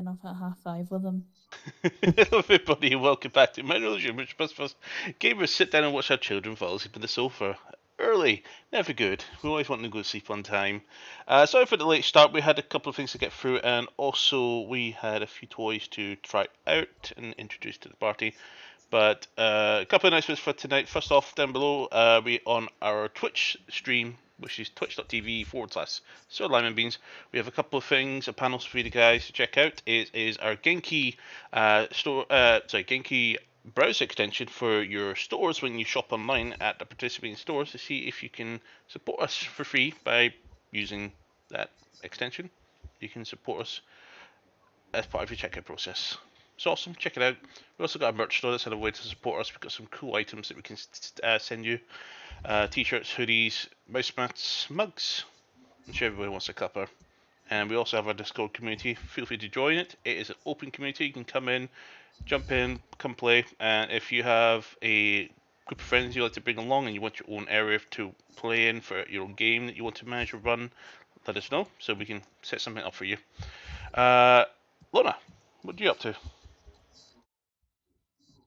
getting up at 5:30 with them. Hello everybody, welcome back to my religion, which most of us gamers sit down and watch our children fall asleep on the sofa. Early, never good. We always want to go to sleep on time. Sorry for the late start, we had a couple of things to get through, and also we had a few toys to try out and introduce to the party. But a couple of announcements for tonight. First off, down below, we on our Twitch stream, which is twitch.tv/Sir Lime Beans. We have a couple of things, a panels for you guys to check out. It is our Genki Genki browser extension for your stores when you shop online at the participating stores to see if you can support us for free by using that extension. You can support us as part of your checkout process. It's awesome. Check it out. We also got a merch store. That's another way to support us. We've got some cool items that we can send you. T-shirts, hoodies, mouse mats, mugs. I'm sure everybody wants a cuppa. And we also have our Discord community. Feel free to join it. It is an open community. You can come in, jump in, come play. And if you have a group of friends you like to bring along and you want your own area to play in for your own game that you want to manage or run, let us know so we can set something up for you. Lorna, what are you up to?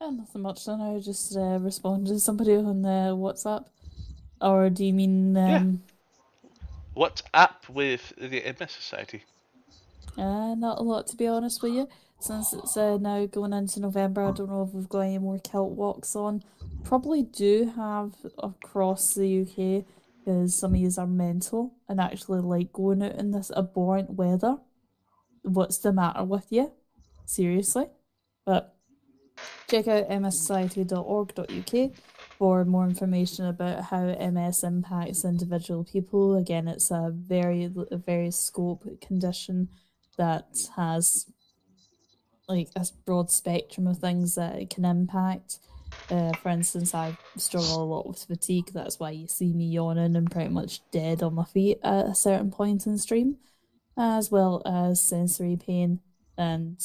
Nothing much done. I just responded to somebody on WhatsApp. Or do you mean Yeah. What's up with the MS Society? not a lot, to be honest with you. Since it's now going into November, I don't know if we've got any more kilt walks on. Probably do have across the UK because some of yous are mental and actually like going out in this abhorrent weather. What's the matter with you? Seriously? But check out mssociety.org.uk for more information about how MS impacts individual people. Again, it's a very scope condition that has like a broad spectrum of things that it can impact. For instance, I struggle a lot with fatigue. That's why you see me yawning and pretty much dead on my feet at a certain point in the stream, as well as sensory pain and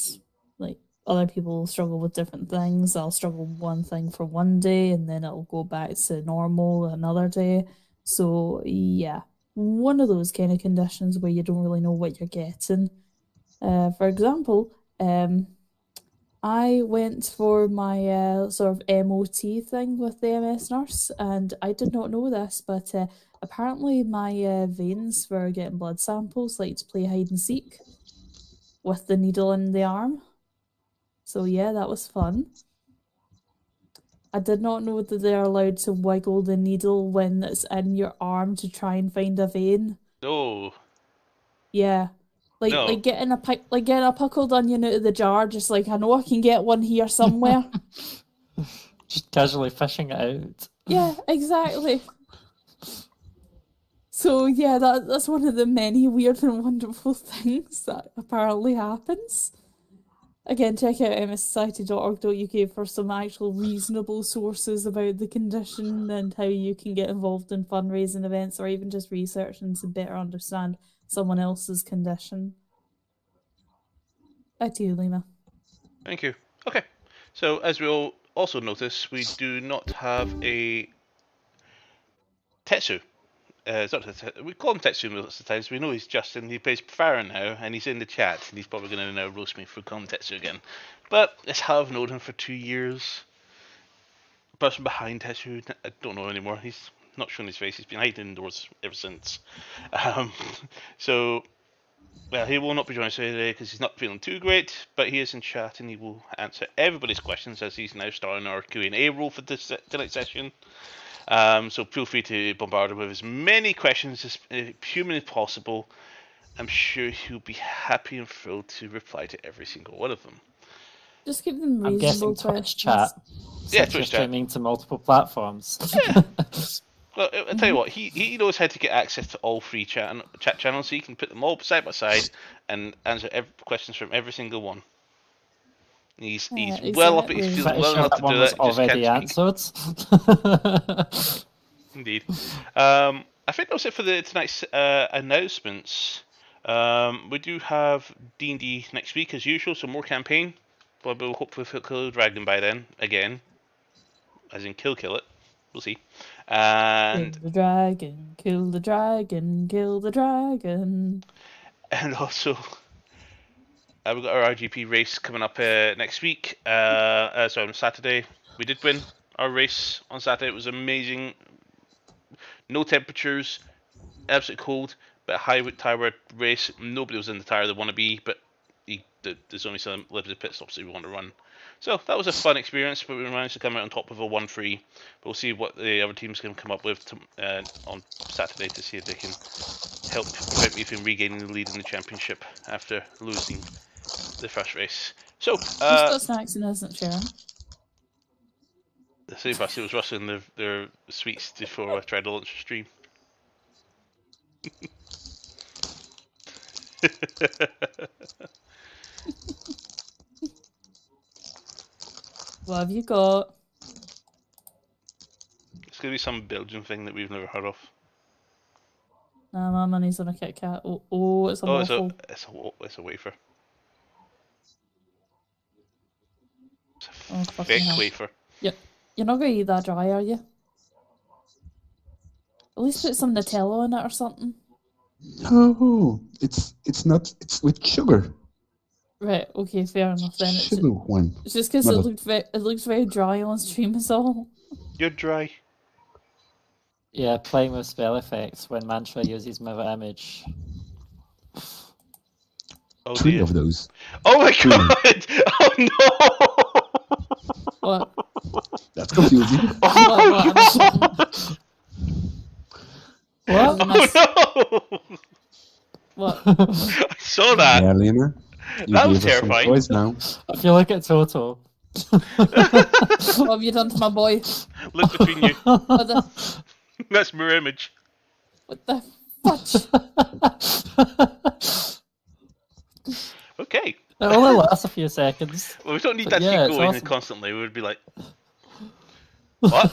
like other people struggle with different things. I'll struggle with one thing for one day and then it'll go back to normal another day. So yeah, one of those kind of conditions where you don't really know what you're getting. For example, I went for my sort of MOT thing with the MS nurse, and I did not know this, but apparently my veins for getting blood samples like to play hide and seek with the needle in the arm. So yeah, that was fun. I did not know that they're allowed to wiggle the needle when it's in your arm to try and find a vein. No. Yeah. Like No. like getting a pickled onion out of the jar, just like I know I can get one here somewhere. Just casually fishing it out. Yeah, exactly. So yeah, that's one of the many weird and wonderful things that apparently happens. Again, check out mssociety.org.uk for some actual reasonable sources about the condition and how you can get involved in fundraising events or even just researching to better understand someone else's condition. Back to you, Lima. Thank you. Okay. So, as we all also notice, we do not have a Tetsu. It's not we call him Tetsu most of the times. We know he's Justin. He plays Farron now, and he's in the chat. And he's probably going to now roast me for calling Tetsu again. But it's how I've known him for 2 years. The person behind Tetsu, I don't know anymore. He's not shown his face. He's been hiding indoors ever since. So, well, he will not be joining us today because he's not feeling too great. But he is in chat, and he will answer everybody's questions as he's now starting our Q&A role for this tonight's session. So feel free to bombard him with as many questions as humanly possible. I'm sure he'll be happy and thrilled to reply to every single one of them. Just keep them reasonable. I'm guessing Twitch chat. Yeah, Twitch Twitch chat. Streaming to multiple platforms. Yeah. Well, I'll tell you what, he knows how to get access to all three chat channels, so he can put them all side by side and answer questions from every single one. He's exactly. well up. He feels well enough to do that. Already answered. Indeed. I think that's it for tonight's announcements. We do have D&D next week as usual, so more campaign. But we'll hopefully kill the dragon by then again, as in kill it. We'll see. And kill the dragon, kill the dragon, kill the dragon. And also, We've got our RGP race coming up next week. So on Saturday, we did win our race on Saturday. It was amazing. No temperatures, absolutely cold, but a high tire race. Nobody was in the tire they want to be, but there's only some limited pit stops that we want to run. So that was a fun experience, but we managed to come out on top of a 1-3. But we'll see what the other teams can come up with on Saturday to see if they can help prevent me from regaining the lead in the championship after losing the first race. So, Who's got snacks and isn't sharing? the same person was rustling their sweets before I tried to launch the stream. What have you got? It's gonna be some Belgian thing that we've never heard of. Nah, my money's on a Kit Kat. Oh, it's a waffle. It's a wafer. It's a Oh, fucking thick hell. wafer. Yep. You're not going to eat that dry, are you? At least put some Nutella in it or something. No, it's not. It's with sugar. Right, okay, fair enough then. Sugar one. It's just because it looks very dry on stream is all. You're dry. Yeah, playing with spell effects when Mantra uses mirror image. Oh, 3 dear. of those. Oh my god! Oh no! What? That's confusing. Oh What? What? no! What? I saw that. Yeah, Lena. You That was gave us some terrifying. toys now. I feel like it's Toto. What have you done to my boy? Look between you. What the, That's mirror image. what the fudge? Okay. It only lasts a few seconds. Well, we don't need But that yeah, to keep it's going awesome. constantly. We would be like, what?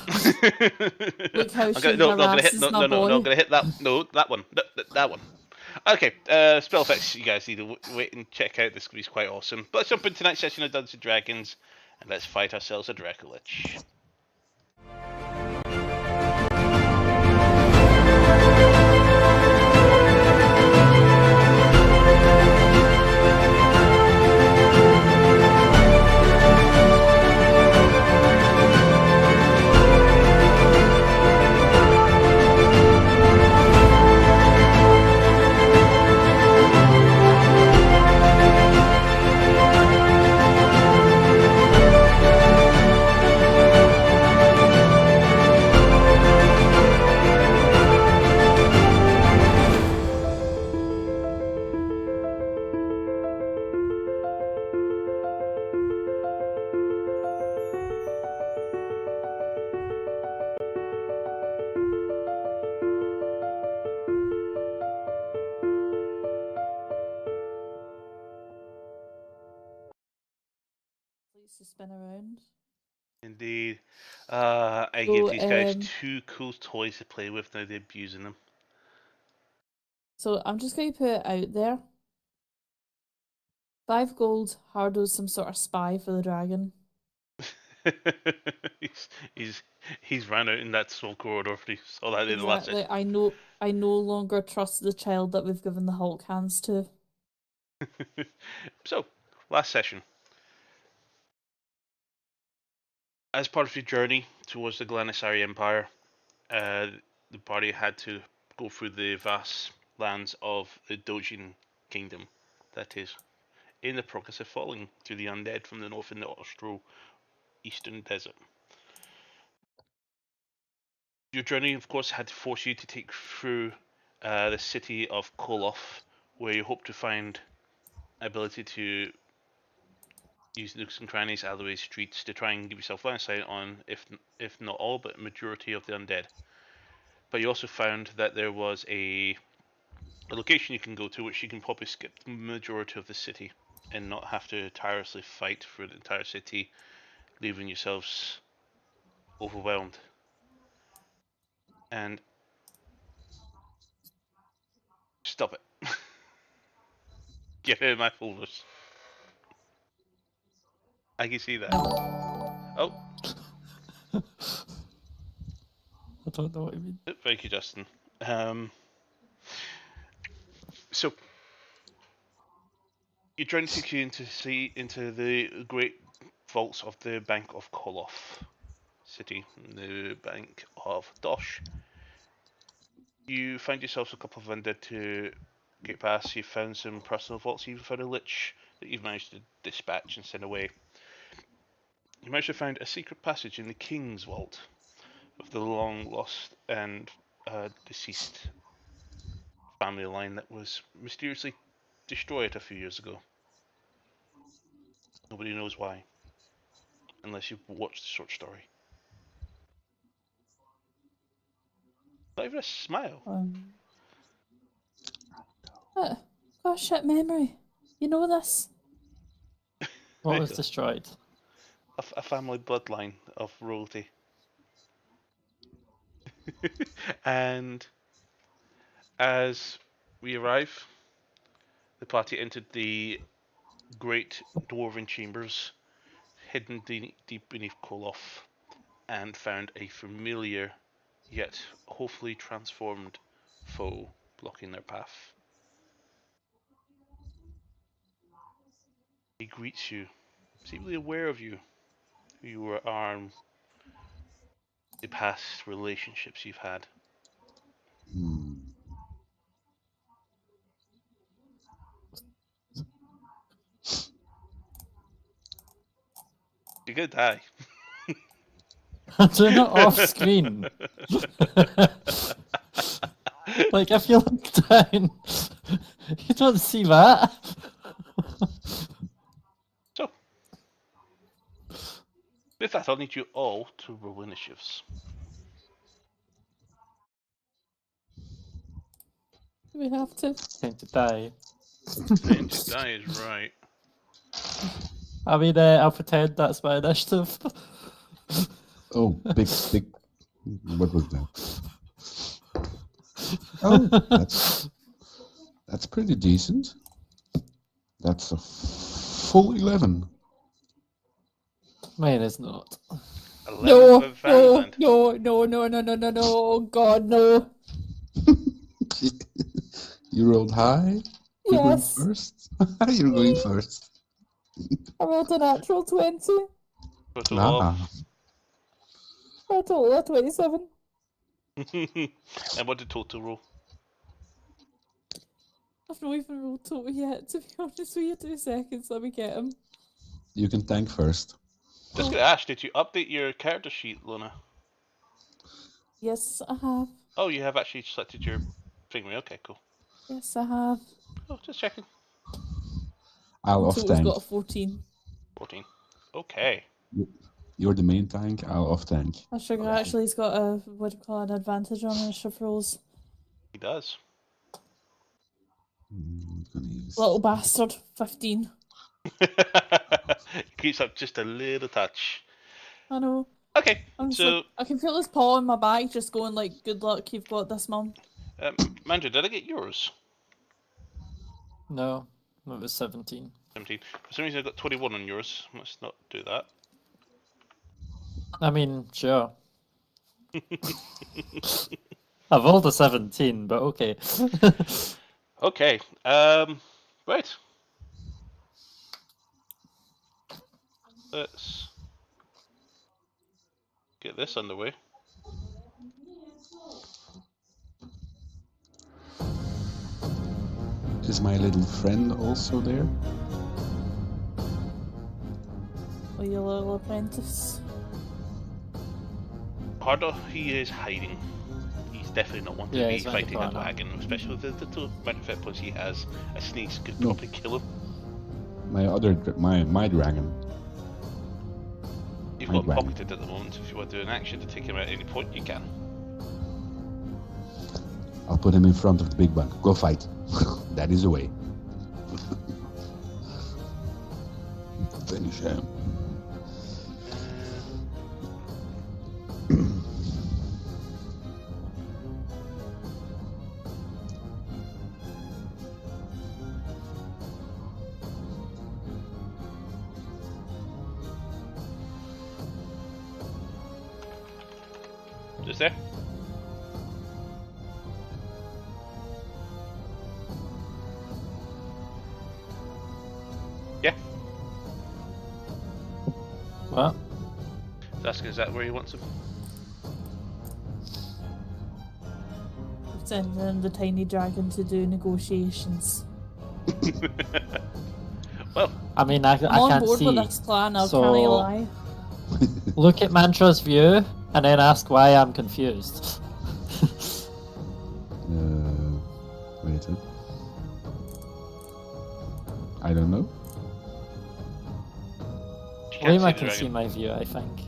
Look how she not gonna hit. harasses No, my no, no, boy. not gonna hit that. No, that one. That one. Okay, spell effects. You guys need to wait and check out. This could be quite awesome. But let's jump into tonight's session of Dungeons and Dragons, and let's fight ourselves a Dracolich. Please to spin around. Indeed. I So, give these guys 2 cool toys to play with. Now they're abusing them. So I'm just going to put it out there. 5 gold, Hardo's some sort of spy for the dragon. he's ran out in that small corridor. He saw that in the last Exactly. session. I no longer trust the child that we've given the Hulk hands to. So, last session. As part of your journey towards the Glanissari Empire, the party had to go through the vast lands of the Dojin Kingdom, that is, in the progress of falling to the undead from the north in the Austro-Eastern Desert. Your journey, of course, had to force you to take through the city of Koloth, where you hope to find ability to use nooks and crannies, alleyways, streets to try and give yourself line of sight on, if not all, but majority of the undead. But you also found that there was a location you can go to which you can probably skip the majority of the city and not have to tirelessly fight for the entire city, leaving yourselves overwhelmed. And stop it. Get out of my folders. I can see that. Oh, I don't know what you mean. thank you, Justin. So, Your journey takes you into the great vaults of the Bank of Koloth city, the Bank of Dosh. You find yourselves a couple of undead to get past. You've found some personal vaults. You've found a lich that you've managed to dispatch and send away. You managed to find a secret passage in the King's Vault of the long lost and deceased family line that was mysteriously destroyed a few years ago. Nobody knows why, unless you've watched the short story. Not even a smile. Got a shit memory. You know this? What was destroyed? A family bloodline of royalty. And as we arrive, the party entered the great dwarven chambers hidden deep beneath Koloth and found a familiar yet hopefully transformed foe blocking their path. He greets you, seemingly aware of you, who you are, the past relationships you've had. You're gonna die. Do not off screen. Like, if you look down, you don't see that. So, with that, I'll need you all to roll initiatives. We have to. Time to die. Time to die is right. I mean, I'll pretend that's my initiative. Oh, big. What was that? Oh, that's pretty decent. That's a full 11. Mine is not. 11 No, for Vanland. no, oh God, no. You rolled high? You're going Yes, first? You're going first. I rolled a natural 20. Total of. A total of 27. And what did total roll? I've not even rolled total yet, to be honest with you. 2 seconds, let me get him. You can tank first. Just gonna ask, did you update your character sheet, Luna? Yes, I have. Oh, you have actually selected your thingy. Okay, cool. Yes, I have. Oh, just checking. I'll off Total's tank. got a 14. 14. Okay. You're the main tank, I'll off tank. I sugar actually has got a, what do you call it, an advantage on initiative rolls. He does. I'm gonna use... Little bastard, 15. He keeps up just a little touch. I know. Okay, I'm just so like, I can feel his paw on my back just going like, good luck, you've got this, mum. Mandra, did I get yours? No, it was 17. 17. For some reason I got 21 on yours. Let's not do that. I mean, sure. I've rolled a 17, but okay. Okay. Right. Let's get this underway. Is my little friend also there? Oh, you little apprentice. Harder, he is hiding. He's definitely not one to Yeah, be he's around the fighting a corner. dragon, especially with the two amount of hit points he has. A sneeze could No. probably kill him. My dragon. You've My got dragon. pocketed at the moment. If you want to do an action to take him out at any point, you can. I'll put him in front of the big bug. Go fight. That is the way. Finish him. Just there. What? He's asking, is that where he wants him? Sending the tiny dragon to do negotiations. Well, I mean, I I'm on can't board see. with this plan, I so- can't lie. Look at Mantra's view and then ask why I'm confused. Wait. I don't know. you can't Lima see the can see dragon. my view, I think.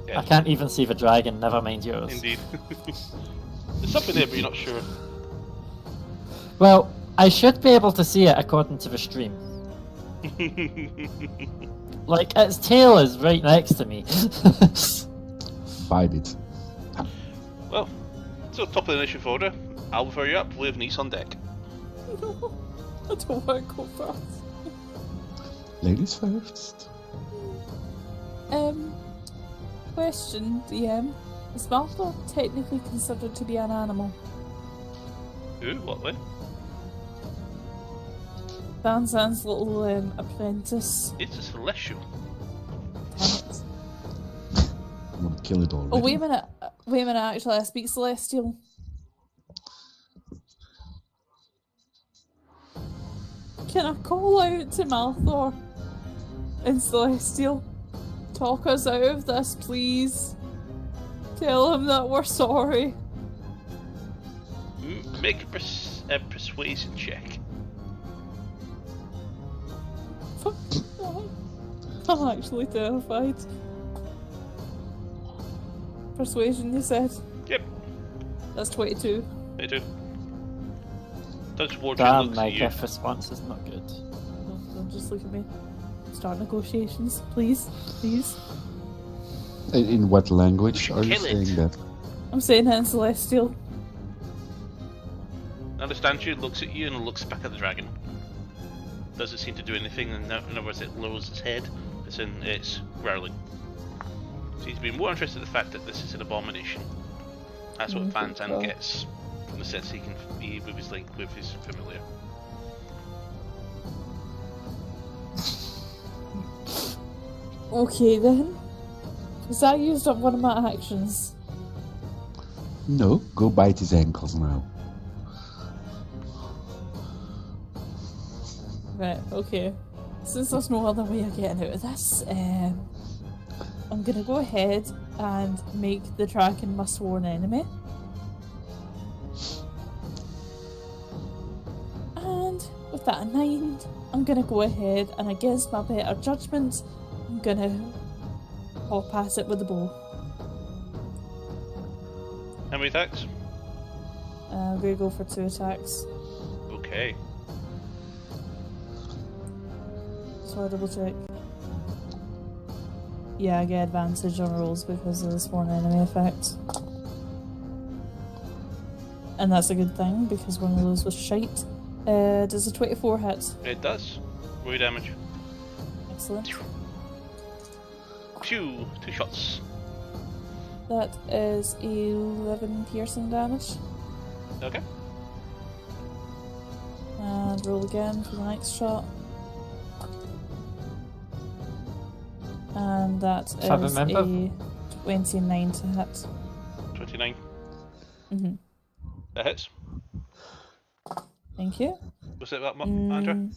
Yeah, I can't even see the dragon, never mind yours. Indeed. There's something there, but you're not sure. Well, I should be able to see it according to the stream. Like, its tail is right next to me. Bite it. Well, so top of the initiative order. Alva, you're up with Nice on deck. No, I don't want to go first. Ladies first. Question, DM. Is Malthor technically considered to be an animal? Who? What way? Van Zan's little apprentice. It's a celestial. Damn it. I'm gonna kill it already. Oh, wait a minute. Wait a minute, actually, I speak Celestial. Can I call out to Malthor in Celestial? Talk us out of this, please. Tell him that we're sorry. Make a persuasion check. Fuck. I'm actually terrified. Persuasion, you said? Yep, That's 22. they do. Touch Wardren Damn, looks my at you. gift response is not good. Don't just look at me. Start negotiations, please. Please. In what language are you Kill it. saying that? I'm saying it in Celestial. Understands you, looks at you, and looks back at the dragon. Doesn't seem to do anything, and in other words, it lowers its head. It's growling. Seems to be more interested in the fact that this is an abomination. That's what Van Zandt cool. gets from the sense he can be with his link with his familiar. Okay then. Has that used up one of my actions? No, go bite his ankles now. Right, okay. Since there's no other way of getting out of this, I'm gonna go ahead and make the dragon my sworn enemy. And with that in mind, I'm gonna go ahead and against my better judgment, I'm gonna pop at it with the bow. How many attacks? I'm gonna go for 2 attacks. Okay. So I double check. Yeah, I get advantage on rolls because of the sworn enemy effect. And that's a good thing because one of those was shite. Does a 24 hit? It does. Roll your damage. Excellent. Pew! 2 shots. That is 11 piercing damage. Okay. And roll again for the next shot. And that If I is remember- a 29 to hit. 29. Mm-hmm. That hits. Thank you. What's it about, Andra?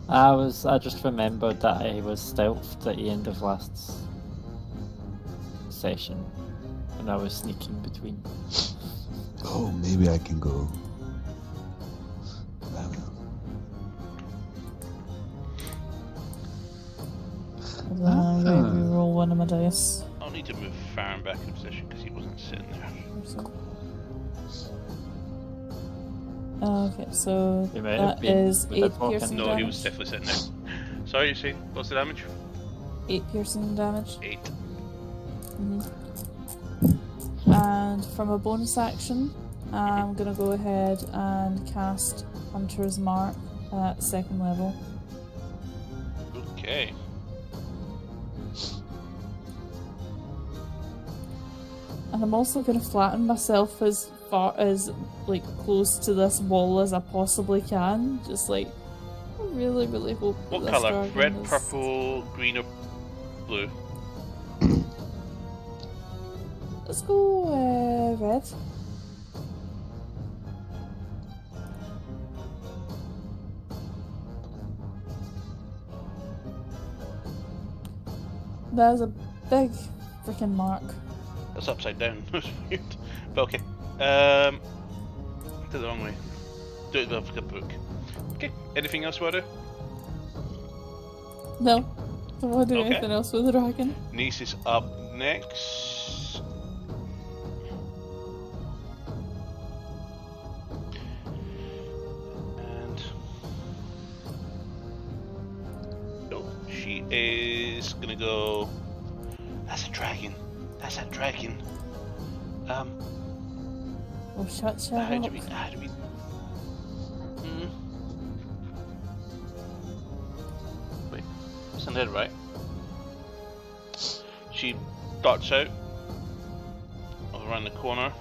I just remembered that I was stealthed at the end of last session, and I was sneaking between. Oh, maybe I can go. I don't know. I'm going to re-roll one of my dice. I'll need to move Farron back in position because he wasn't sitting there. Okay, so He might have that been is with a 8 token. piercing No, damage. he was definitely sitting there. Sorry, you saying? What's the damage? 8 piercing damage. 8. And from a bonus action, I'm gonna go ahead and cast Hunter's Mark at 2nd level. Okay. And I'm also gonna flatten myself as far as like close to this wall as I possibly can. Just like I really, really hope What this colour? dragon Red, is- purple, green, or blue? Let's go red. There's a big freaking mark. That's upside down. That's weird. But okay. Did it the wrong way. Do it with a book. Okay. Anything else, Wado? No, don't want to do Okay. anything else with the dragon. Niece is up next. And no, she is gonna go. That's a dragon. That's a dragon. Oh, shut How up. do we? Wait, isn't that right? She darts out around the corner,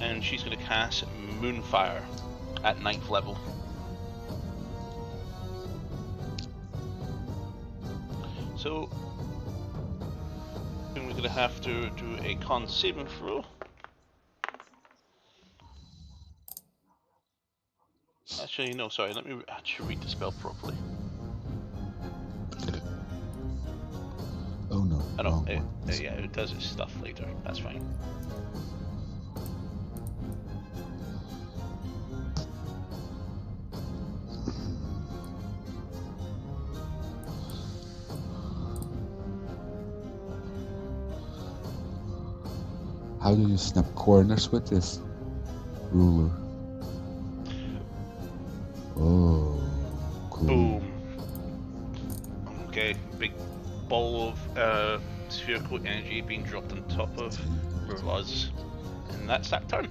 and she's going to cast Moonfire at 9th level. So then we're going to have to do a con saving throw. Actually, no, sorry, let me actually read the spell properly. Oh no. I know, wrong it, one. yeah, it does its stuff later, that's fine. How do you snap corners with this ruler? Oh, cool. Boom. Okay, big ball of spherical energy being dropped on top of Rurlaz. And that's that turn.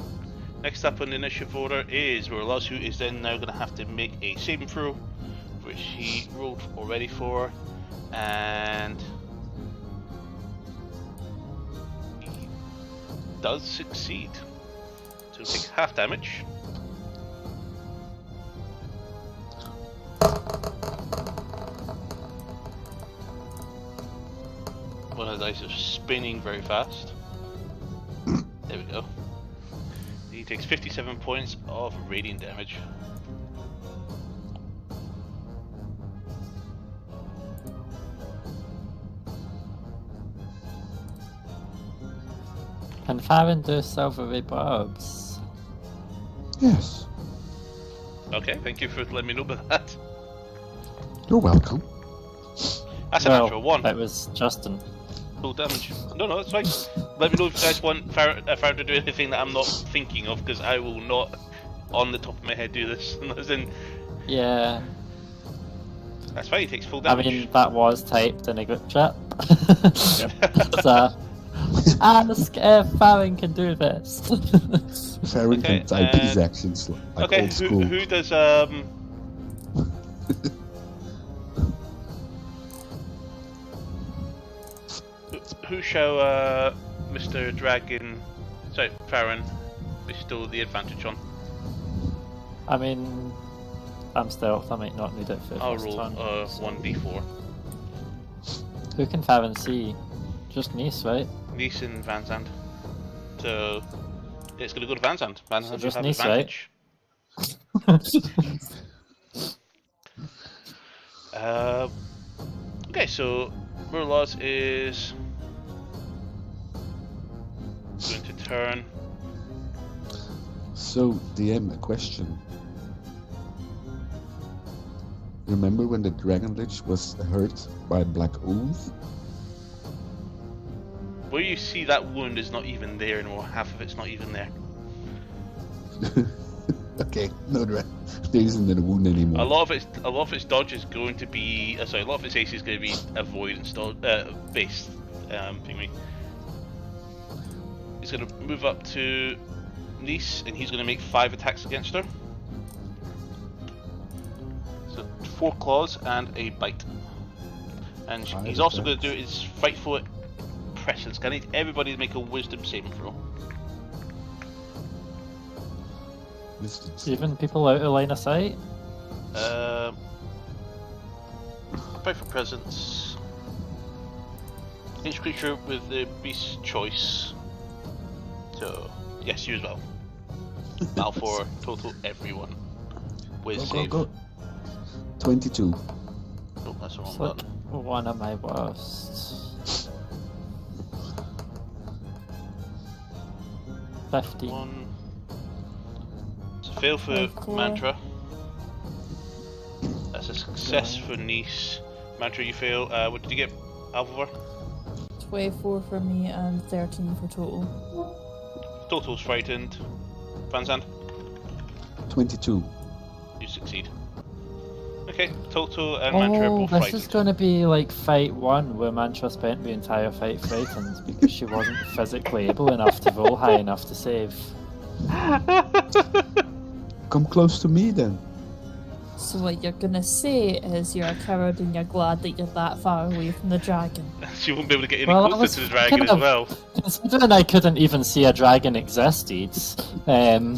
Next up on the initiative order is Rurlaz, who is then now going to have to make a saving throw, which he rolled already for, and he does succeed. So he takes half damage. One of the dice is spinning very fast. There we go. He takes 57 points of radiant damage. Can Farron do silvery barbs? Yes, Okay, thank you for letting me know about that. you're welcome. That's a natural one. That was Justin. Full damage. No, that's fine. Let me know if you guys want Farron to do anything that I'm not thinking of, because I will not, on the top of my head, do this. As in, Yeah, that's fine, he takes full I damage. mean, that was typed in a group chat. So, Farron can do this. Farron Okay, can type his actions like okay, old school. who does who shall Mr. Dragon, sorry, Farron, bestow the advantage on? I mean, I'm stealth, I might not need it for the I'll first roll turn. 1d4. Who can Farron see? Just Nice, right? Nice and Van Zandt. So it's going to go to Van Zandt. Van So Zandt will just have Nice, right? advantage. Okay, so Murloz is going to turn. So, DM, a question. Remember when the Dragon Lich was hurt by Black Ooze? Where you see that wound is not even there anymore. Half of it's not even there. Okay, no, there isn't a wound anymore. A lot of its dodge is going to be. Sorry, a lot of its ace is going to be avoidance based. Thingy. He's going to move up to Nice, and he's going to make 5 attacks against her. So 4 claws and a bite. And Five he's also going attacks. to do his frightful presence. I need everybody to make a wisdom saving throw. Wisdom. Even people out of line of sight? Pray for presence. Each creature with the beast's choice. So, yes, you as well. Now for total everyone. Whiz Go, save. go, go. 22. Oh, that's the wrong It's like button. one of my worst. 50. One. It's a fail for Okay. Mantra. That's a success for Nice. Mantra, you fail. What did you get, Alvar? 24 for me and 13 for total. Total's frightened. Van Zandt, 22. you succeed. Okay, Toto and Mantra are Oh, both this frightened. is going to be like fight 1, where Mantra spent the entire fight frightened because she wasn't physically able enough to roll high enough to save. Come close to me then. So what you're gonna say is you're a coward and you're glad that you're that far away from the dragon. She won't be able to get any Well, I closer was to the dragon kind as of- well. Considering I couldn't even see a dragon existed, I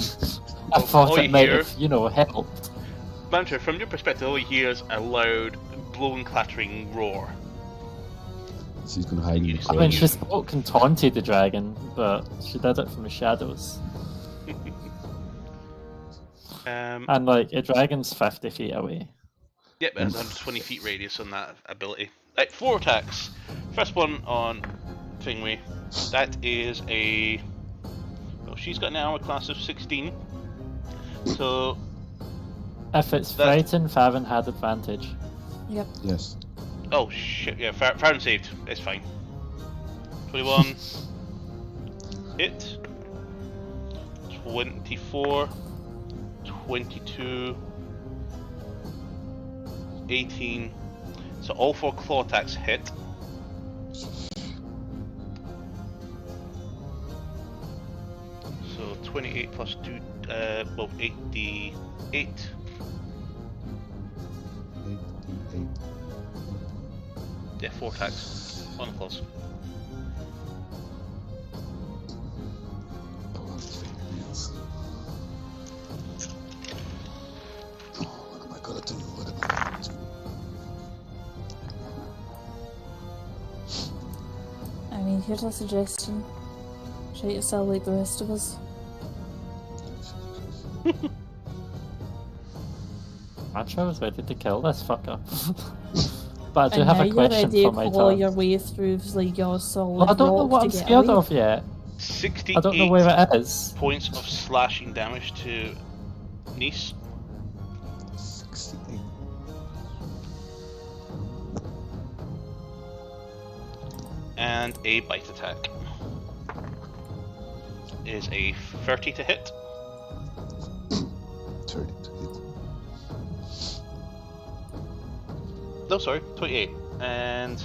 thought all it you might hear- have, helped. Mantra, from your perspective, all you hear is a loud, blowing, clattering roar. She's gonna hide in the I I corner. mean, she spoke and taunted the dragon, but she did it from the shadows. And like, a dragon's 50 feet away. Yep, it has 120 feet radius on that ability. Right, 4 attacks. First one on Fingway. That is a... Well, she's got an armor class of 16. So, If it's That- frightened, Farron had advantage. Yep. Yes. oh shit, yeah, Farron saved. It's fine. 21. Hit. 24. 22. 18. So all 4 claw attacks hit. So 28 plus 2, well, 8d8. 88. Yeah, 4 attacks. 1 claws. Pull out his fingernails. Oh, what am I gonna do? What am I gonna do? I mean, here's a suggestion. Try to sell like the rest of us. Mantra was ready to kill this fucker. But I do And have now a you're question ready for to my claw turn. your way through like your solid Well, I don't know rock what to I'm get scared away. of yet. 68 I don't know where it is. points of slashing damage to Nice. 68. And a bite attack. Is a 30 to hit. 30 to hit. No, sorry, 28. And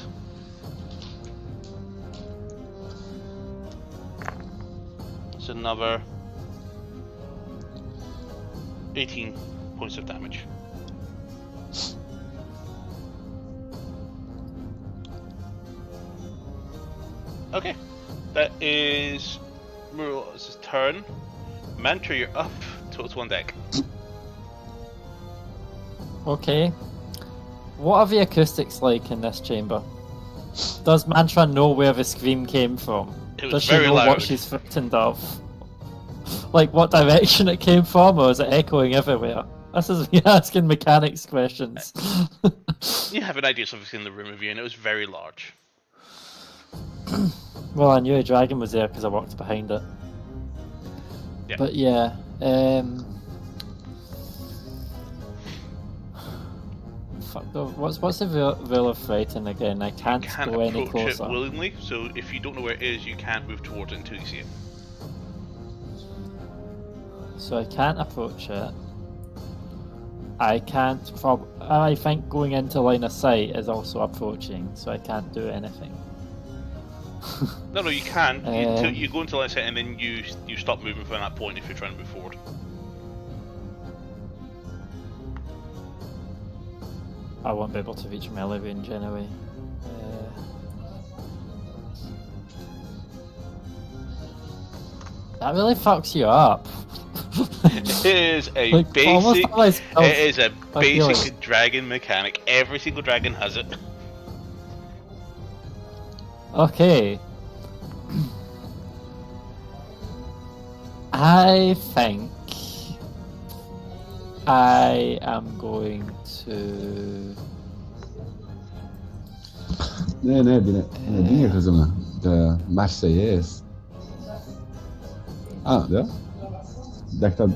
it's another 18 points of damage. Okay, that is Muriel's turn. Mantra, you're up. Total on deck. Okay. What are the acoustics like in this chamber? Does Mantra know where the scream came from? It was Does she very know loud. what she's frightened of? Like what direction it came from, or is it echoing everywhere? This is me asking mechanics questions. You have an idea of something in the room of you, and it was very large. Well, I knew a dragon was there because I walked behind it. Yeah. But yeah, fuck. What's the rule of frighten again? I can't, Can't go any approach it closer. willingly, so if you don't know where it is, you can't move towards it until you see it. So I can't approach it. I can't. I think going into line of sight is also approaching, so I can't do anything. No, you can. Um, You go into line of sight and then you stop moving from that point if you're trying to move forward. I won't be able to reach melee range anyway. That really fucks you up. It is a Like, almost basic. all my spells It is a are healing. basic dragon mechanic. Every single dragon has it. Okay. I think I am going to. Nee, die dingen gezongen. De Marseillaise. Ah, ja? Ik dacht dat...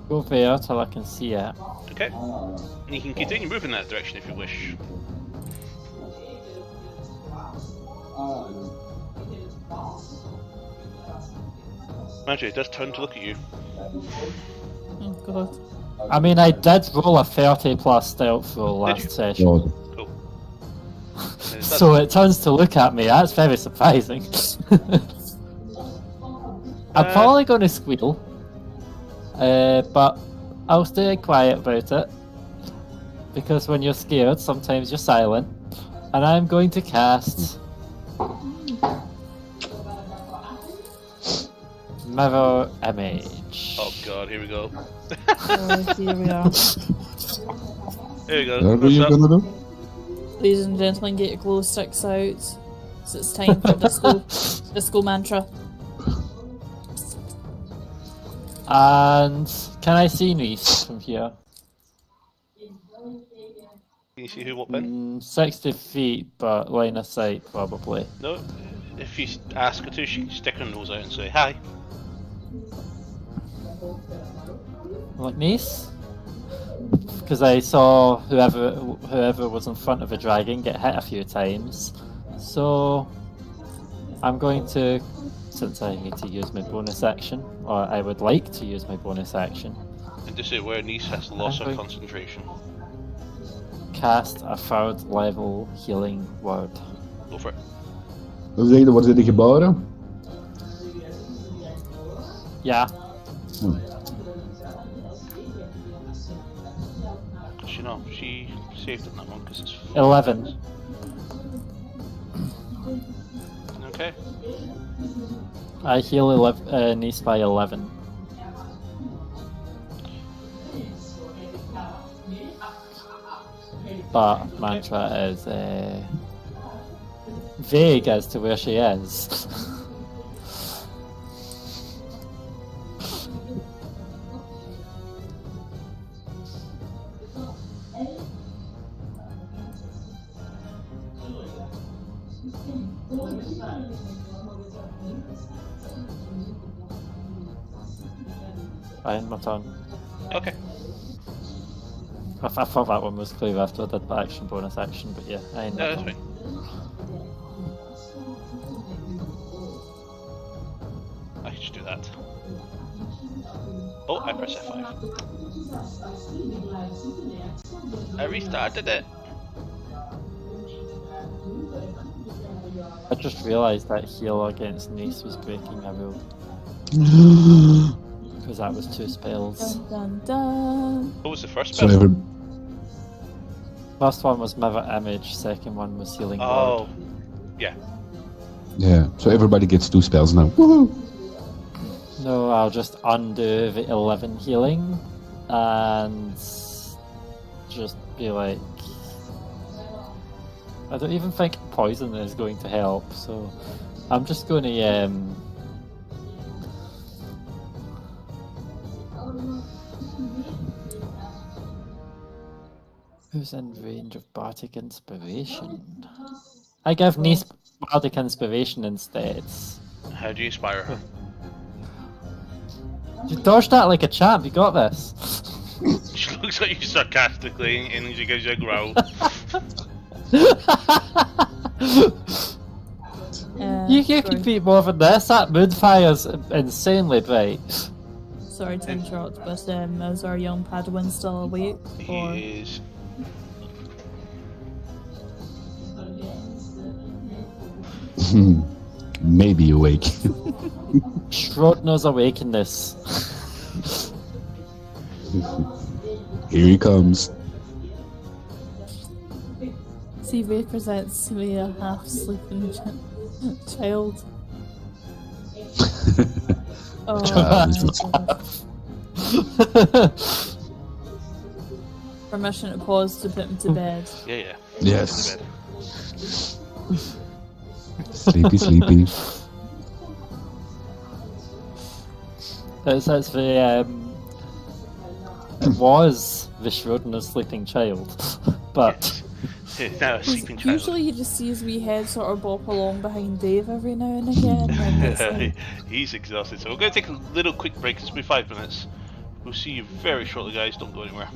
Go there till I can see it. Okay. And you can continue moving in that direction if you wish. Magic, it does turn to look at you. Oh god. I mean, I did roll a 30 plus stealth roll Did you? last session, Oh, Cool. And it so does- it turns to look at me. That's very surprising. I'm probably going to squeal, but I'll stay quiet about it because when you're scared, sometimes you're silent. And I'm going to cast Mirror Image. Oh god, here we go. Oh, here we are. Here we go. what are What's you up? gonna do? Ladies and gentlemen, get your glow sticks out. So it's time for disco mantra. And can I see Nice from here? Can you see who walked in? 60 feet, but line of sight probably. No. If you ask her to, she can stick her nose out and say hi. Like Nice? Because I saw whoever was in front of a dragon get hit a few times. So I'm going to, since I need to use my bonus action, or I would like to use my bonus action, And just say where Nice has lost her going- concentration. cast a third level healing word. Go for it. Dat betekent, dan worden ze geboren. Yeah. She no, she saved it in that one because it's 11. Okay. I heal Nice by 11. But Mantra is vague as to where she is. Fine, my turn. Okay. I thought that one was clear after I did the action bonus action, but yeah, I No, know. that's fine. I should do that. Oh, I pressed F5. I restarted it. I just realised that heal against Nice was breaking a rule. Because that was 2 spells. Dun dun. What was the first So spell? First one was Mirror Image, second one was Healing Oh, Word. yeah. Yeah, so everybody gets 2 spells now. Woohoo! No, I'll just undo the 11 healing and just be like... I don't even think poison is going to help, so I'm just going to who's in range of Bardic Inspiration? I give Nice Bardic Inspiration instead. How do you inspire her? You dodged that like a champ, you got this. She looks at you sarcastically and she gives you a growl. You sorry. can beat more than this. That moonfire's insanely bright. Sorry to interrupt, but is our young Padawan still awake? Or He is. Maybe awake. Schrodner's Awakenness. Here he comes. see, represents to me a half sleeping child. Oh, child is no. Permission to pause to put him to bed. Yeah. Yes. Go to bed. Sleepy. It's the it was Vishrodna's sleeping child, but Yes. Now a sleeping child. Usually you just see his wee head sort of bop along behind Dave every now and again, and it's like, He's exhausted, so we're going to take a little quick break. It's been 5 minutes. We'll see you very shortly, guys. Don't go anywhere.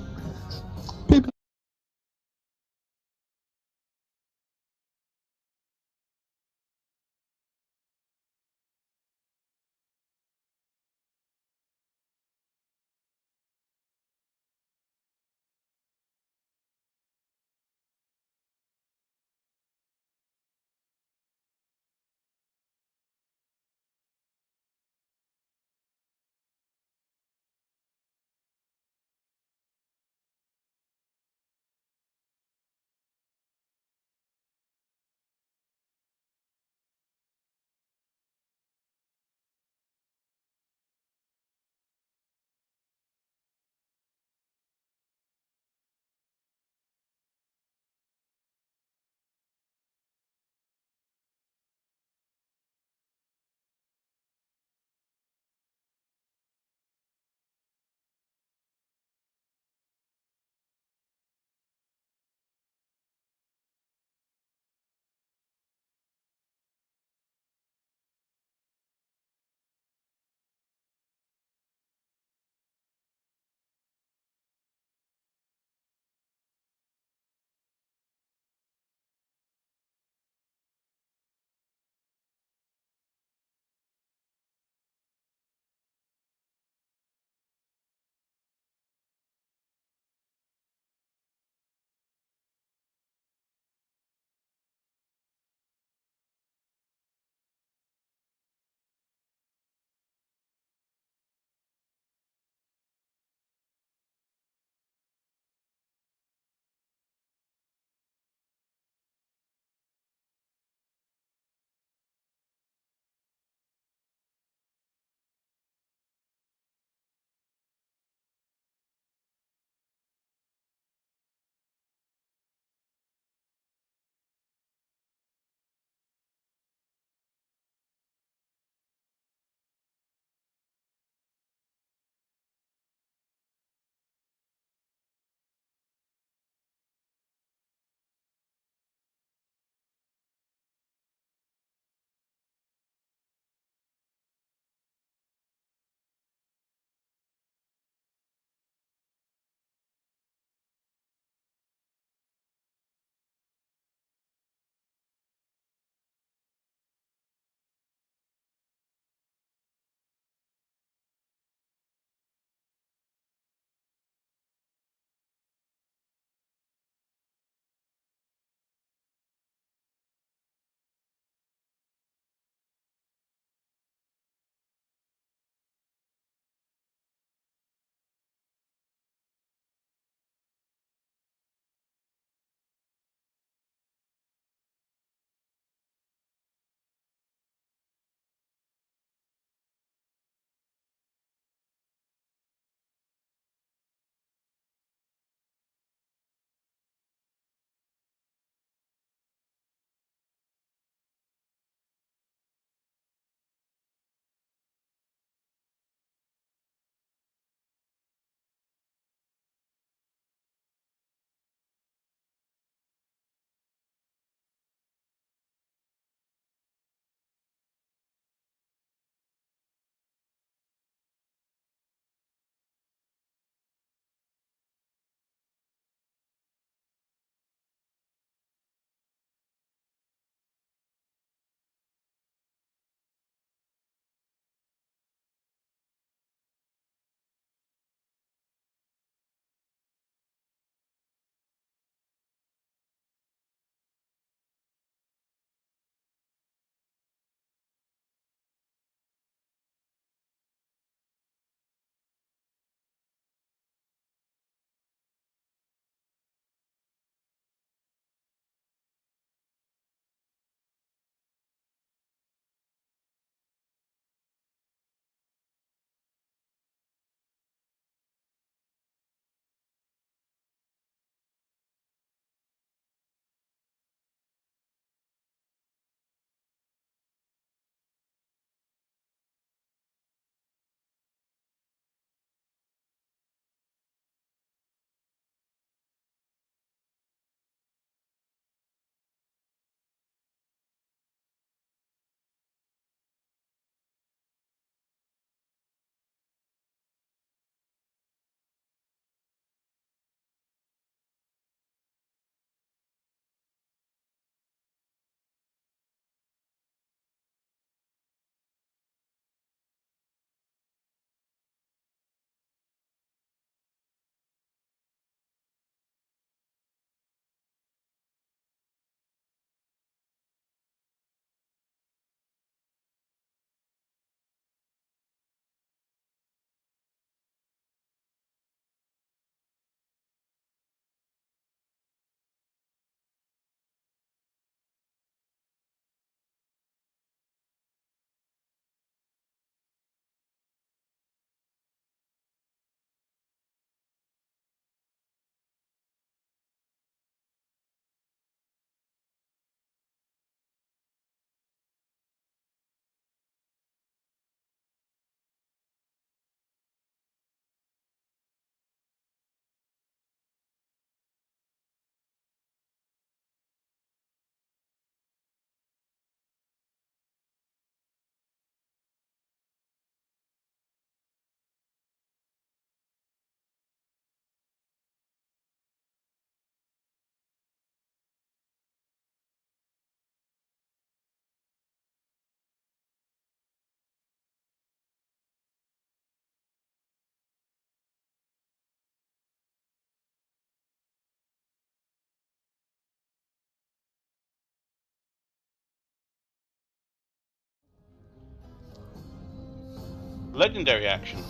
Legendary action.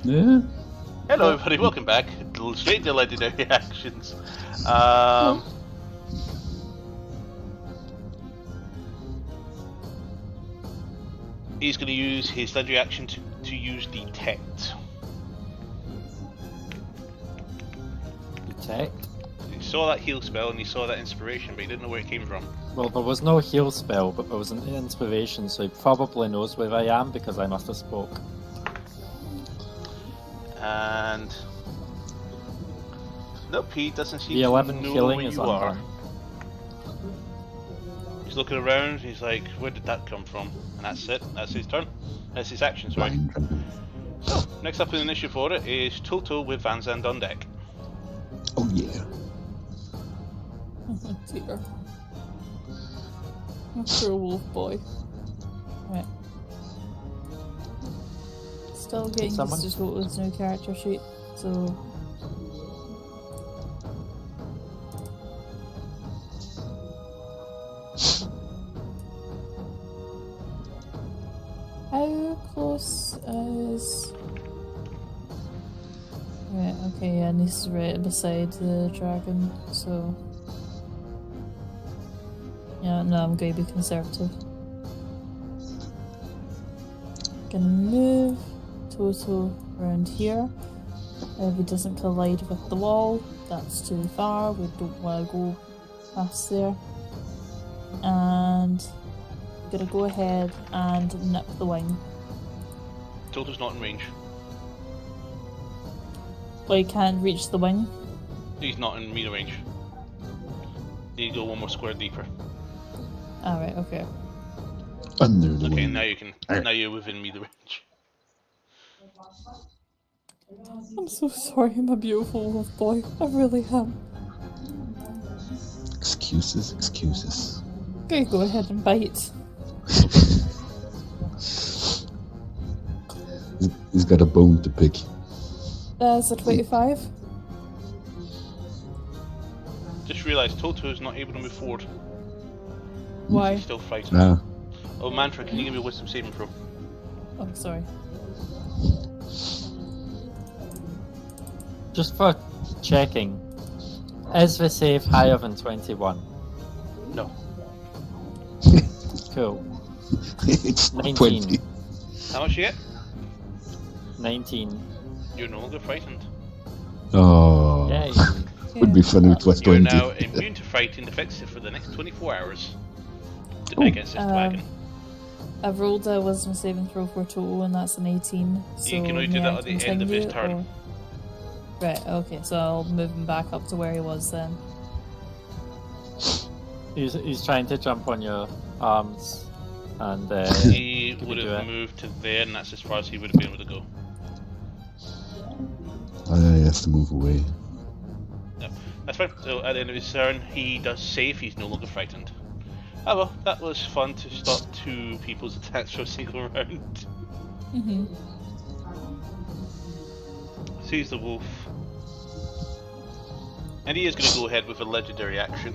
Yeah. Hello, everybody. Welcome back. Straight to legendary actions. He's going to use his legendary action to use detect. Detect? He saw that heal spell and he saw that inspiration, but he didn't know where it came from. Well, there was no heal spell, but there was an inspiration, so he probably knows where I am because I must have spoke. And nope, he doesn't seem The to 11 know killing where is you are. undone. He's looking around. He's like, "Where did that come from?" And that's it. That's his turn. That's his action. Sorry. Blind dragon. So next up in the initiative order is Toto with Van Zandt on deck. Oh yeah. Oh dear. Oh, poor wolf boy. Right. Still getting someone- used to Toto's new character sheet, so. How close is. Right, okay, yeah, and he's right beside the dragon, so. Yeah, no, I'm going to be conservative. Gonna move Toto around here. If he doesn't collide with the wall, that's too far. We don't want to go past there. And gonna go ahead and nip the wing. Toto's not in range. Well, he can't reach the wing. He's not in meter range. You go one more square deeper. Alright, okay. Under the Okay, wing. now you can. Now you're within meter range. I'm so sorry, my beautiful wolf boy. I really am. Excuses, excuses. Okay, go ahead and bite. He's got a bone to pick. There's a 25. Just realised Toto is not able to move forward. Why? He's still frightened. Ah, Oh, Mantra, can you give me a wisdom saving throw? Oh, sorry. Just for checking, is the save higher than 21? No. Cool. it's 19. 20. How much you get? 19. You're no longer frightened. Oh, Yay. would be funny if it was You're 20. now immune to frightened effects for the next 24 hours. Against this dragon. I've rolled a wisdom saving throw for total, and that's an 18. So You can only do may that I at the end of his continue, turn. or- Right, okay, so I'll move him back up to where he was then. He's trying to jump on your arms, and He can would you do have it? moved to there, and that's as far as he would have been able to go. He has to move away. That's fine. So at the end of his turn, he does save. He's no longer frightened. Ah well, that was fun to stop two people's attacks for a single round. Mm-hmm. Sees the wolf. And he is going to go ahead with a legendary action.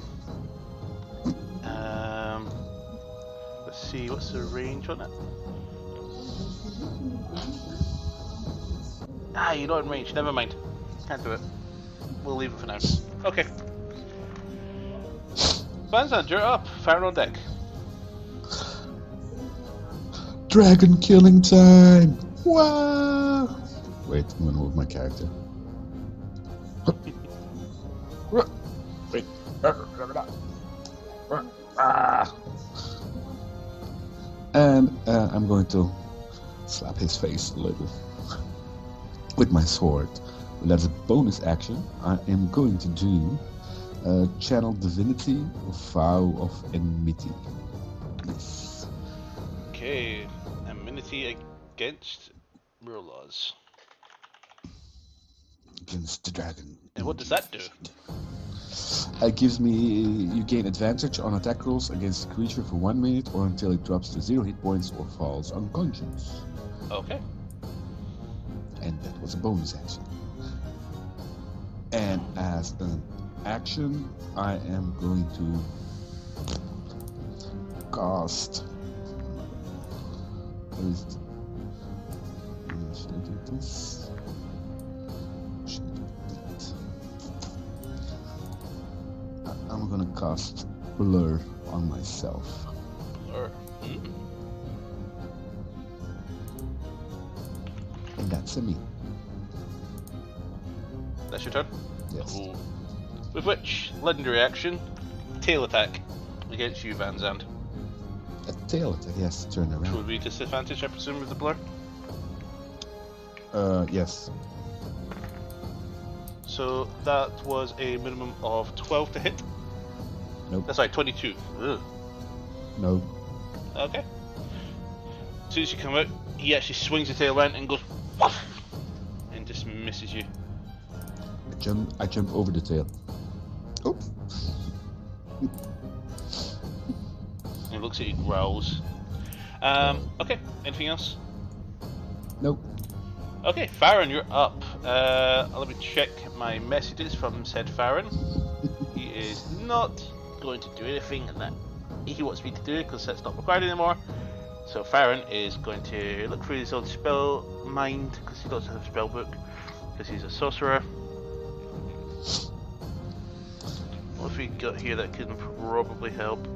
Let's see, what's the range on it? Ah, you're not in range, never mind. Can't do it. We'll leave it for now. Okay. Banzan, you're up. Fire on deck. Dragon killing time! Wow! Wait, I'm gonna move my character. Wait. And I'm going to slap his face a little with my sword. That's a bonus action. I am going to do Channel Divinity, Vow of Enmity. Yes. Okay, amenity against Murlaws. Against the dragon. And what does that do? It gives me, you gain advantage on attack rolls against the creature for 1 minute or until it drops to 0 hit points or falls unconscious. Okay. And that was a bonus action. And as an action, I am going to cast. What is it? this. I'm gonna cast Blur on myself. Blur. And that's a me. That's your turn? Yes. Cool. With which, legendary action, tail attack against you, Van Zandt. A tail attack, yes, turn Which around. would be disadvantage, I presume, with the blur. Yes. So that was a minimum of 12 to hit. Nope. That's right, 22. Ugh. No. Okay. As soon as you come out, he actually swings the tail around and goes woof, and just misses you. I jump over the tail. Oops. And looks at you, growls. Okay, anything else? Nope. Okay, Farron, you're up. Let me check my messages from said Farron. He is not going to do anything that he wants me to do because that's not required anymore. So Farron is going to look through his own spell mind because he doesn't have a spell book because he's a sorcerer. What have we got here that can probably help?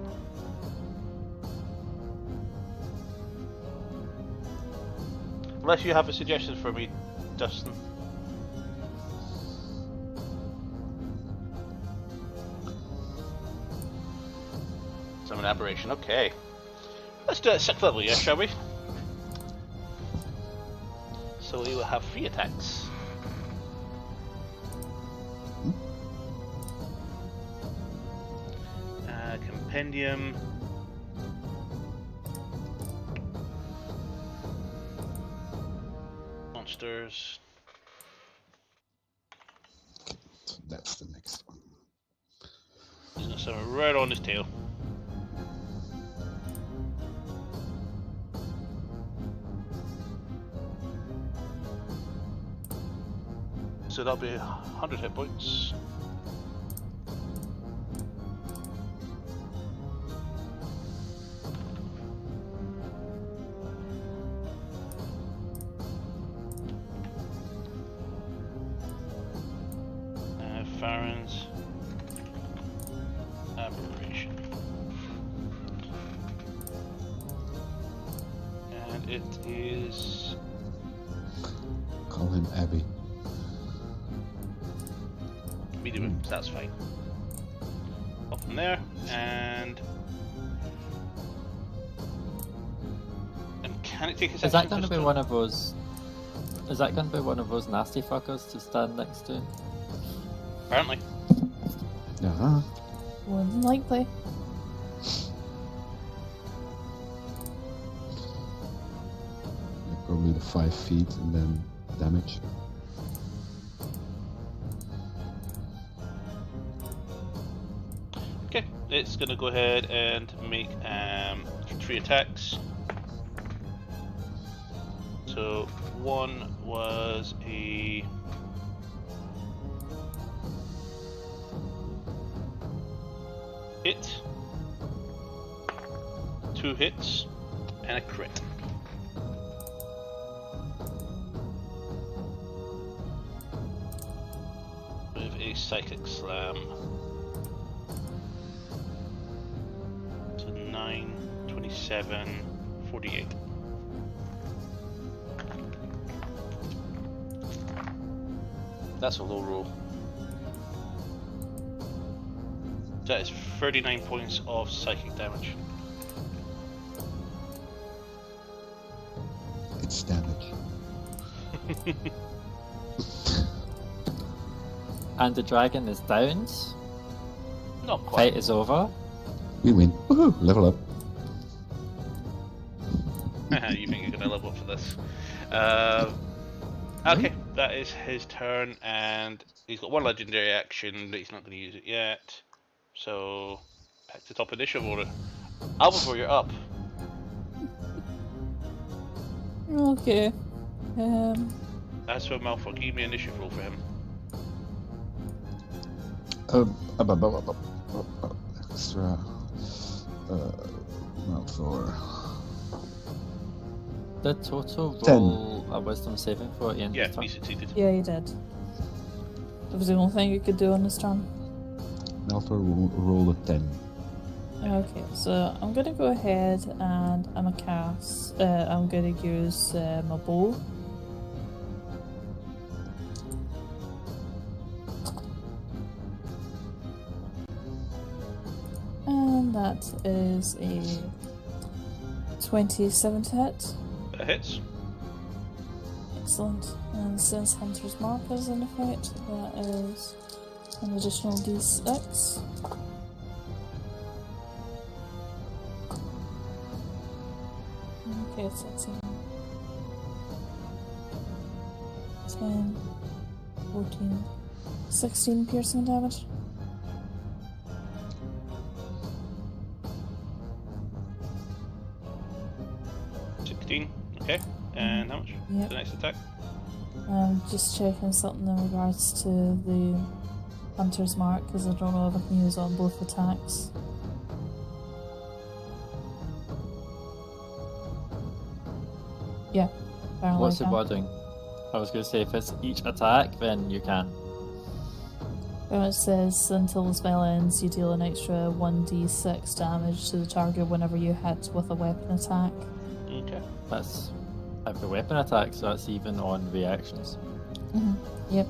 Unless you have a suggestion for me, Dustin. Summon aberration, okay. Let's do it at 6th level, yeah, shall we? So we will have 3 attacks. Compendium. Monsters. So that's the next one. He's gonna summon right on his tail. So that'll be 100 hit points. Farron's aberration. And it is... Call him Abby. medium, so that's fine. Up from there, and can it take a Is section? that going to be one of those? Is that going to be one of those nasty fuckers to stand next to? Apparently. Uh-huh. More than likely. Probably the 5 feet and then damage. Okay, it's gonna go ahead and make 3 attacks. So one was a hit, 2 hits, and a crit. With a psychic slam. So 9, 27, 48. That's a low roll. That is 39 points of psychic damage. It's damage. And the dragon is downed. Not quite. Fight is over. We win. Woohoo! Level up. You think you're gonna level up for this? Okay, that is his turn, and he's got 1 legendary action, but he's not going to use it yet. So, back to top initiative order. Albivore, you're up. Okay. As for Malfoy, give me an initiative roll for him. Extra. Malthor. The total 10. roll a wisdom saving throw at the end Yeah, of the he turn? succeeded. Yeah, you did. That was the only thing you could do on this turn. Malfoy will roll a 10. Okay, so I'm gonna go ahead and I'm gonna use my bow. And that is a 27 to hit. That hits. Excellent. And since Hunter's Mark is in effect, that is an additional d6. Okay, so that's 10, 14, 16 piercing damage. Okay. And how much? Yep. The next attack? Just checking something in regards to the Hunter's Mark, because I don't know if I can use it on both attacks. Yeah, apparently What's I the can. wording? I was going to say if it's each attack, then you can. It says until the spell ends, you deal an extra 1d6 damage to the target whenever you hit with a weapon attack. Okay. That's every weapon attack, so that's even on reactions. Yep.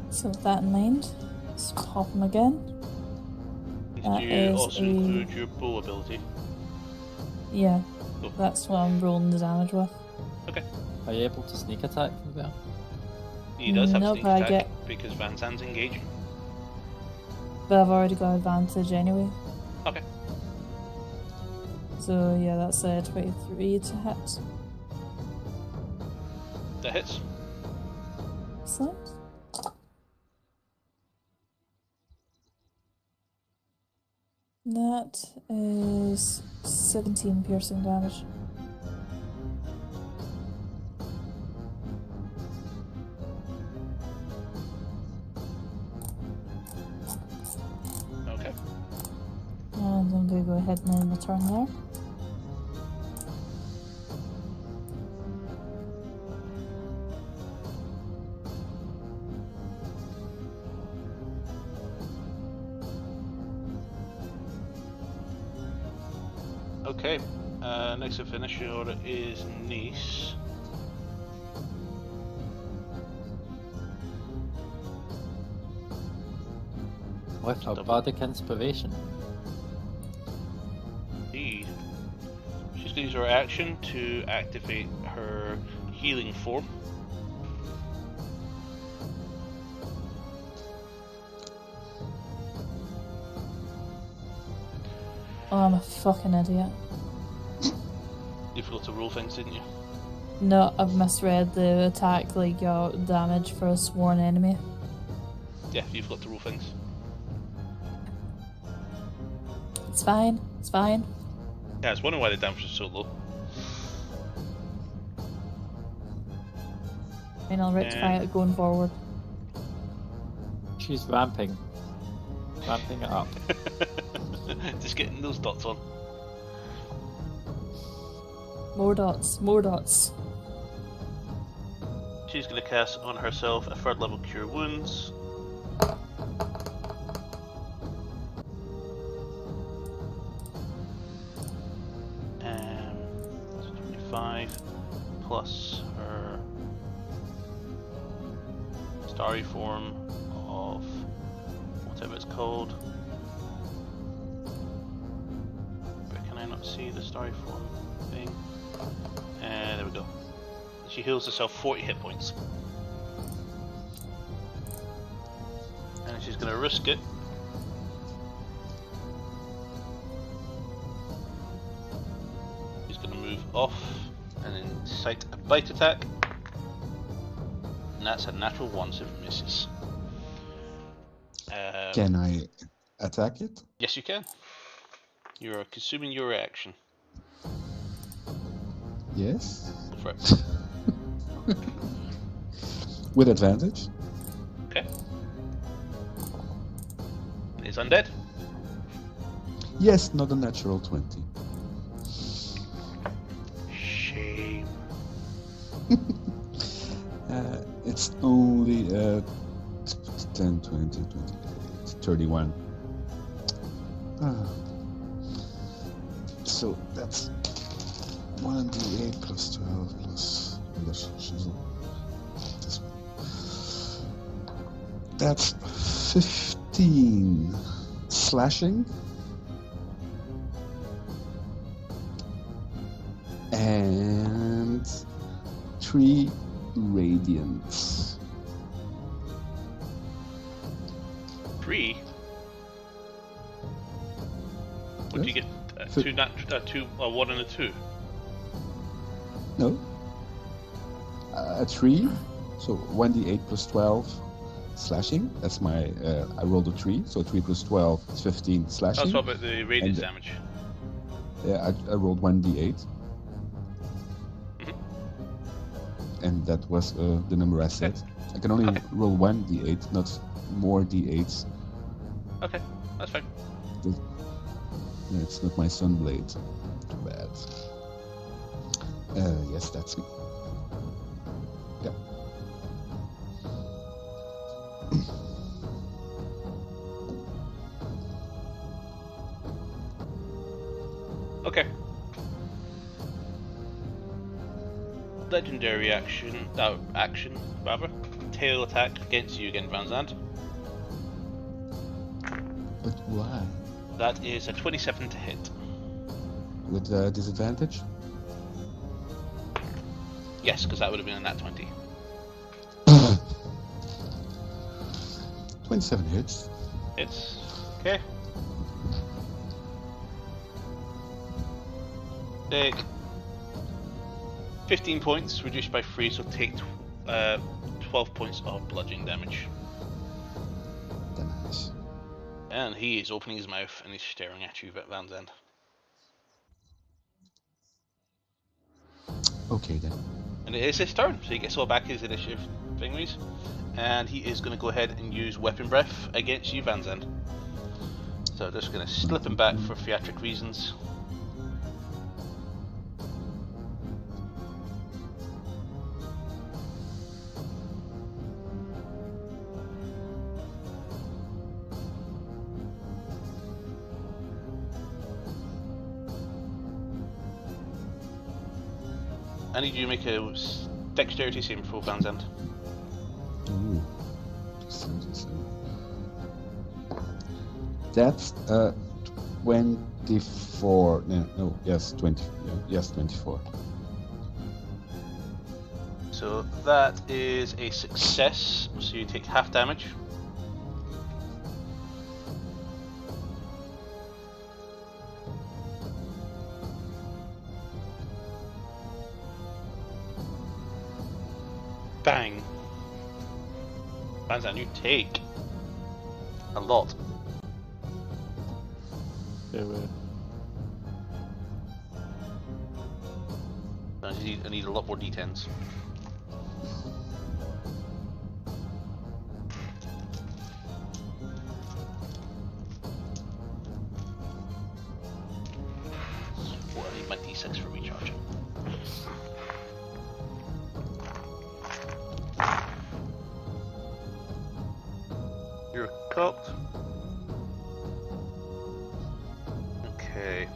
So with that in mind, let's pop him again. Did That you is also a- include your bow ability? Yeah, Cool. that's what I'm rolling the damage with. Okay. Are you able to sneak attack from there? He does have No, sneak but I attack get- because Van Zand's engaging. But I've already got advantage anyway. Okay. So yeah, that's a 23 to hit. That hits. Excellent. That is 17 piercing damage. Okay. And I'm going to go ahead and end the turn there. Okay. Next to finish your order is Nice. With a Double. bardic inspiration. Indeed. She's going to use her action to activate her healing form. Oh, I'm a fucking idiot. You forgot to roll things, didn't you? No, I've misread the attack, like, damage for a sworn enemy. Yeah, you forgot to roll things. It's fine, it's fine. Yeah, I was wondering why the damage was so low. I mean, I'll rectify it going forward. She's ramping. Ramping it up. Just getting those dots on. More dots, more dots. She's going to cast on herself a 3rd level Cure Wounds. So 25 plus her starry form of whatever it's called. But can I not see the starry form thing? And there we go. She heals herself 40 hit points. And she's going to risk it. She's going to move off and then sight a bite attack. And that's a natural 1, so it misses. Can I attack it? Yes, you can. You're consuming your reaction. Yes. Go for it. With advantage? Okay. Is undead? Yes, not a natural 20. Shame. It's only 10, 20, 28, 31. So that's 1d8 plus 12 plus English chisel. This one. That's 15 slashing. And 3 radiance. 3. What do you get? A 1 and a 2. No. A 3. So 1d8 plus 12 slashing. That's my. I rolled a 3. So 3 plus 12 is 15 slashing. That's what about the radiance damage. Yeah, I rolled 1d8. And that was the number I said. I can only roll 1d8, not more d8s. Okay, that's fine. It's not my Sunblade. Too bad. Yes, that's me. Yeah. Okay. Legendary action, rather. Tail attack against you again, Van Zandt. But why? That is a 27 to hit. With disadvantage? Yes, because that would have been a nat 20. 27 hits. Hits. Okay. Take 15 points, reduced by 3, so take 12 points of bludgeoning damage. Damage. And he is opening his mouth and he's staring at you, Van Zandt. Okay then. And it is his turn, so he gets all back his initiative thingies. And he is going to go ahead and use Weapon Breath against you, Van Zandt. So just going to slip him back for theatric reasons. I need you to make a dexterity saving throw, Van Zandt. Ooh. 77. That's 24. No, yes, 20. Yeah, yes, 24. So that is a success, so you take half damage. Bang. Van Zandt, you take a lot. I need a lot more d10s. Well, I need my d6 for recharging. You're cocked. Okay.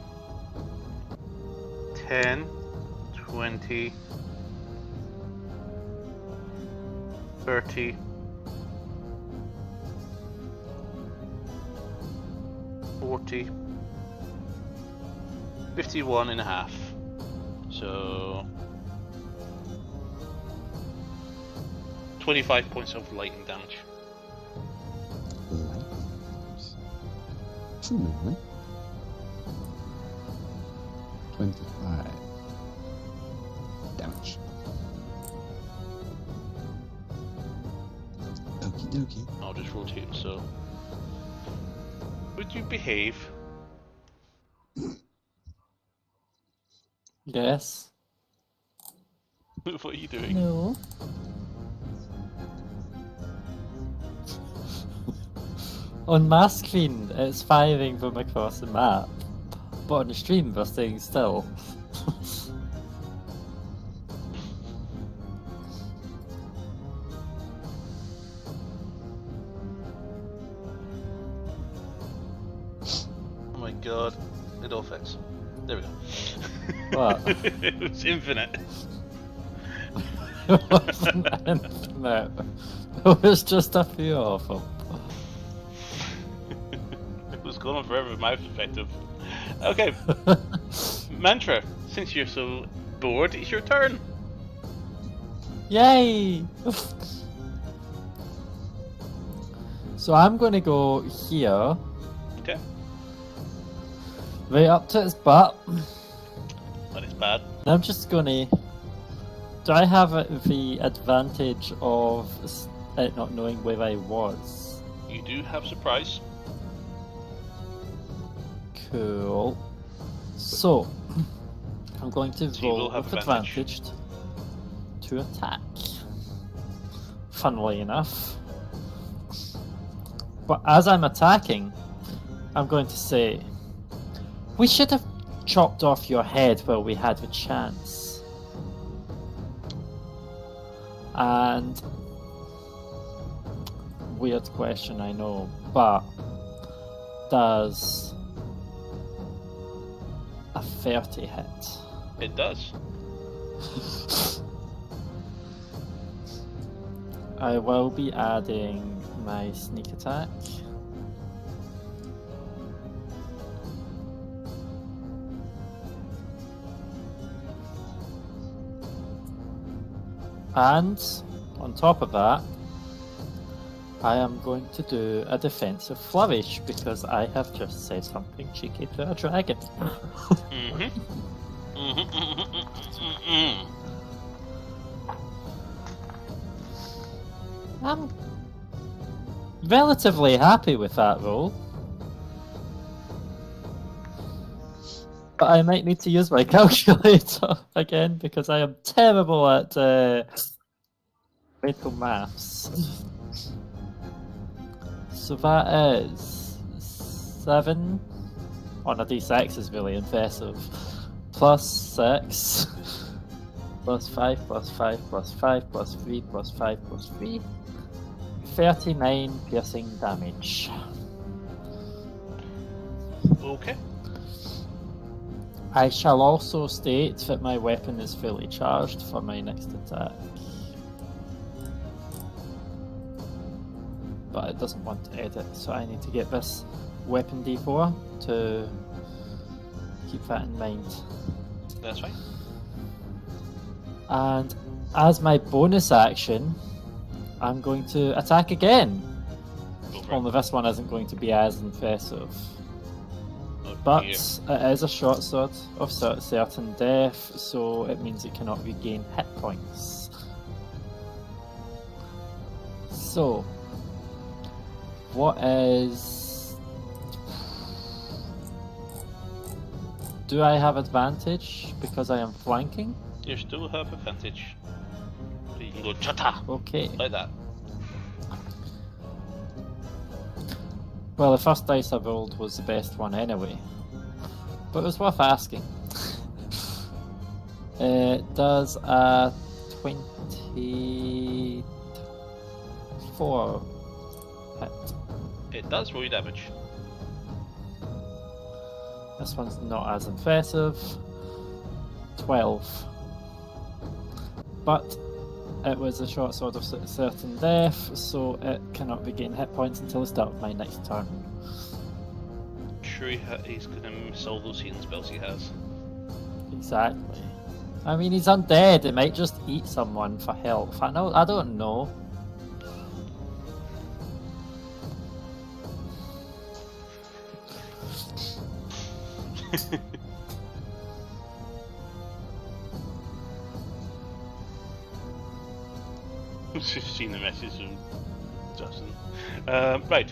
10, 20, 30, 40, 51 and a half. So 25 points of lightning damage. It's a movement. 25 damage. Okie dokie. I'll just rotate, so. Would you behave? Yes. What are you doing? No. On my screen, it's firing from across the map, but on the stream, we're staying still. god. It all fits. There we go. What? It was infinite. It wasn't infinite. It was just a few of them. It was going on forever from my perspective. Okay, Mantra, since you're so bored, it's your turn. Yay! So I'm going to go here, Okay, right up to its butt. that is bad. And I'm just going to... Do I have the advantage of it not knowing where I was? You do have surprise. Cool. So, I'm going to So you will roll have with advantage. advantage to attack. Funnily enough. But as I'm attacking, I'm going to say, we should have chopped off your head while we had the chance. And weird question, I know, but does a 30 hit? It does. I will be adding my sneak attack. And on top of that, I am going to do a defensive flourish because I have just said something cheeky to a dragon. I'm relatively happy with that roll. But I might need to use my calculator again because I am terrible at mental maths. So that is 7 on a d6 is really impressive. Plus 6 plus 5 plus 5 plus 5 plus 3 plus 5 plus 3. 39 piercing damage. Okay. I shall also state that my weapon is fully charged for my next attack. But it doesn't want to edit, so I need to get this weapon d4 to keep that in mind. That's fine. And as my bonus action, I'm going to attack again. Go for it. Only this one isn't going to be as impressive. Oh, But dear. it is a short sword of certain death, so it means it cannot regain hit points. So, what is... Do I have advantage because I am flanking? You still have advantage. So you can go chata Okay. like that. Well, the first dice I rolled was the best one anyway. But it was worth asking. It does a 24 hit. It does roll your damage. This one's not as impressive. 12. But it was a short sword of certain death, so it cannot regain hit points until the start of my next turn. Sure, he's gonna miss all those healing spells he has. Exactly. I mean, he's undead. It might just eat someone for health. I don't know. Just seen the message from Justin. Right.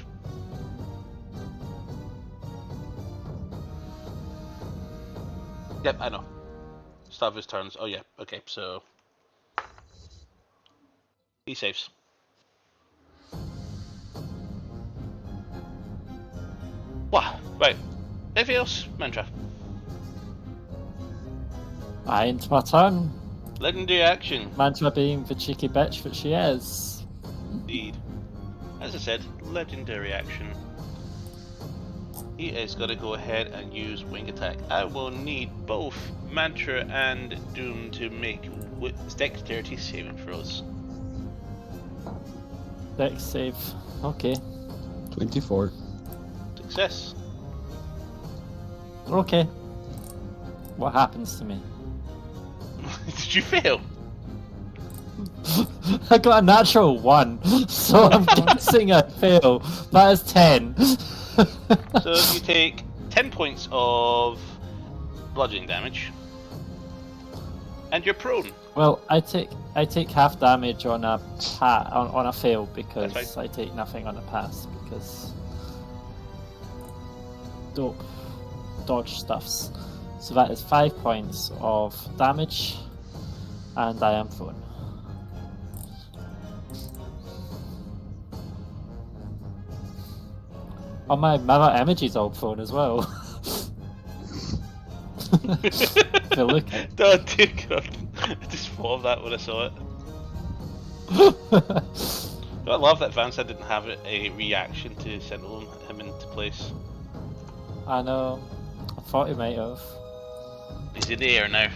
Yep, I know. Start of his turns. Oh yeah, okay, so he saves. Wow, right. Anything else, Mantra? It's my turn. Legendary action. Mantra being the cheeky bitch that she is. Indeed. As I said, legendary action. He is going to go ahead and use wing attack. I will need both Mantra and Doom to make dexterity saving throws. Dex save. Okay. 24. Success. Okay. What happens to me? Did you fail? I got a natural 1, so I'm guessing I fail. That is 10. So you take 10 points of bludgeoning damage. And you're prone. Well, I take half damage on a on a fail because That's I take nothing on a pass because dope dodge stuffs. So that is 5 points of damage, and I am prone. Oh, my mirror image is all prone as well. If you look at Oh dear God. I just thought of that when I saw it. I love that Vance didn't have a reaction to sending him into place. I know. I thought he might have. He's in the air now.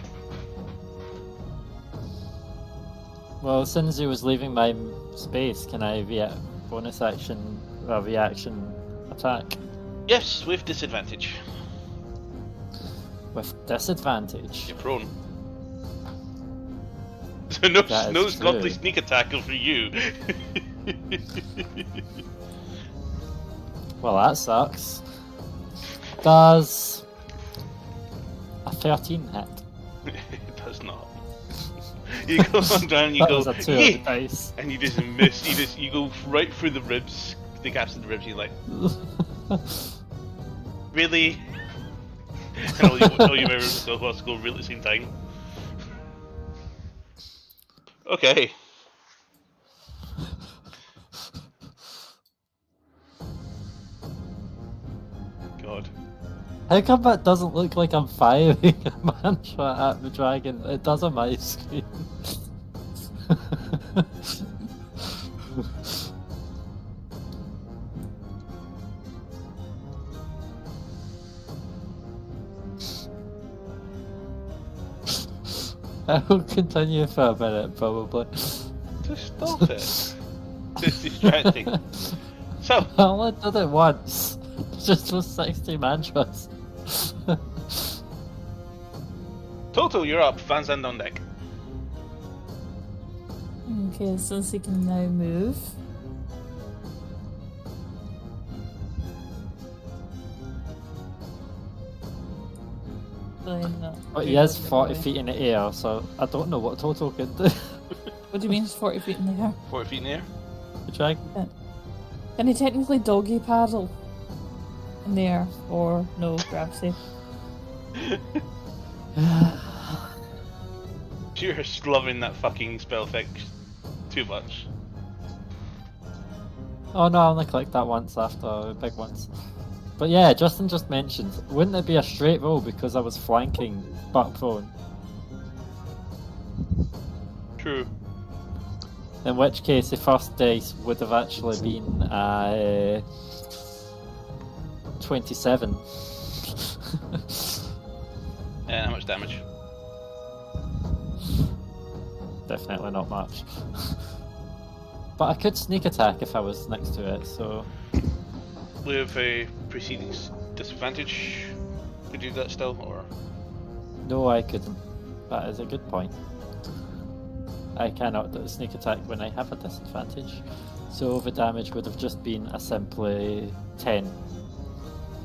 Well, since he was leaving my space, can I bonus action reaction attack Yes, with disadvantage. with disadvantage? You're prone. So no That is godly true. sneak attack for you. Well, that sucks. Does a 13 hit? It does not. You go on down, you That go, was a 2 on yeah! the dice. And you just miss. You go right through the ribs, the gaps in the ribs. You're like, really? And all you members still have to go really at the same time. Okay. God. How come that doesn't look like I'm firing a mantra at the dragon? It does on my screen. I'll continue for a minute, probably. Just stop it. It's distracting. So, I only did it once. Just with 60 mantras. total, you're up. Van Zandt on deck. Okay, since he can now move. But he is 40 feet in the air, so I don't know what Toto can do. What do you mean it's 40 feet in the air? 40 feet in the air. The dragon. Can he technically doggy paddle in the air? Or no, gravity? You're just loving that fucking spell effect too much. Oh no, I only clicked that once after big ones. But yeah, Justin just mentioned, wouldn't it be a straight roll because I was flanking butt prone? True. In which case, the first dice would have actually been 27. And how much damage? Definitely not much. But I could sneak attack if I was next to it, so... With a preceding disadvantage, could you do that still, or? No, I couldn't. That is a good point. I cannot do a sneak attack when I have a disadvantage. So the damage would have just been a simply 10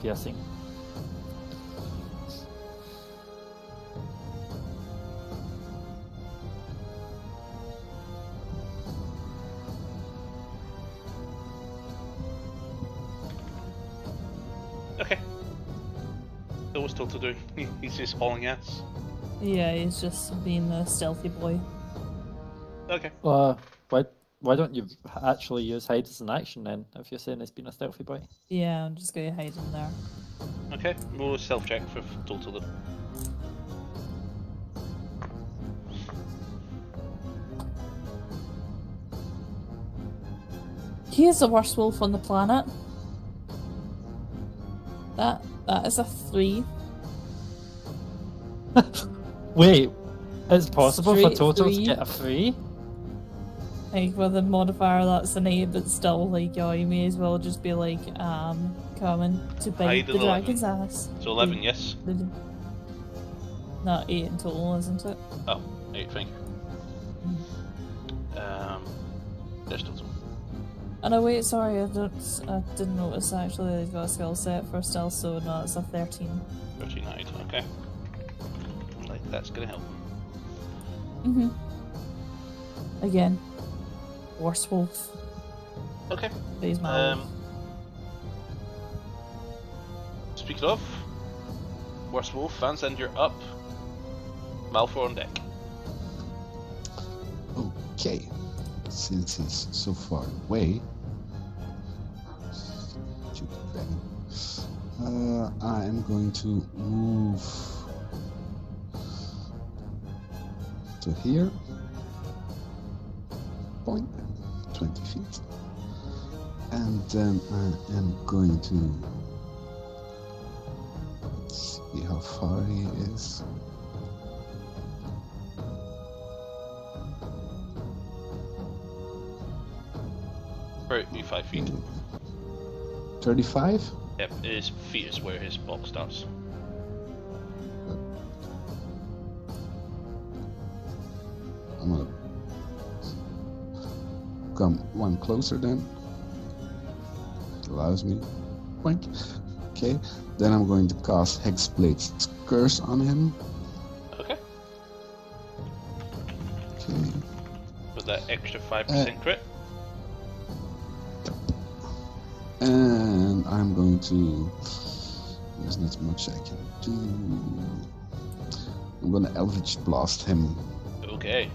piercing. Okay. So what's Toto doing? He's just hauling ass. Yeah, he's just being a stealthy boy. Okay. Why don't you actually use hide as an action then, if you're saying it's been a stealthy boy? Yeah, I'm just going to hide in there. Okay. Roll a self check for Toto then. He is the worst wolf on the planet. That is a 3. Wait, it's possible for Straight total to 3. get a 3? Like with a modifier that's an 8, but still, like, you may as well just be like, coming to bite Hide the an 11. dragon's ass. So 11, yes. No, 8 in total, isn't it? Oh, 8, fine. There's total. Oh no, wait, sorry, I didn't notice actually they've got a skill set for stealth, so no, it's a 13. 13 hide, okay. Like, that's gonna help. Again, worse wolf. Okay. He's my wolf. Speaking of, worst wolf, fans, and you're up. Malfoy on deck. Okay. Since he's so far away, I am going to move to here. Point 20 feet. And then I am going to see how far he is. 35 feet. 35? Yep, his feet is where his box starts. I'm gonna come one closer then. Allows me. Boink. Okay, then I'm going to cast Hexblade's Curse on him. Okay. Okay. With that extra 5% crit. And I'm going to... There's not much I can do. I'm gonna Eldritch Blast him. Okay.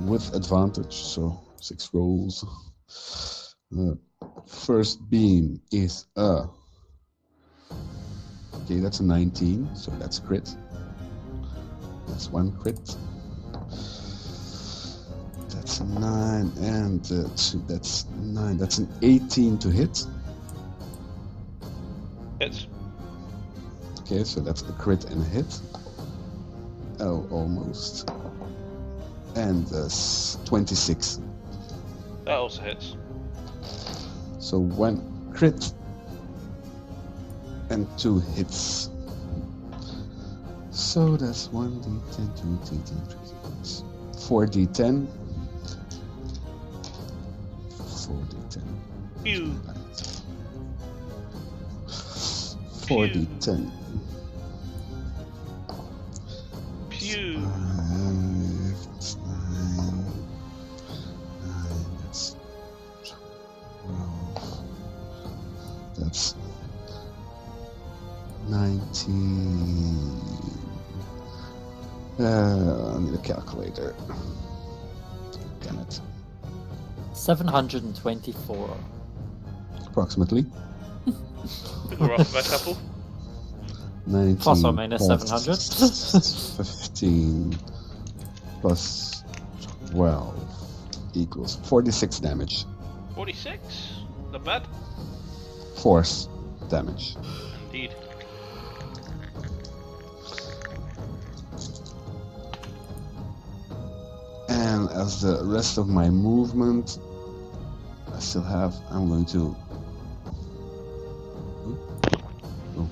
With advantage, so 6 rolls. First beam is a... Okay, that's a 19, so that's crit. That's 1 crit. That's a 9, and 2, that's 9. That's an 18 to hit. Hits. Okay, so that's a crit and a hit. Oh, almost. And 26. That also hits. So 1 crit and 2 hits. So that's 1d10, 2d10, 3d10, 4d10. 4d10. Pew. 4d10. Pew. 5, that's 9. 9, that's 12. That's 19. I need a calculator. Damn it. 724. Approximately. We're off by a couple. 19 Plus or minus plus 700. 15 plus 12 equals 46 damage. 46. Not bad. Force damage. Indeed. And as the rest of my movement I still have, I'm going to... Oh.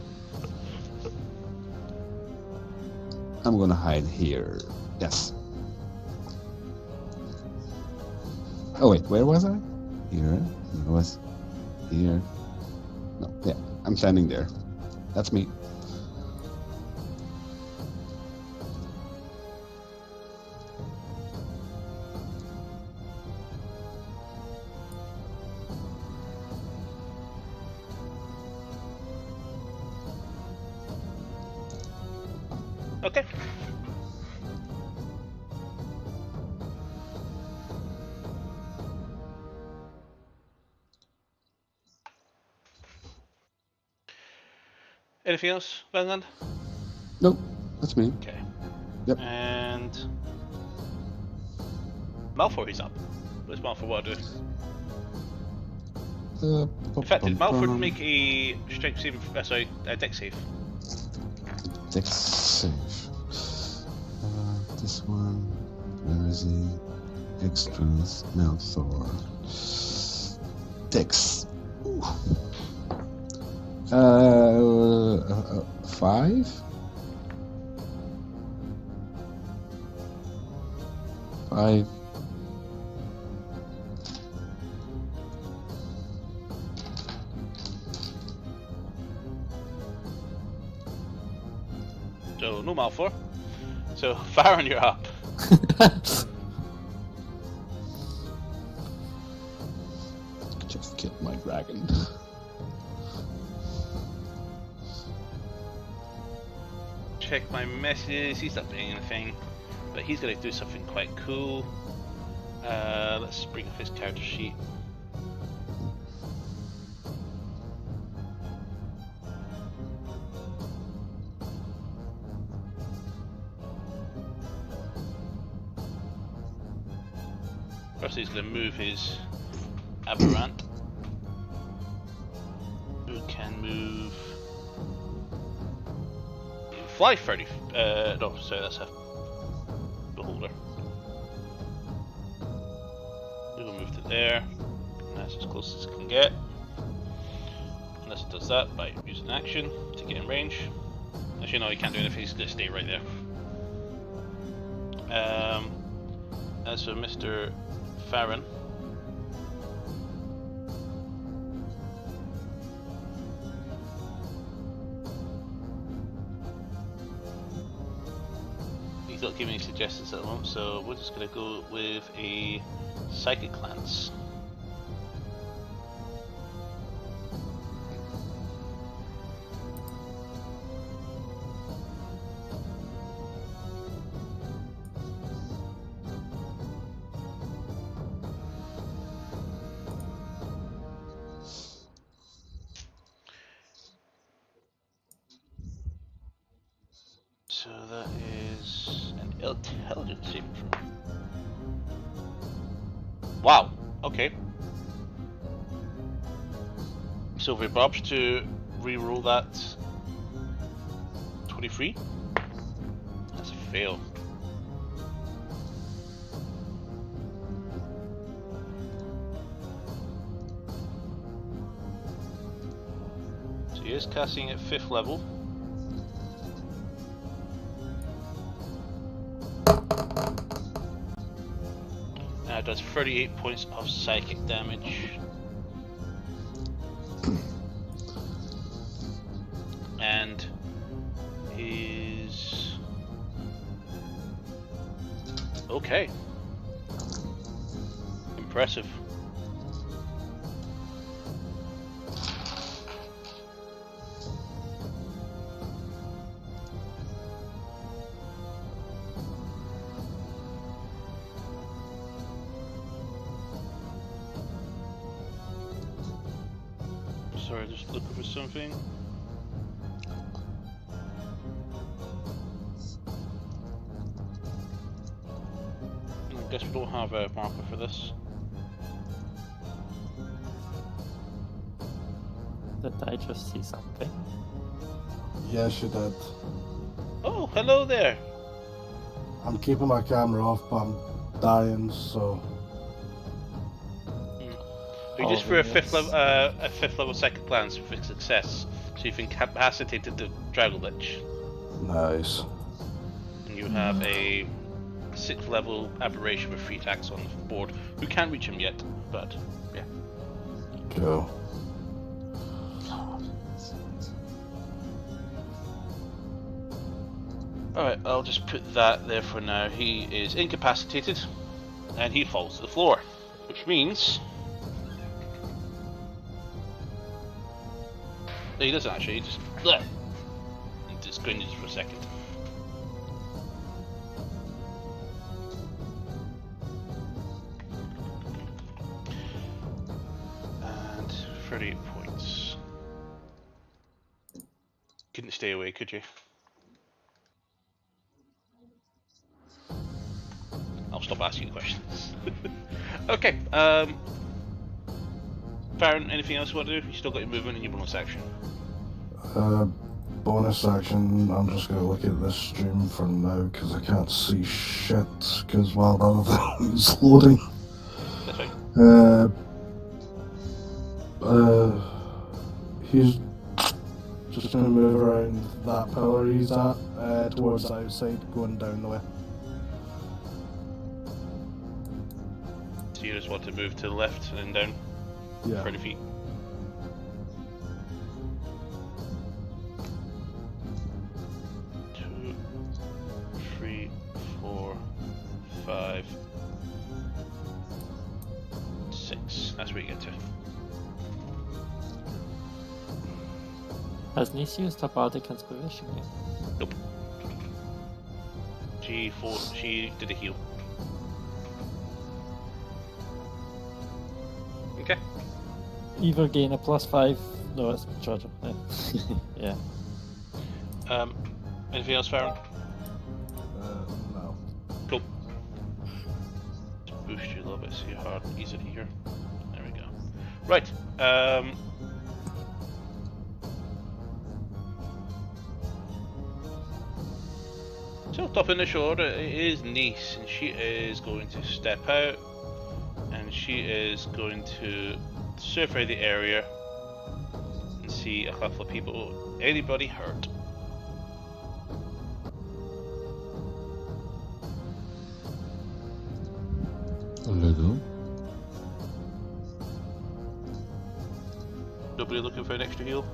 I'm gonna hide here. Yes. Oh wait, where was I? Here. I was here. No, yeah, I'm standing there. That's me. Okay. Anything else, Vanland? Nope, that's me. Okay. Yep. And Malfoy is up. What's Malfoy want to do? Infected. Malford, make a strength save. Sorry, a dex save. Dex save. This one. Where is he? Extras. Malthor. Dex. 5. 5. So no Malfour. So Farron, you're up. Just killed my dragon. Check my messages. He's not doing anything, but he's gonna do something quite cool. Let's bring up his character sheet. First, he's going to move his Aberrant, who can move. Fly 30. No, sorry, that's a beholder. We're going to move to there. And that's as close as it can get. Unless it does that by using action to get in range. Actually, no, he can't do anything, he's going to stay right there. As for Mr. Farron, he's not giving any suggestions at the moment, so we're just going to go with a Psychic Glance. So that is an intelligence saving throw. Wow, okay. So we're about to re-roll that 23. That's a fail. So he is casting at 5th level. Does 38 points of psychic damage. And is okay. Impressive. Sorry, just looking for something. I guess we don't have a marker for this. Did I just see something? Yes, you did. Oh, hello there. I'm keeping my camera off, but I'm dying, so. You just for a 5th level Psychic Glance for success, so you've incapacitated the Dragon Lich. Nice. And you have a 6th level Aberration with 3 attacks on the board, who can't reach him yet, but yeah. Cool. Alright, I'll just put that there for now. He is incapacitated, and he falls to the floor, which means... No, he doesn't actually, he just... Bleh. He just cringes for a second. And 38 points. Couldn't stay away, could you? I'll stop asking questions. Okay, Farron, anything else you want to do? You still got your movement and your bonus action. Bonus action, I'm just going to look at this stream for now because I can't see shit because while the other thing is loading. That's right. He's just going to move around that pillar he's at towards the outside, going down the way. So you just want to move to the left and then down Yeah. 30 feet. Two, 3, 4, 5, 6. That's where you get to. Has Nice used her bardic inspiration yet? Nope. She did a heal. Okay. Either gain a +5. No, it's charger. Yeah. Yeah. Anything else, Farron? No. Cool. Just boost you a little bit so you're hard, easy to hear. There we go. Right. So top initial order is Nice, and she is going to step out, and she is going to survey the area and see a couple of people. Anybody hurt? A little. Nobody looking for an extra heal?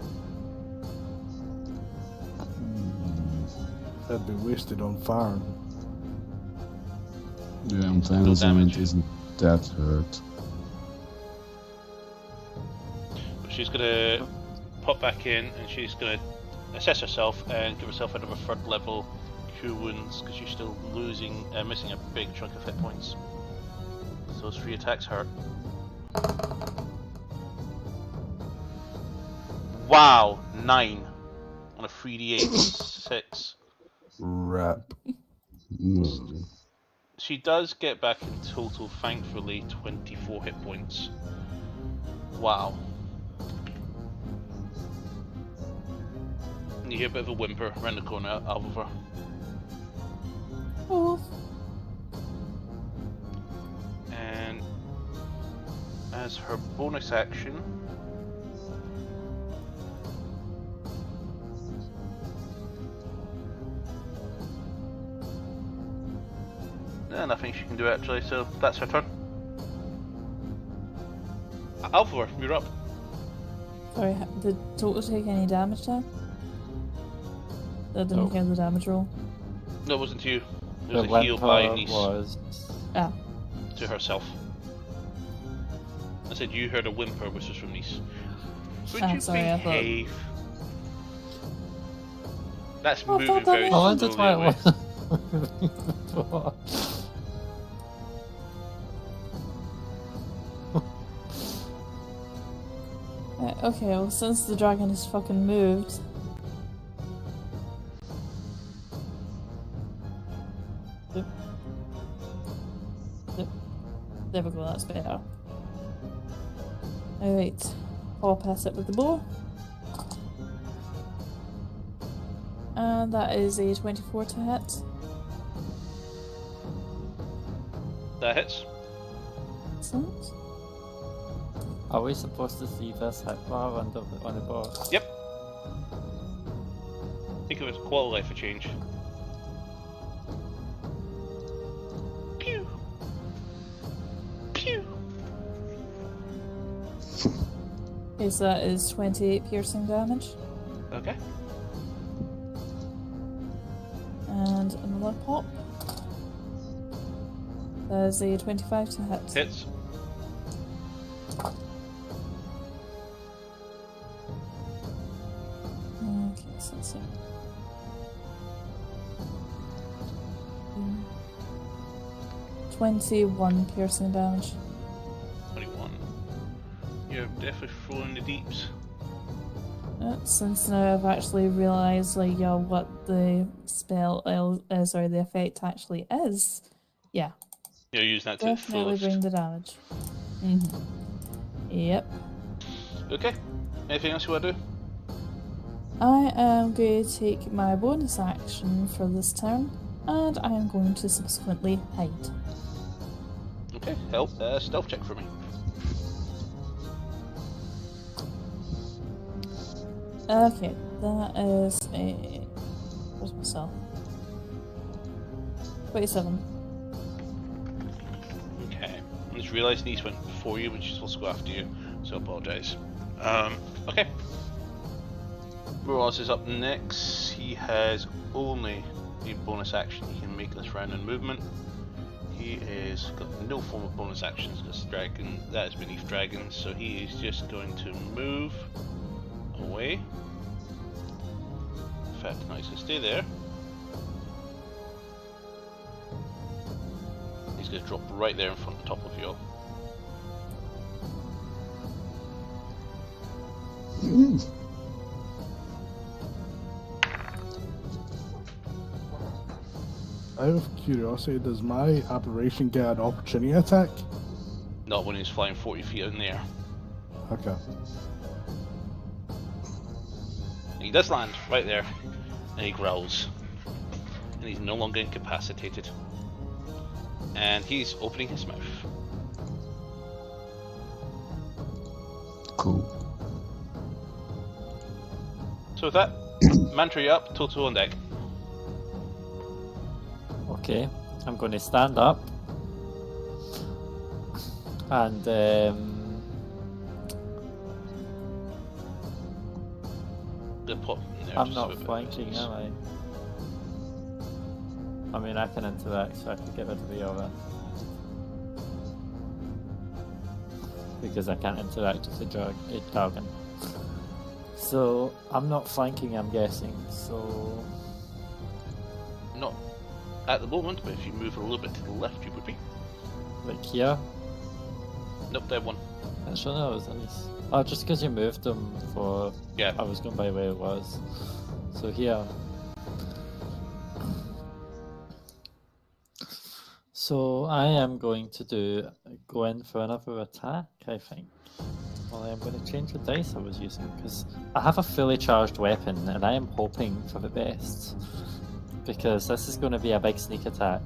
That'd be wasted on Farron. Yeah, Entangled isn't that hurt. She's gonna pop back in and she's gonna assess herself and give herself another 3rd level cure wounds because she's still missing a big chunk of hit points. So those 3 attacks hurt. Wow, 9 on a 3d8 6. Rap. Mm. She does get back in total, thankfully, 24 hit points. Wow. And you hear a bit of a whimper around the corner out of her. Oh, And as her bonus action, nothing she can do actually, so that's her turn. Alpha, you're up. sorry, did Total take any damage there? I didn't No. hear the damage roll. No, it wasn't you. It The was a heal by Lemper Nice was... Ah, to herself. I said you heard a whimper, which was from Nice. Would you sorry, I thought- behave? That's Oh, moving that very is- I slowly wondered why it away. was. okay, well, since the dragon has fucking moved. Yep. Yep. There we go, that's better. Alright, I'll pass it with the bow. And that is a 24 to hit. That hits. Excellent. Are we supposed to see this hit bar on the board? Yep. Think of it as quality life for change. Pew. Pew. Okay, so that is 28 piercing damage. Okay. And another pop. That is a 25 to hit. Hits. Okay, so let's see. 21 piercing damage. 21. You're definitely throwing the deeps. Since now I've actually realised like what the the effect actually is. Yeah, You're using that to definitely fullest. bring the damage. Yep. Okay. Anything else you want to do? I am going to take my bonus action for this turn, and I am going to subsequently hide. Okay. Stealth check for me. Okay, that is a... Where's my cell? 27. Okay. I just realised these went before you, which is supposed to go after you, so I apologise. Okay. Ross is up next. He has only the bonus action he can make this round in movement. He is got no form of bonus actions because dragon that is beneath dragons, so he is just going to move away. In fact, no, he's going to stay there. He's going to drop right there in front on top of you all. Out of curiosity, does my aberration get an opportunity attack? Not when he's flying 40 feet in the air. Okay. He does land right there, and he growls. And he's no longer incapacitated. And he's opening his mouth. Cool. So with that, Mantra, you up, Toto on deck. Okay, I'm going to stand up and The pop in there, I'm just not so it flanking, is. am I? I mean, I can interact, so I can get rid of the other. Because I can't interact with the dragon. So, I'm not flanking, I'm guessing, so... Not at the moment, but if you move a little bit to the left, you would be. Like here? Nope, there one. Actually, no, it was at least... Oh, just because you moved them before Yeah. I was going by where it was. So here. So I am going to go in for another attack, I think. Well, I am going to change the dice I was using, because I have a fully charged weapon, and I am hoping for the best. Because this is going to be a big sneak attack,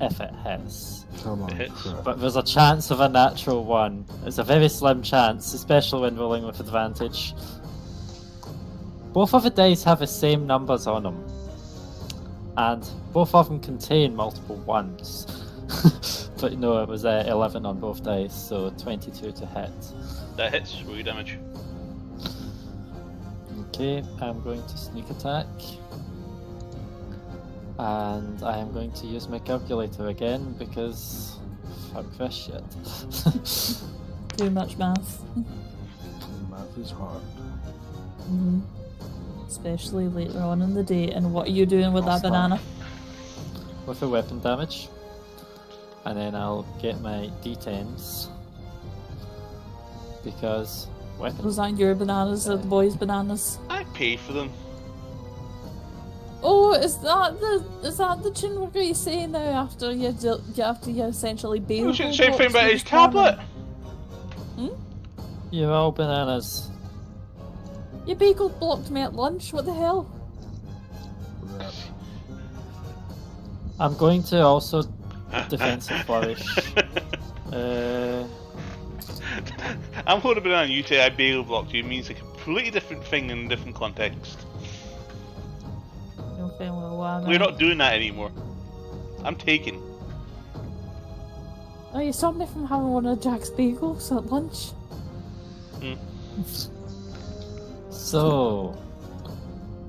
if it hits. Come on, It hits. crap. But there's a chance of a natural one. It's a very slim chance, especially when rolling with advantage. Both of the dice have the same numbers on them. And both of them contain multiple ones. But no, it was 11 on both dice, so 22 to hit. That hits, roll your damage. Okay, I'm going to sneak attack. And I am going to use my calculator again because fuck this shit. Too much math. Math is hard. Mhm. Especially later on in the day. And what are you doing with that banana? With the weapon damage. And then I'll get my d10s. Because weapon. Was that your bananas or the boys' bananas? I paid for them. Oh, is that the chinwagger you say now after you essentially bail? You shouldn't say anything about his tablet. You're all bananas. You bagel blocked me at lunch. What the hell? Rip. I'm going to also defensive flourish. I'm holding a banana, you say I bail blocked you, means a completely different thing in a different context. Okay, well, We're not doing that anymore. I'm taking. Oh, you stopped me from having one of Jack's bagels at lunch. So,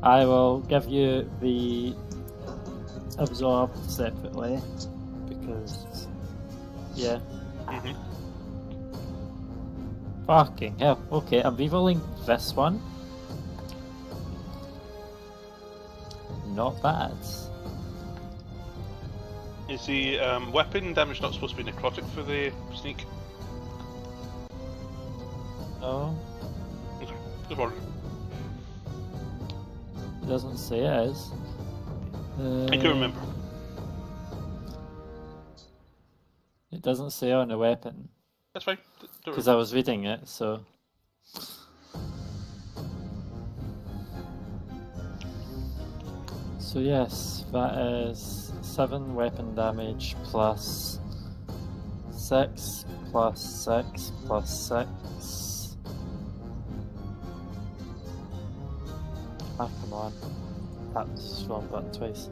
I will give you the absorb separately because, yeah. Mhm. Fucking hell. Okay, I'm rerolling this one. Not bad. Is the weapon damage not supposed to be necrotic for the sneak? No, Okay, just wondering. it doesn't say it is. I can remember. It doesn't say on the weapon That's fine. Don't because worry. I was reading it. So So yes, that is 7 weapon damage plus 6 plus 6 plus 6. Ah, come on. That's wrong button twice.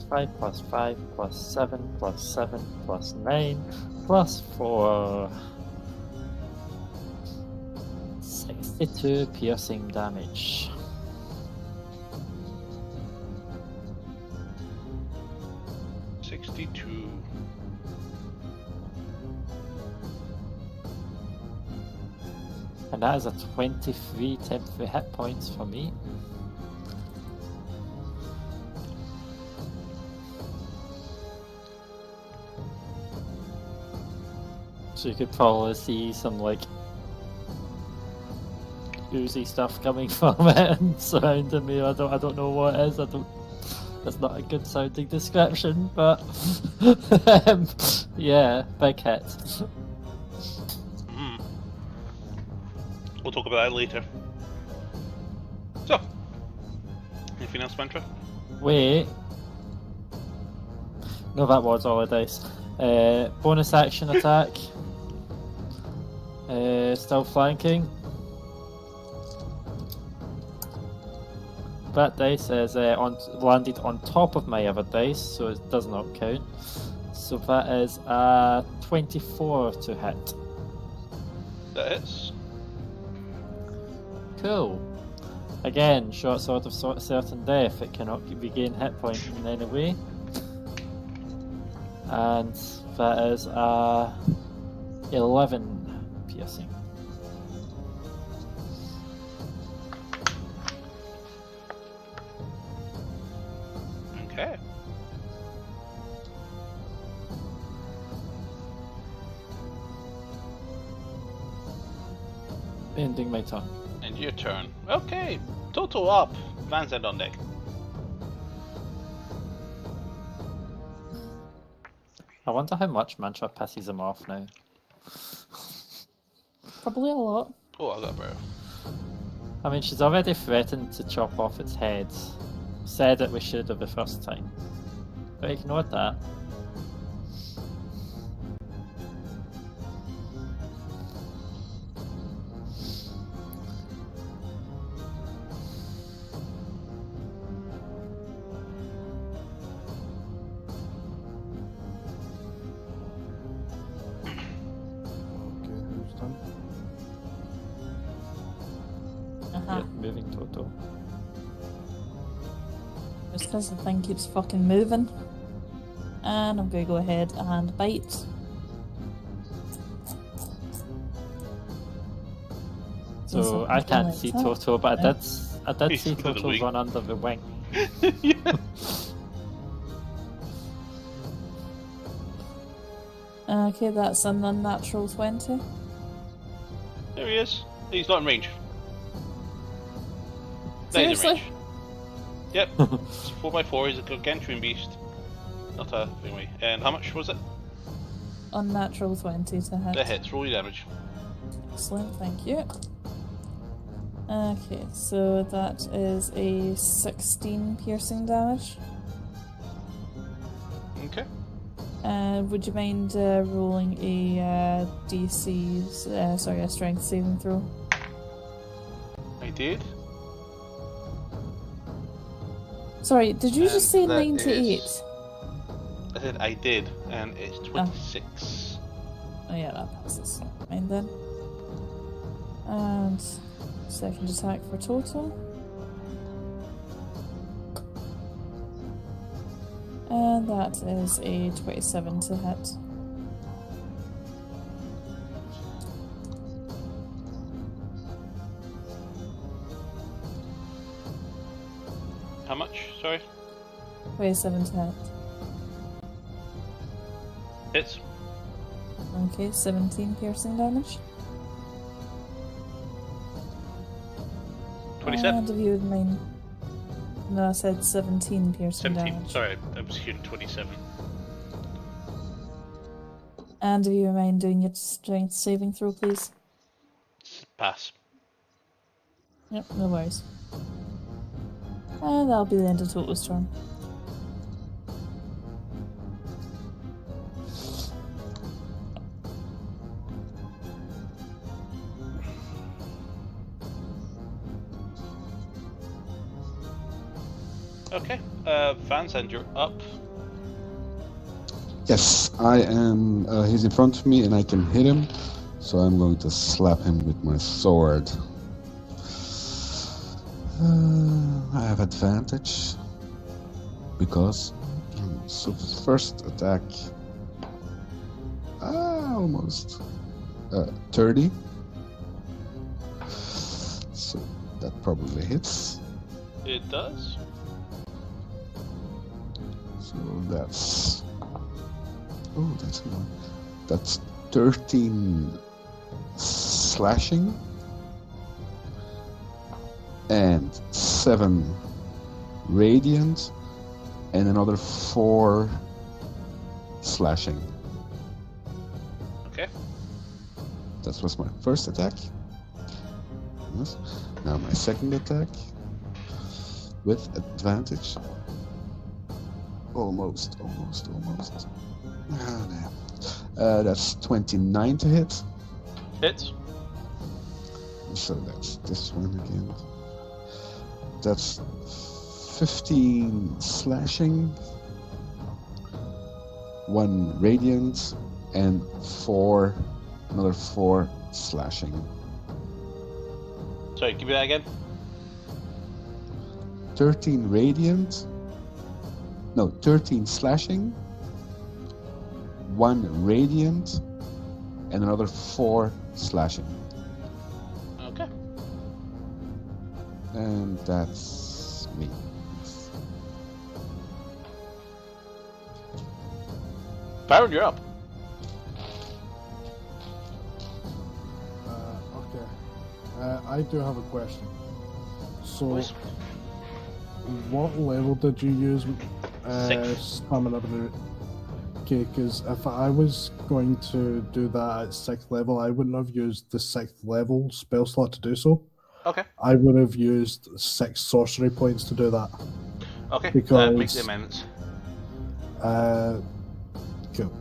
5 plus 5 plus 7 plus 7 plus 9 plus 4. 62 piercing damage. And that is a 23 temporary hit points for me. So you could probably see some like oozy stuff coming from it and surrounding me. I don't know what it is. That's not a good sounding description, but yeah, big hit. We'll talk about that later. So, anything else, Mantra? Wait. No, that was all the dice. Bonus action attack. Still flanking. That dice is landed on top of my other dice, so it does not count. So that is a 24 to hit. That hits. Cool. Again, short sword of certain death. It cannot regain hit points in any way. And that is a 11 piercing. Okay. Ending my turn. And your turn. Okay. Total up. Van's end on deck. I wonder how much Mantra pisses him off now. Probably a lot. Oh, I got a barrel. I mean, she's already threatened to chop off its head. Said that we should have the first time. But ignored that. Okay, who's done? Yeah, moving total. Just because the thing keeps fucking moving. And I'm going to go ahead and bite. So I can't see Toto, but I did He's see under the Toto wing. run under the wing. Yeah. Okay, that's an unnatural 20. There he is. He's not in range. No, he's in Seriously? range. Yep. It's 4x4. He's a gargantuan beast. Not a thingy. And how much was it? Unnatural 20 to hit. That hits. Roll your damage. Excellent, thank you. Okay, so that is a 16 piercing damage. Okay. Would you mind rolling a a strength saving throw? I did. Sorry, did you just say And that 98? is- I said I did, and it's 26. Oh yeah, that passes. Fine then. And second attack for total. And that is a 27 to hit. How much? Sorry. 27 to hit. Hits. Okay, 17 piercing damage. 27. And if you would mind. No, I said 17 piercing 17. damage. Sorry, I was hearing 27. And if you would mind doing your strength saving throw, please. Pass. Yep, no worries. And that'll be the end of Toto's turn. Okay, Vans, and you're up. Yes, I am. He's in front of me and I can hit him, so I'm going to slap him with my sword. I have advantage because. So first attack. Almost. 30. So that probably hits. It does. So that's. Oh, that's good. That's 13 slashing and 7 radiant and another 4 slashing. Okay. That was my first attack. Yes. Now my second attack with advantage. Almost. Ah, damn. That's 29 to hit. Hits. So that's this one again. That's 15 slashing, 1 radiant, and another 4 slashing. Sorry, give me that again. 13 radiant. No, 13 slashing, 1 radiant, and another 4 slashing. Okay. And that's me. Baron, you're up. Okay. I do have a question. So, Please. what level did you use? Sixth. Stamina. Okay, because if I was going to do that at 6th level, I wouldn't have used the 6th level spell slot to do so. Okay. I would have used 6 sorcery points to do that. Okay. Because- Make the amendments. Cool.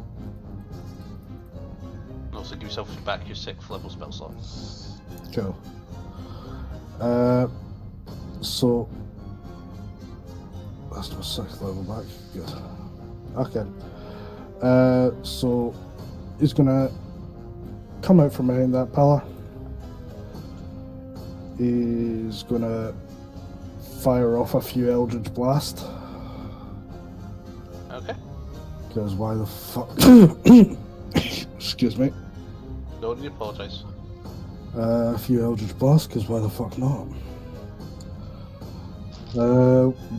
And also give yourself back your 6th level spell slot. Cool. So that's my 6th level back. Good. Okay. So he's gonna come out from behind that pillar. He's gonna fire off a few Eldritch Blast. Okay. Because why the fuck? Excuse me. No need to apologise. A few Eldritch Blasts, because why the fuck not?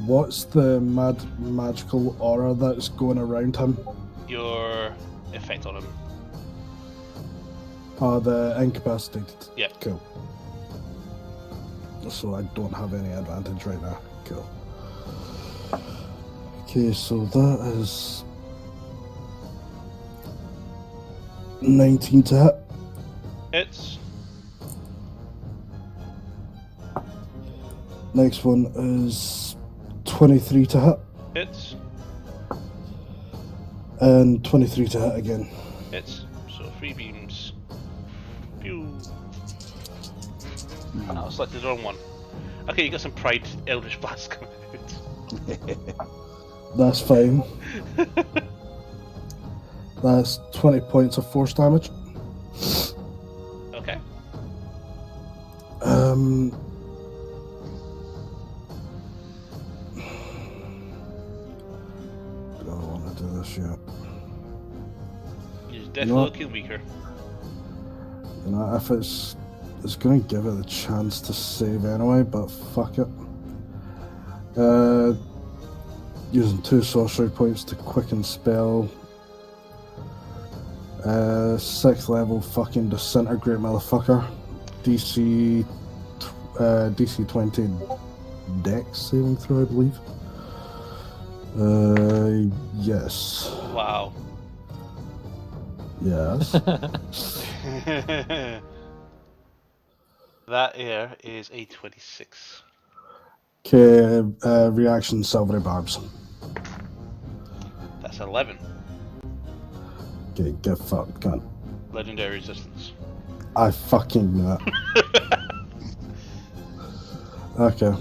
What's the magical aura that's going around him? Your effect on him. The incapacitated. Yeah. Cool. So I don't have any advantage right now. Cool. Okay, so that is 19 to hit. Hits. Next one is 23 to hit. Hits. And 23 to hit again. Hits. So 3 beams. Pew. I selected the wrong one. Okay, you got some pride Eldritch Blast coming out. That's fine. That's 20 points of force damage. Okay. Do I want to do this yet? He's definitely No. looking weaker. You know, if it's gonna give it the chance to save anyway, but fuck it. Using 2 sorcery points to quicken spell. 6th level fucking disintegrate motherfucker. DC 20 dex saving throw, I believe. Yes. Wow. Yes. That air is a 26. Okay, reaction silvery barbs. That's 11. Okay, get fucked, cunt. Legendary resistance. I fucking knew it. Okay.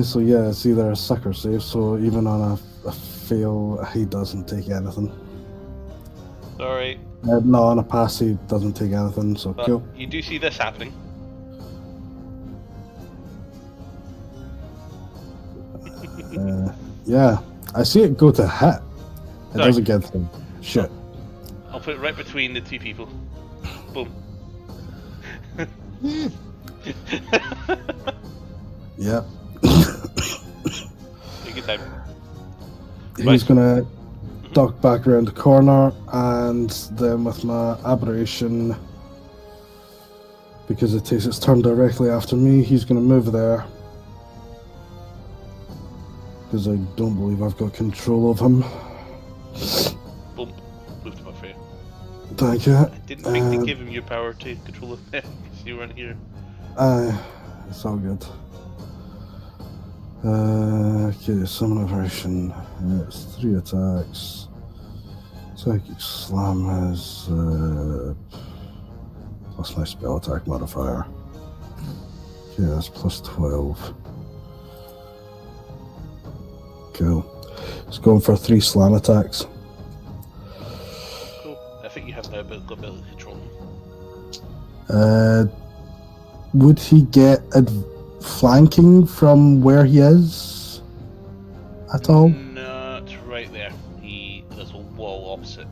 So yeah, it's either a sucker save, so even on a fail, he doesn't take anything. Sorry, No, on a pass, he doesn't take anything, so but cool. you do see this happening. Yeah, I see it go to hit. It Sorry. doesn't get through. Shit. I'll put it right between the two people. Boom. Yep. Take your time. He's Right. gonna duck back around the corner, and then with my aberration, because it takes its turn directly after me, he's gonna move there. Because I don't believe I've got control of him. Boom. Moved him up for you. Thank you. I didn't think to give him your power to control it because you weren't here. It's all good. Okay, summon aversion. It's 3 attacks. Psychic slam is plus my spell attack modifier. Okay, that's plus 12. Cool. It's going for 3 slam attacks. Cool. I think you have the ability to control him. Would he get flanking from where he is at all? Not right there. There's a wall opposite.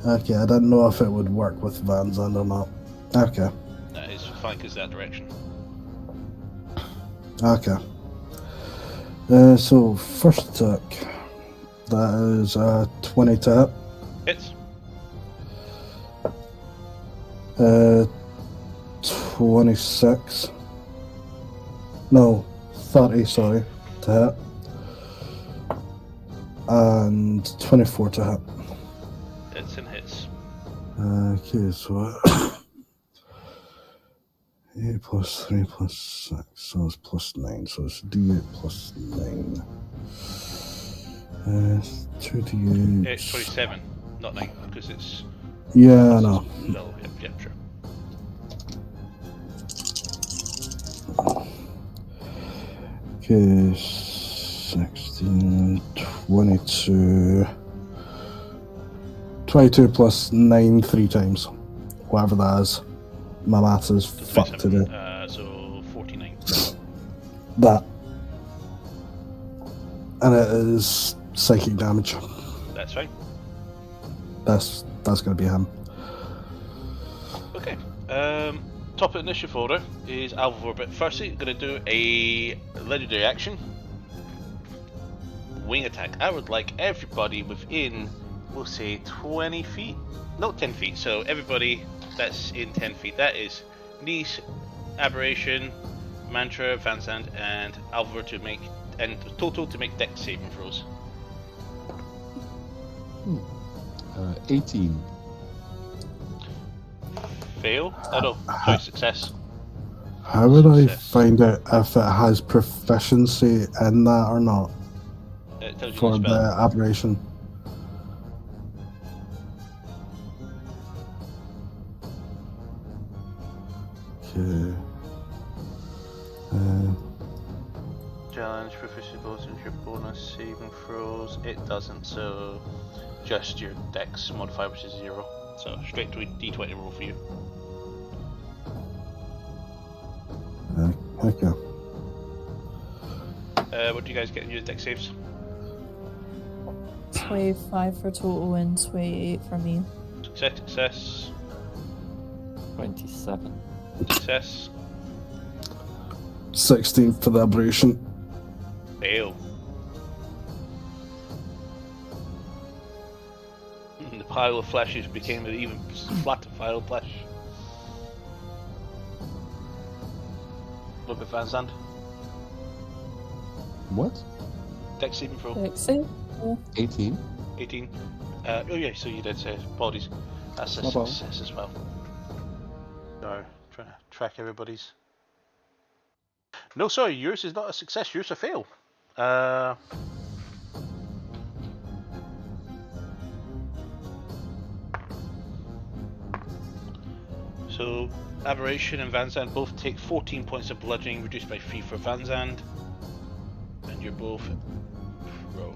Okay, I didn't know if it would work with Van Zandt or not. Okay. That is flank is that direction. Okay. So first attack. That is 20 to Hits. hit. 26. No, 30, sorry, to hit. And 24 to hit. Hits and hits. Okay, so 8 plus 3 plus 6, so it's plus 9, so it's D8 plus 9. 2D8. It's 27, not 9, because it's. Yeah, I know. No, yep, sure. Okay, 16, 22. 22 plus 9 3 times. Whatever that is. My maths is fucked today. So 49. That. And it is psychic damage. That's fine. That's gonna be him. Okay. Top of initiative order is Alvor, but firstly, going to do a legendary action. Wing attack. I would like everybody within, we'll say 20 feet? No, 10 feet. So everybody that's in 10 feet. That is Nice, Aberration, Mantra, Van Zandt, and Alvor to make, and total to make dex saving throws. 18. Fail? Oh no, sorry, success. How would I Success. find out if it has proficiency in that or not It tells you for the the spell. aberration? Okay. Challenge proficiency bonuses your bonus saving throws. It doesn't, so just your dex modifier, which is 0. So straight to a d20 roll for you. Okay. What do you guys get in your dex saves? 25 for total and 28 for me. Success, 27. success, 16 for the aberration. fail. The pile of flashes became an even flatter pile of flesh. What about Van Zandt? What? Dex saving throw. Dexy? 18. 18. Oh yeah, so you did say apologies. That's a No problem. success as well. So track everybody's. No, sorry, yours is not a success. Yours a fail. So, Aberration and Van Zandt both take 14 points of bludgeoning, reduced by 3 for Van Zandt. And you're both prone.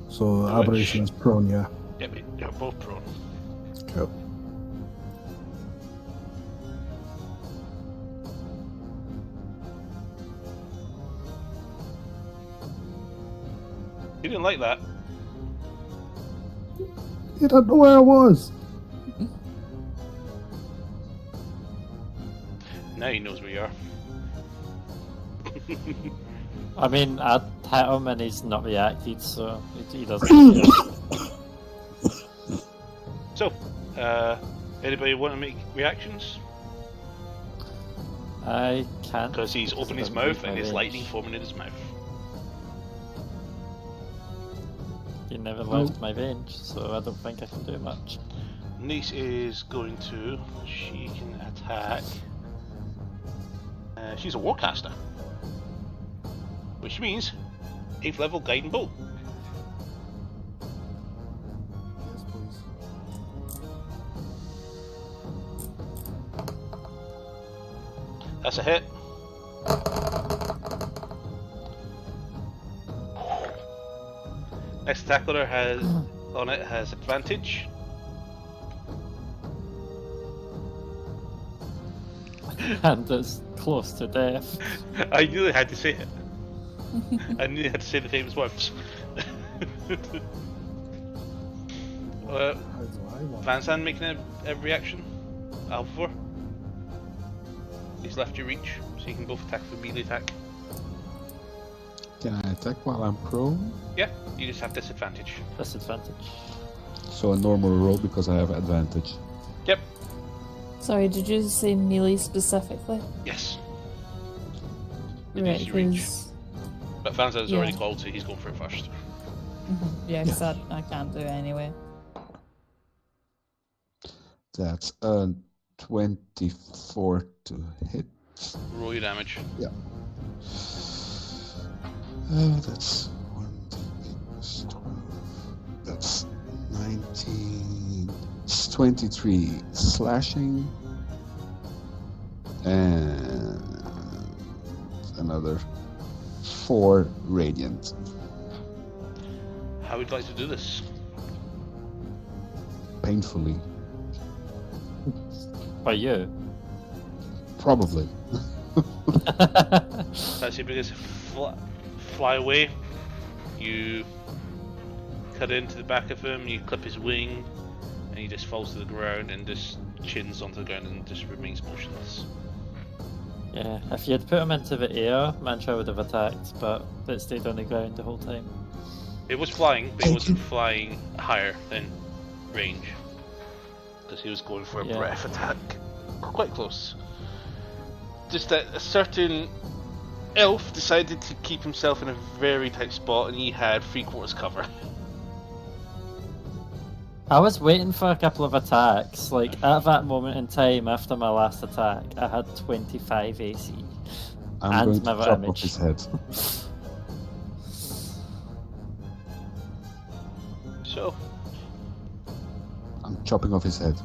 So Aberration is prone, yeah. Yep, you're both prone. Cool. You didn't like that. You don't know where I was. Now he knows where you are. I mean, I hit him and he's not reacted, so he doesn't. So, anybody want to make reactions? I can't. Because he's opened his mouth and there's lightning forming in his mouth. He never left my range, so I don't think I can do much. Niece is going to. She can attack. She's a warcaster, which means 8th level guiding bolt. Yes, please. That's a hit. Next attack on it has advantage. And it's close to death. I knew I had to say it. I knew I had to say the famous words. How do I want? Van Zandt making a reaction. Alpha. He's left your reach, so you can both attack with melee attack. Can I attack while I'm prone? Yeah, you just have disadvantage. Disadvantage. So a normal roll because I have advantage. Yep. Sorry, did you say melee specifically? Yes. Right, Reduce your reach. because But Van Zandt's Yeah. already called, so he's going for it first. yeah, 'cause I can't do it anyway. That's 24 to hit. Roll your damage. That's 1d8 plus 12. That's 19. It's 23 slashing. And another 4 radiant. How would you like to do this? Painfully. By you. Probably. That's it, because fly away. You cut into the back of him, you clip his wing, and he just falls to the ground and just chins onto the ground and just remains motionless. Yeah, if you had put him into the air, Mantra would have attacked, but it stayed on the ground the whole time. It was flying, but it wasn't flying higher than range. Because he was going for a Yeah. breath attack. Quite close. Just that a certain elf decided to keep himself in a very tight spot and he had 3/4 cover. I was waiting for a couple of attacks. Like, at that moment in time, after my last attack, I had 25 AC. I'm And going to never chop damage. off his head. So, I'm chopping off his head.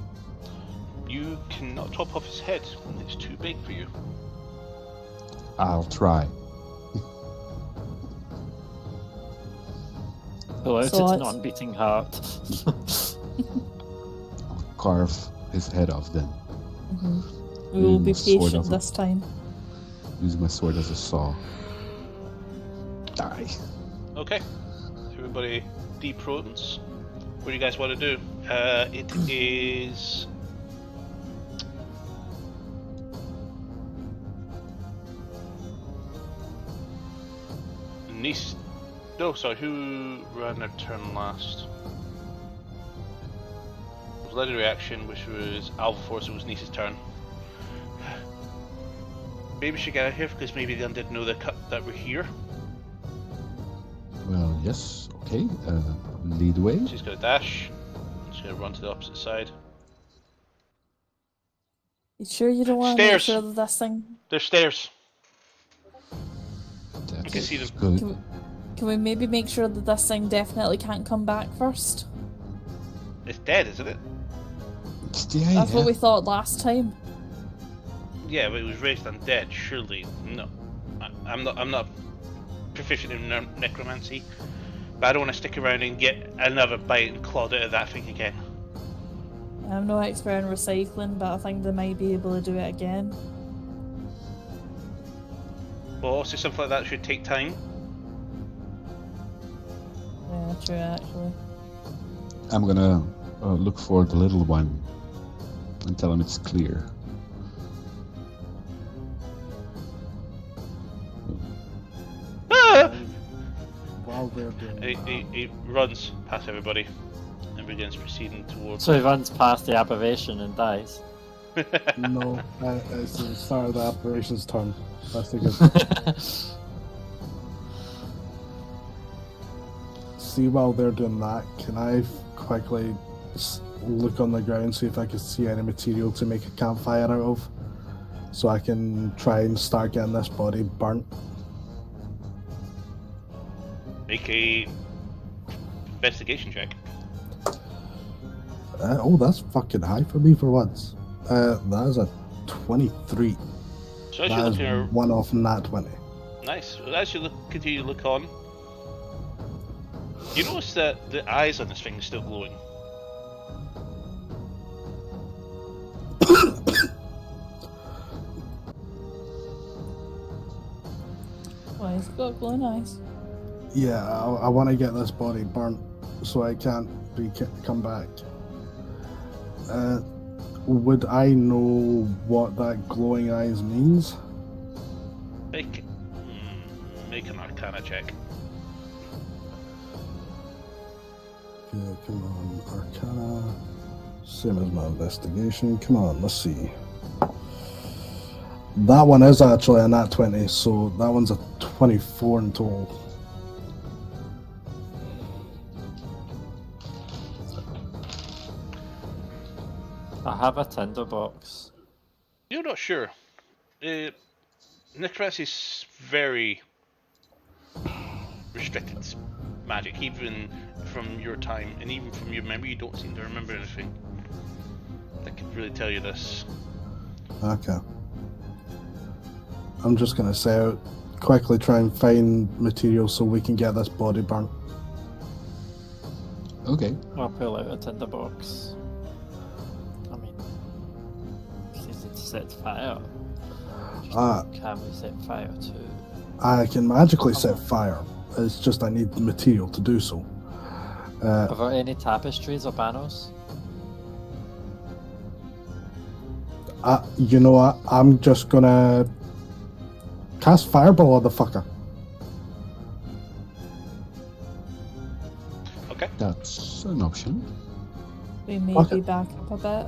you cannot chop off his head. It's too big for you. I'll try. Pull out So its let's- non-beating heart. I'll carve his head off then, We will be Mm, sword patient of- this time. using my sword as a saw. Die. Okay. Everybody deprotons. What do you guys want to do? It is... Nice. No, sorry, who ran their turn last? It was legendary action, which was Alpha Force, it was Nice's turn. Maybe we should get out of here because maybe the undead know that we're here. Well, yes, okay. lead the way. She's going to dash. She's going to run to the opposite side. You sure you don't want to make Stairs. sure that this thing... There's stairs. That's can see them. good. Can we maybe make sure that this thing definitely can't come back first? It's dead, isn't it? That's what we thought last time. Yeah, but it was raised undead. Surely, no. I'm not proficient in necromancy, but I don't want to stick around and get another bite and clawed out of that thing again. I'm no expert in recycling, but I think they might be able to do it again. But also something like that should take time. Yeah, true, actually. I'm gonna look for the little one and tell him it's clear. Ah! While they're doing He runs past everybody and begins proceeding towards. So he runs past the aberration and dies. that, no, it's the start of the operations turn. That's the good. See, while they're doing that, can I quickly look on the ground, see if I can see any material to make a campfire out of, so I can try and start getting this body burnt? Make a investigation check. Oh, that's fucking high for me for once. That is a 23. So as That you're is looking around, one off nat 20. nice. Well, as you continue to look on, you notice that the eyes on this thing are still glowing. Well, he's got glowing eyes. Yeah, I want to get this body burnt so I can't come back. Would I know what that glowing eyes means? Make an Arcana check. Okay, come on, Arcana. Same as my investigation. Come on, let's see. That one is actually a nat 20, so that one's a 24 in total. I have a tinderbox. You're not sure. Necromancy is very restricted magic, even from your time, and even from your memory, you don't seem to remember anything that could really tell you this. Okay. I'm just gonna say out, quickly try and find material so we can get this body burnt. Okay. I'll pull out a tinderbox. I mean, it's easy to set fire. Can we set fire to? I can magically set fire. It's just I need the material to do so. Are there any tapestries or banners? You know what? I'm just gonna cast fireball on the fucker. Okay. That's an option. We may Okay. be back up a bit.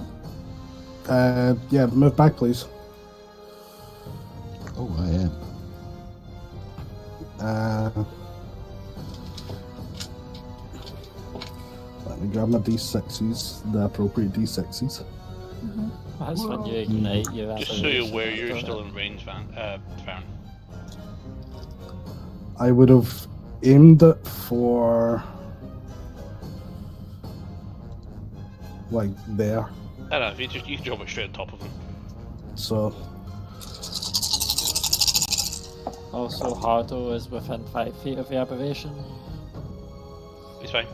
Yeah, move back, please. Oh, I am. Let me grab my D6s, the appropriate D6s. That's when you ignite your Just so you're aberration, aware, you're don't still it? in range, Farron. I would have aimed it for like there. I don't know, if you can drop it straight on top of him. So Also, Hardo is within 5 feet of the aberration. It's fine.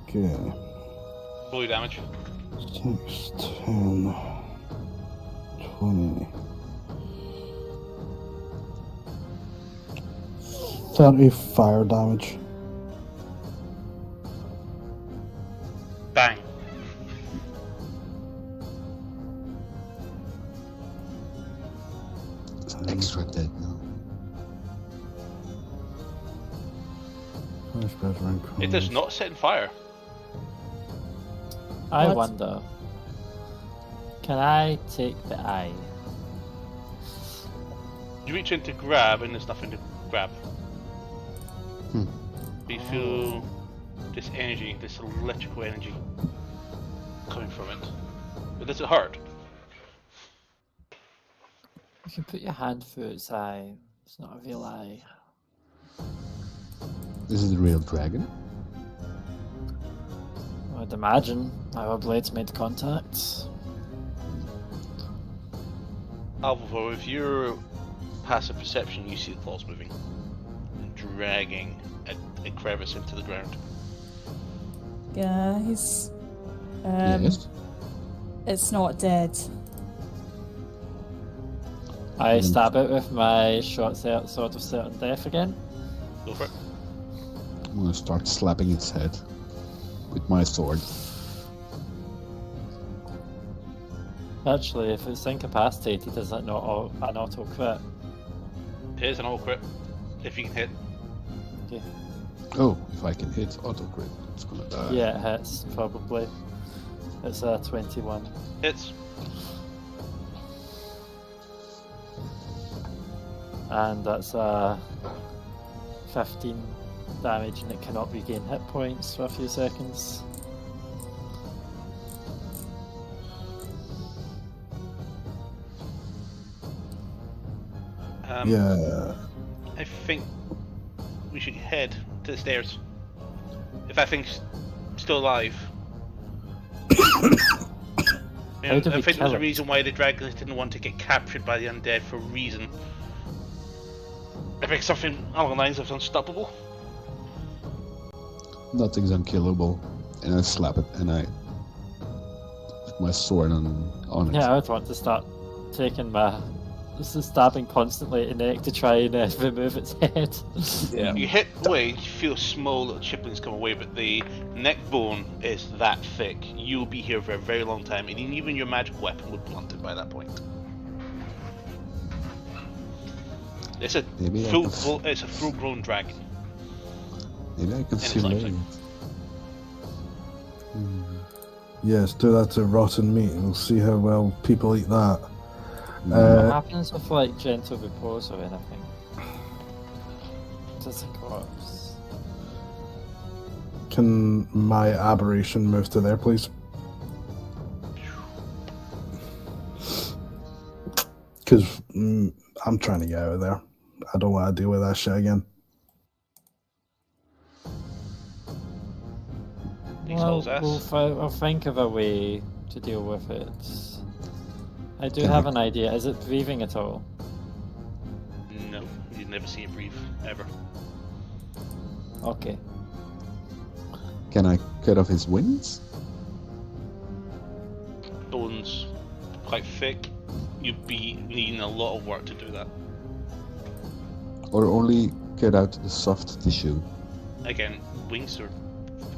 okay. Roll your damage. 6, 10, 20. 30 fire damage. Bang. It's extra dead now. It does not set on fire. I What? wonder, can I take the eye? You reach in to grab, and there's nothing to grab. Hmm. But You feel this energy, this electrical energy coming from it. But does it hurt? You can put your hand through its eye. It's not a real eye. This is the real dragon. I'd imagine our blades made contact. Alvaro, with your passive perception, you see the claws moving and dragging a crevice into the ground. Guys, Yes. it's not dead. I stab it with my short sword of certain death again. Go for it. I'm gonna start slapping its head with my sword. Actually, if it's incapacitated, is it not an auto crit? It is an all crit. If you can hit. Okay. Oh, if I can hit auto crit, it's gonna die. Yeah, it hits, probably. It's a 21. Hits. And that's a 15 damage, and it cannot regain hit points for a few seconds. Yeah. I think we should head to the stairs. If that thing's still alive. How do we I think kill there's a it? reason why the dragons didn't want to get captured by the undead for a reason. I think something along the lines of unstoppable. Nothing's unkillable. And I slap it and I put my sword on it. Yeah, I would want to start taking my stabbing constantly at the neck to try and remove its head. Yeah. You hit away, you feel small little chiplings come away, but the neck bone is that thick. You'll be here for a very long time, and even your magic weapon would blunt it by that point. It's a Maybe I it's a full-grown dragon. Maybe I can it's simulate lifelike. it. Hmm. Yes, do that to rotten meat and we'll see how well people eat that. What Uh, happens with like gentle repose or anything? Does a corpse? Can my aberration move to there, please? Because I'm trying to get out of there. I don't want to deal with that shit again. These Well, holes ass. I'll think of a way to deal with it. I do Can have I- an idea. Is it breathing at all? No, you'd never see it breathe, ever. Okay. Can I cut off his wings? Bones quite thick. You'd be needing a lot of work to do that. Or only cut out the soft tissue? Again, wings are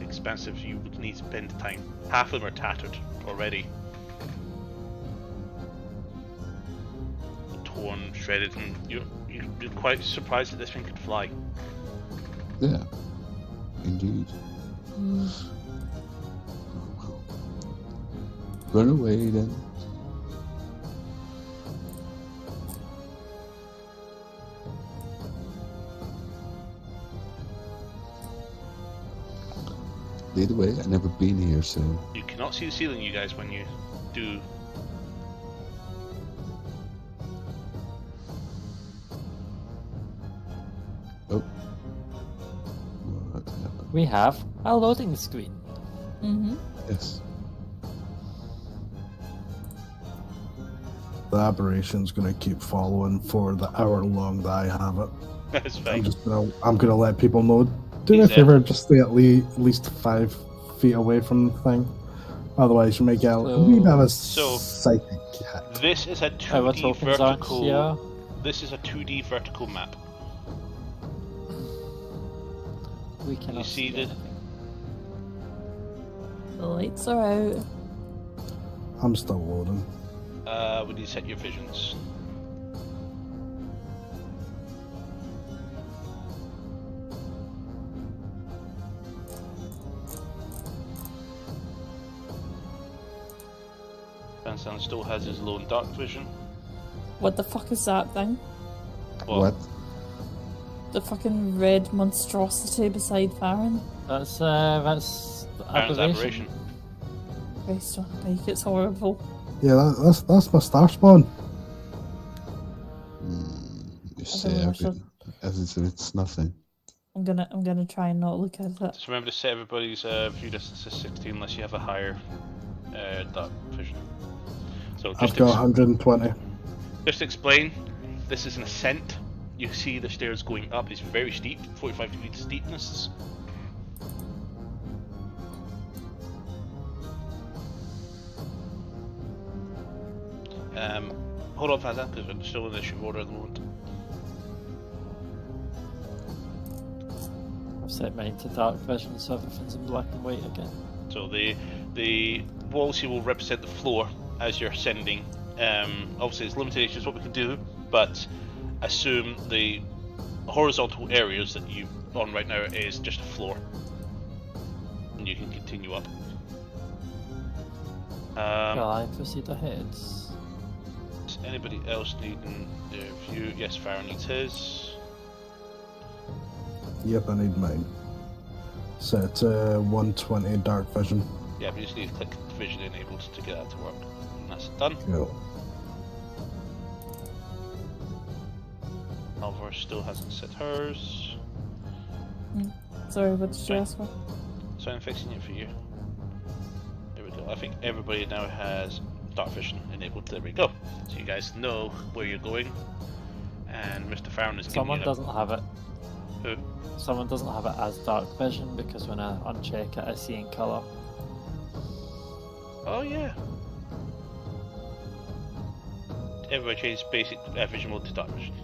expensive. You would need to spend time. Half of them are tattered already. Torn, shredded, and you're quite surprised that this thing could fly. Yeah. Indeed. Mm. Run away then. Either way, I've never been here, so You cannot see the ceiling, you guys, when you do. oh. What happened? We have a loading screen. Mm-hmm. Yes. The aberration's gonna keep following for the hour long that I have it. That's fine. I'm gonna let people know. Do me a He's there. favor, just stay at least 5 feet away from the thing. Otherwise, you may get a wee bit of a So- psychic hit. This is a Our 2D tokens aren't vertical. here. This is a 2D vertical map. We cannot see the- anything. The lights are out. I'm still loading. When you set your visions. Vansan still has his lone dark vision. What the fuck is that thing? What? The fucking red monstrosity beside Farron. That's Baron's aberration. aberration. Christ on a bike, it's horrible. Yeah, that's my star spawn. You I say don't know, as if it's nothing. I'm gonna try and not look at it. Just remember to set everybody's view distance to 60 unless you have a higher dark vision. So I've just got 120. just to explain, this is an ascent. You see the stairs going up. It's very steep, 45 degrees steepness. Hold on, Fazan, because we're still in the issue order at the moment. I've set mine to dark vision, so everything's in black and white again. So the walls here will represent the floor as you're ascending. Obviously, there's limitations what we can do, but assume the horizontal areas that you're on right now is just a floor, and you can continue up. Shall I proceed ahead? Does anybody else needing their view? Yes, Farron needs his. Yep, I need mine. Set to 120 dark vision. Yeah, we just need to click vision enabled to get that to work. And that's done. Cool. Alvar still hasn't set hers. Sorry, what did you Fine. ask for? So I'm fixing it for you. There we go. I think everybody now has dark vision enabled. There we go. So you guys know where you're going. And Mr. Farron is Someone giving you doesn't have it. Who? Someone doesn't have it as dark vision because when I uncheck it, I see in colour. Oh yeah. Everybody changed basic vision mode to dark vision.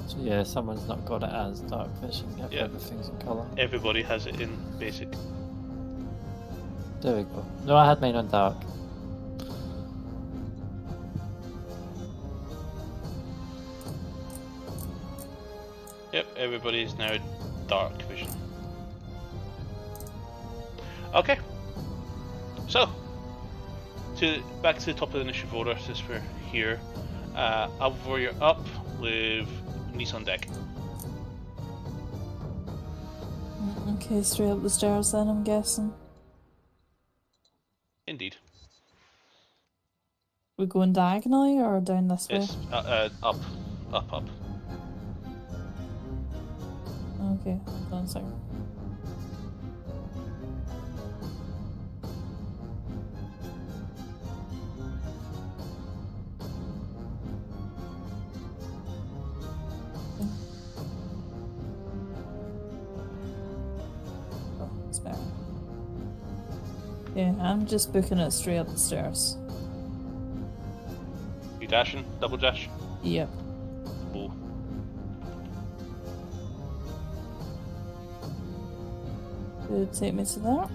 So yeah, someone's not got it as dark vision if Yeah. everything's in colour. Everybody has it in basic. There we go. No, I had mine on dark. Yep, everybody is now dark vision. Okay. So, back to the top of the initiative order since we're here. Alvor, you're up with Nice on deck. Okay, straight up the stairs then, I'm guessing. Indeed. We're going diagonally or down this way? It's up. Okay, hold on a second. Oh, it's better. Yeah, I'm just booking it straight up the stairs. You dashing? Double dash? Yep. Cool. It'll take me to that.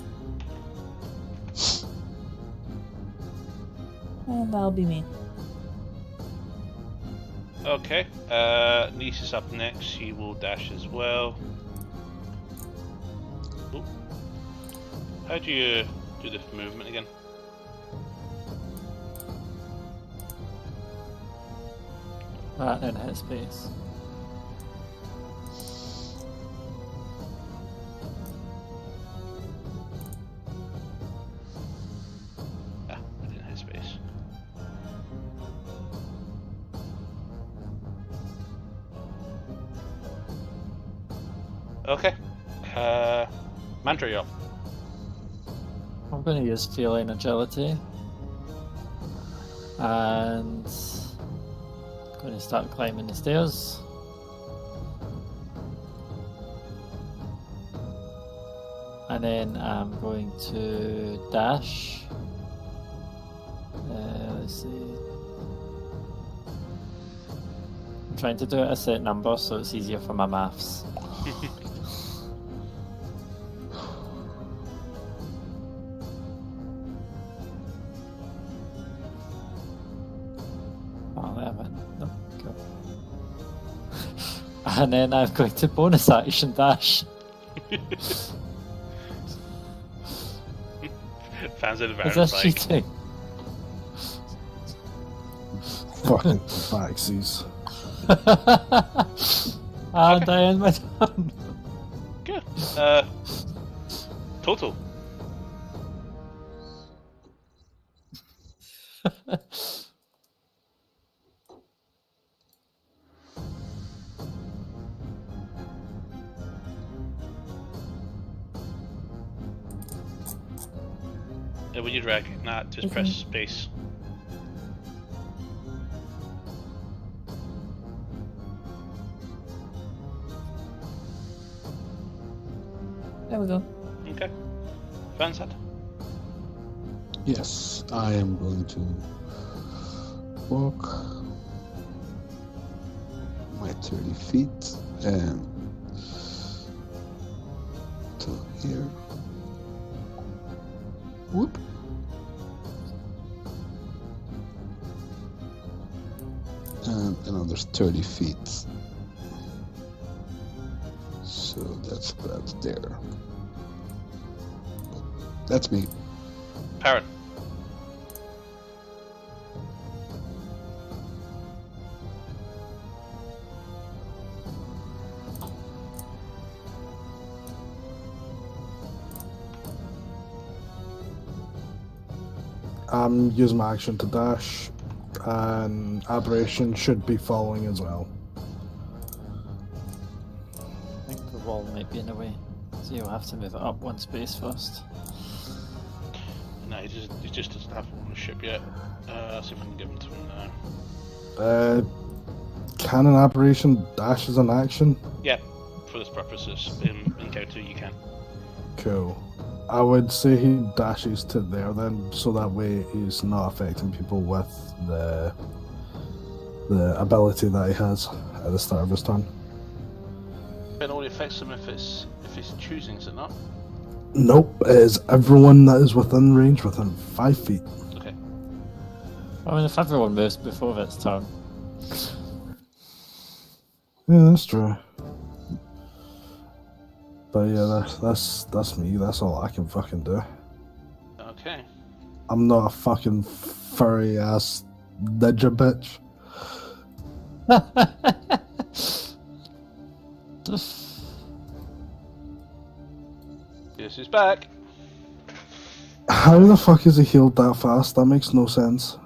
And that'll be me. Okay. Nice is up next. He will dash as well. Ooh. How do you do the movement again? Right, then hit space. Ah, I didn't hit space. Okay. Mantra, you're up. I'm going to use feline agility. And going to start climbing the stairs. And then I'm going to dash. Let's see. I'm trying to do it a set number so it's easier for my maths. Oh, there I went. No, cool. And then I'm going to bonus action dash. Fans of the Is Baron's this like, cheating? Fucking taxis. And I end my turn. good. Total. When you drag, just press space. There we go. Okay. Fansad. Yes, I am going to walk my 30 feet and to here. Whoop. And another 30 feet. So that's about there. That's me. Parrot. I'm using my action to dash, and Aberration should be following as well. I think the wall might be in the way, so you'll have to move it up one space first. No, he just doesn't have ownership yet. See if I can give him to him now. Can an Aberration dash as an action? Yeah, for this purposes, encounter you can. Cool. I would say he dashes to there then, so that way he's not affecting people with the ability that he has at the start of his turn. It only affects him if it's choosing, is it not? Nope, it is everyone that is within range within 5 feet. Okay. I mean, if everyone moves before its turn. Yeah, that's true. But yeah, that's me. That's all I can fucking do. Okay. I'm not a fucking furry ass ninja bitch. This is back. How the fuck is he healed that fast? That makes no sense.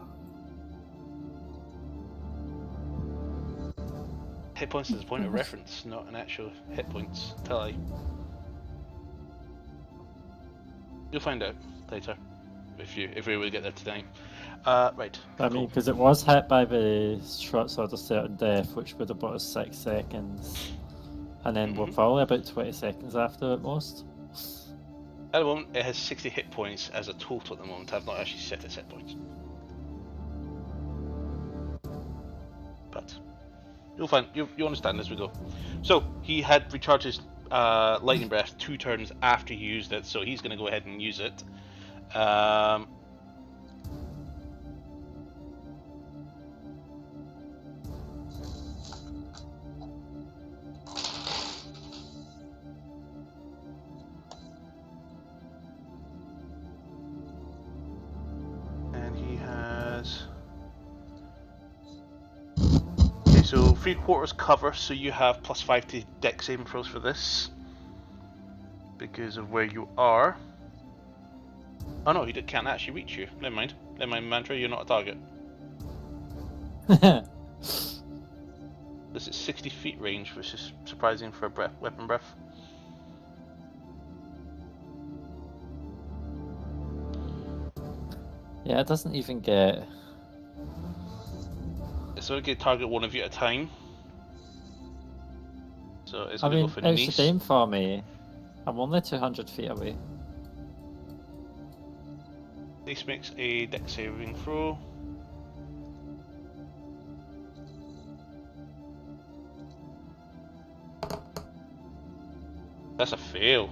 Hit points is a point of reference, not an actual hit points tally. You'll find out later if we will get there tonight. Right. I mean, because it was hit by the short sword of certain death, which would have bought us 6 seconds, and then we're probably about 20 seconds after at most. At the moment, it has 60 hit points as a total at the moment. I've not actually set its hit points. But you'll find, you understand as we go. So, he had recharged his Lightning Breath 2 turns after he used it, so he's going to go ahead and use it. So 3/4 cover, so you have +5 to dex saving throws for this because of where you are. Oh no, he can't actually reach you. Never mind, Mantra, you're not a target. This is 60 feet range, which is surprising for a weapon breath. Yeah, it doesn't even get. It's going to target one of you at a time. So it's I going to mean, go for it's Nice. a game for me. I'm only 200 feet away. Nice makes a dex saving throw. That's a fail.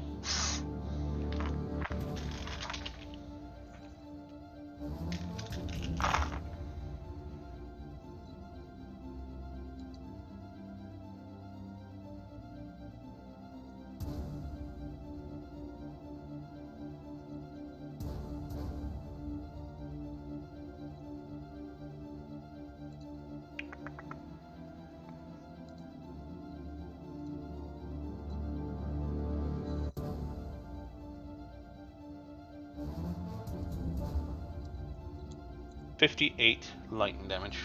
58 lightning damage.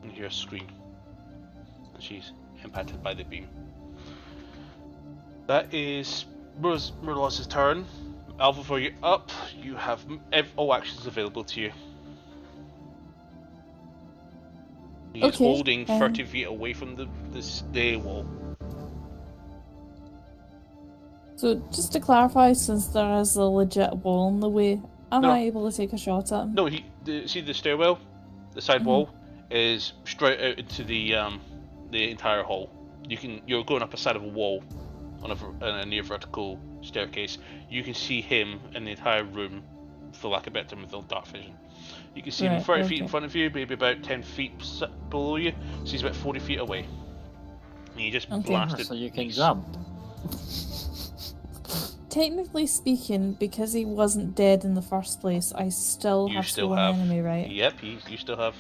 And you hear a scream. And she's impacted by the beam. That is Murlos' turn. Alva, you're up. You have all actions available to you. He is holding 30 feet away from the wall. So, just to clarify, since there is a legit wall in the way, am I able to take a shot at him? No, see the stairwell? The side wall is straight out into the entire hall. You're going up a side of a wall on a near vertical staircase. You can see him in the entire room, for lack of a better term, with dark vision. You can see him 30 feet in front of you, maybe about 10 feet below you, so he's about 40 feet away. And you just blasted. So you can jump. Technically speaking, because he wasn't dead in the first place, I still have stolen enemy, right? Yep, you still have.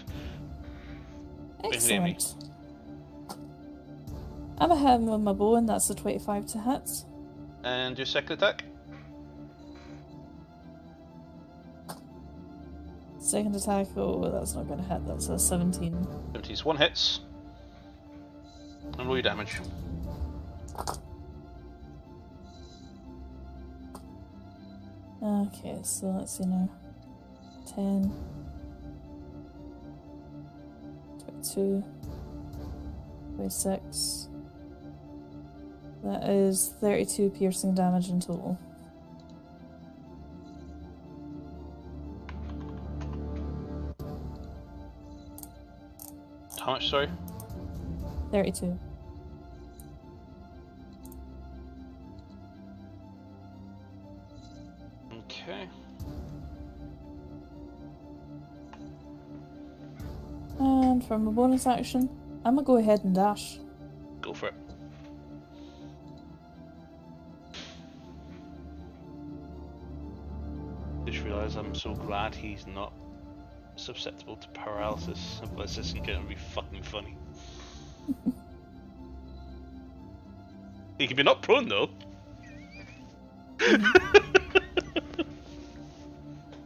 Excellent. I'm gonna hit him with my bow, and that's a 25 to hit. And your second attack? Second attack, oh, that's not gonna hit, that's a 17. 17's one hits. And roll your damage. Okay, so let's see now. 10, 22, 26. That is 32 piercing damage in total. How much, sorry? 32. Okay. And for my bonus action, I'm gonna go ahead and dash. Go for it. Just realised I'm so glad he's not susceptible to paralysis. Otherwise this is gonna be fucking funny. He can be not prone though.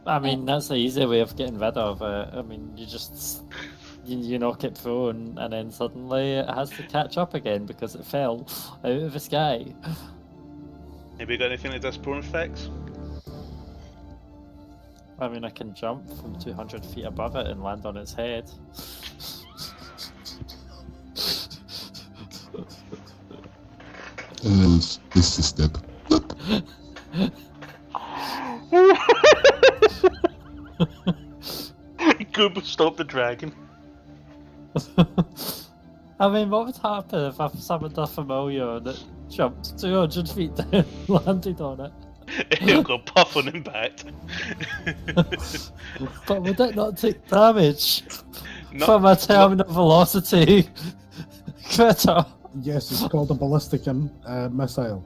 I mean, that's the easy way of getting rid of it. I mean, you knock it prone, and then suddenly it has to catch up again because it fell out of the sky. Maybe you got anything that does prone effects? I mean, I can jump from 200 feet above it and land on its head. This is step. Goob, stop the dragon. I mean, what would happen if I summoned a familiar that jumped 200 feet down and landed on it? He'll go puff on impact. But would it not take damage from a terminal velocity critter? Yes, it's called a ballistic missile.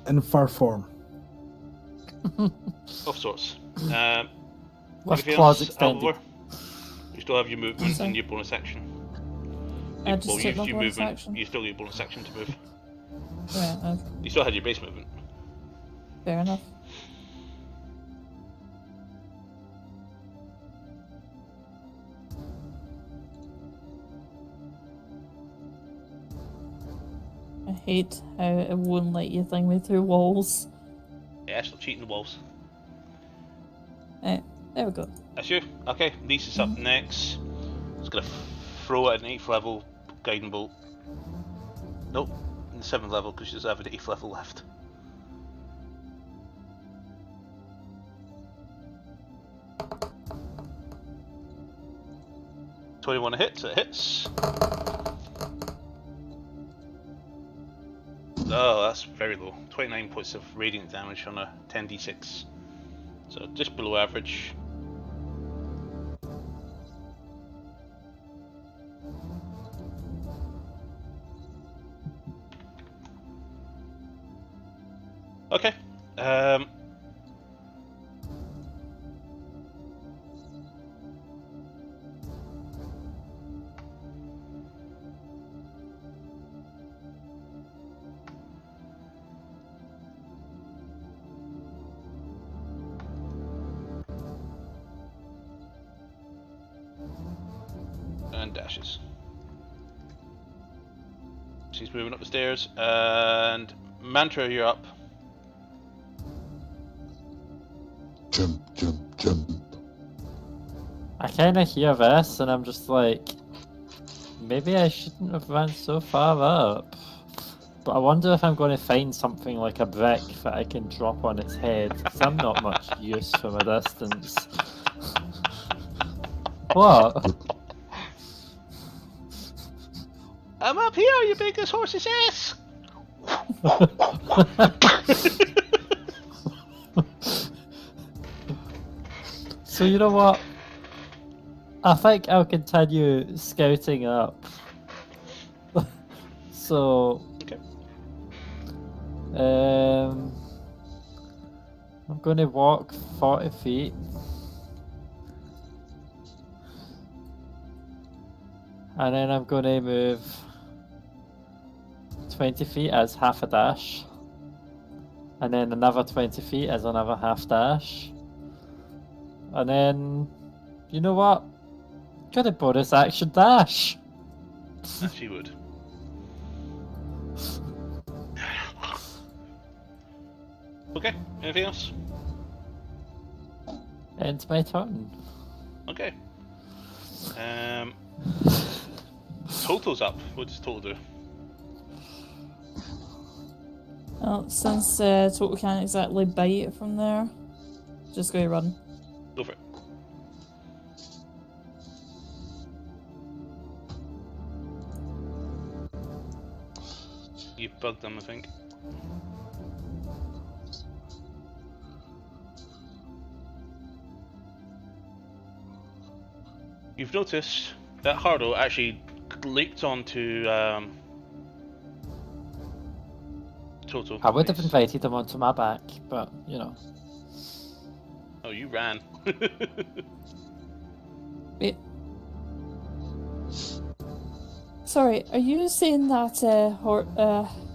In fur form. Of sorts. With Anything claws else, extended. Alvar? You still have your movement and your bonus action. I just took my bonus action. You still get your bonus action to move. Right, okay. You still had your base movement. Fair enough. I hate how it won't let you thing me through walls. Yeah, stop cheating the walls. There we go. That's you. Okay, Lisa's up next. Just gonna throw at an 8th level guiding bolt. Nope, in the 7th level because she doesn't have an 8th level left. $21 a hit, so it hits. Oh, that's very low. 29 points of radiant damage on a 10d6. So just below average. Okay. and dashes. She's moving up the stairs, and Mantra, you're up. Jump, jump, jump. I kind of hear this, and I'm just like, maybe I shouldn't have run so far up. But I wonder if I'm going to find something like a brick that I can drop on its head, because I'm not much use from a distance. What? I'm up here, you biggest horse's ass! So you know what? I think I'll continue scouting up. So, Okay. I'm going to walk 40 feet. And then I'm going to move 20 feet as half a dash. And then another 20 feet as another half dash. And then, you know what? Got a bonus action dash. As she would. Okay, anything else? Ends my turn. Okay. Toto's up. What does Toto do? Well, since Toto can't exactly bite it from there, just go run. Go for it. You bugged them, I think. You've noticed that Hardo actually leaped onto Toto. I would have invited him onto my back, but, you know. Oh, you ran. Wait. Sorry, are you saying that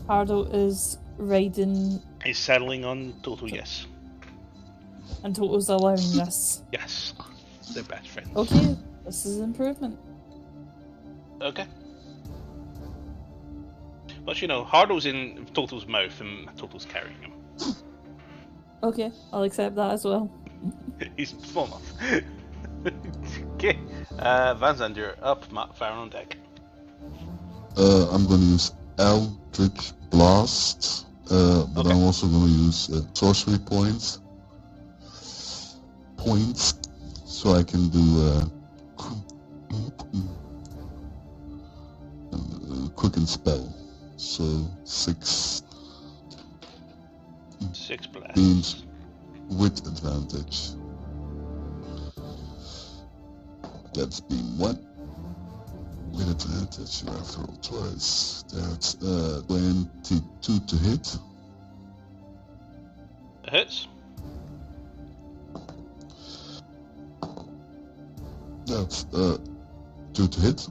Hardo is riding He's settling on Toto, yes. and Toto's allowing this? Yes. They're best friends. Okay, this is improvement. Okay. But you know, Hardo's in Toto's mouth and Toto's carrying him. Okay, I'll accept that as well. He's small enough. Okay. Van Zandt, you're up. Matt, fire on deck. I'm going to use Eldritch Blast, but Okay. I'm also going to use sorcery points, so I can do quicken spell. So 6 6 blasts. beams with advantage. That's beam 1. With advantage, you have to roll twice. That's 22 to hit. It hits. That's 2 to hit.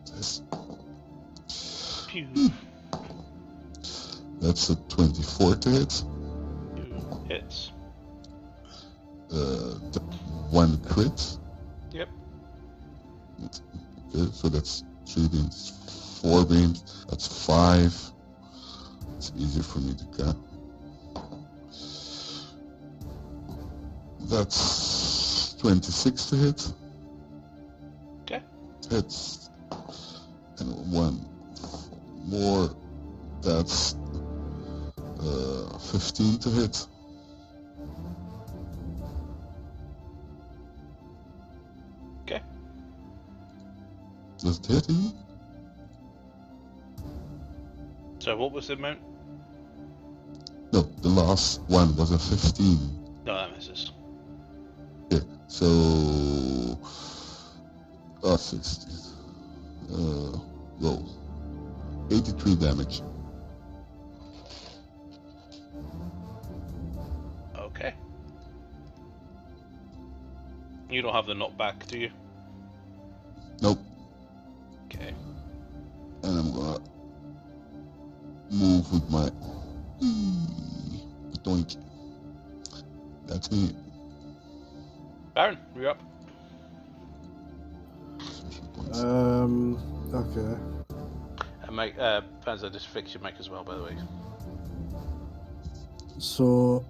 Yes. Pew. That's a 24 to hit. 2 hits. 1 crit. Yep. Okay, so that's 3 beams, 4 beams, that's 5. It's easier for me to count. That's 26 to hit. Okay. Hits. And 1 more, that's 15 to hit. Okay. Does it hit you? So what was the amount? No, the last one was a 15. No, that misses. Okay, so 60. Roll. 83 damage. Okay. You don't have the knockback, do you? Nope. Okay. And I'm gonna move with my doink. That's me. Baron, you're up. Okay. And Mike, Panzer, just fix your mic as well, by the way. So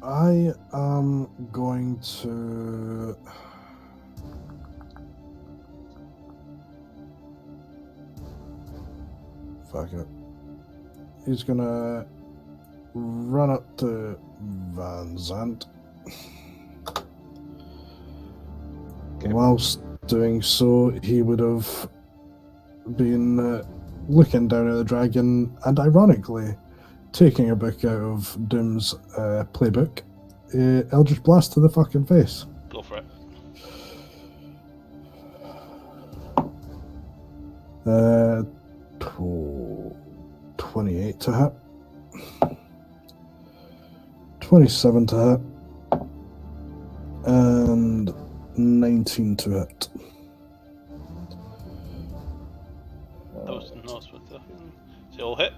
I am going to fuck it. He's gonna run up to Van Zandt. Okay. Whilst doing so, he would have been looking down at the dragon and, ironically, taking a book out of Doom's playbook. Eldritch Blast to the fucking face. Go for it. 28 to hit. 27 to hit. And 19 to hit. That was nice with the. So all hit.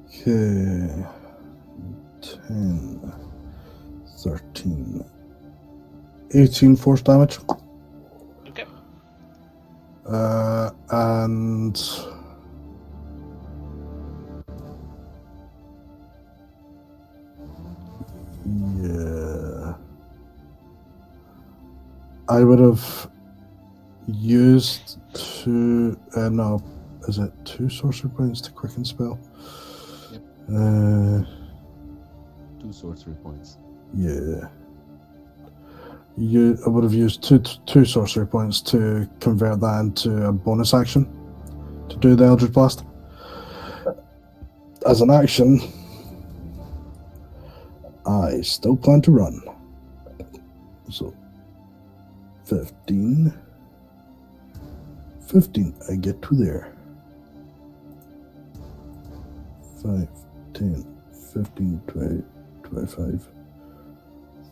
Okay. 10, 13, 18 force damage. Okay. And yeah, I would have used two. No, is it 2 sorcery points to quicken spell? Yep. 2 sorcery points. Yeah. I would have used two sorcery points to convert that into a bonus action to do the Eldritch Blast. As an action, I still plan to run. So 15, I get to there. 5, 10, 15, 20, 25,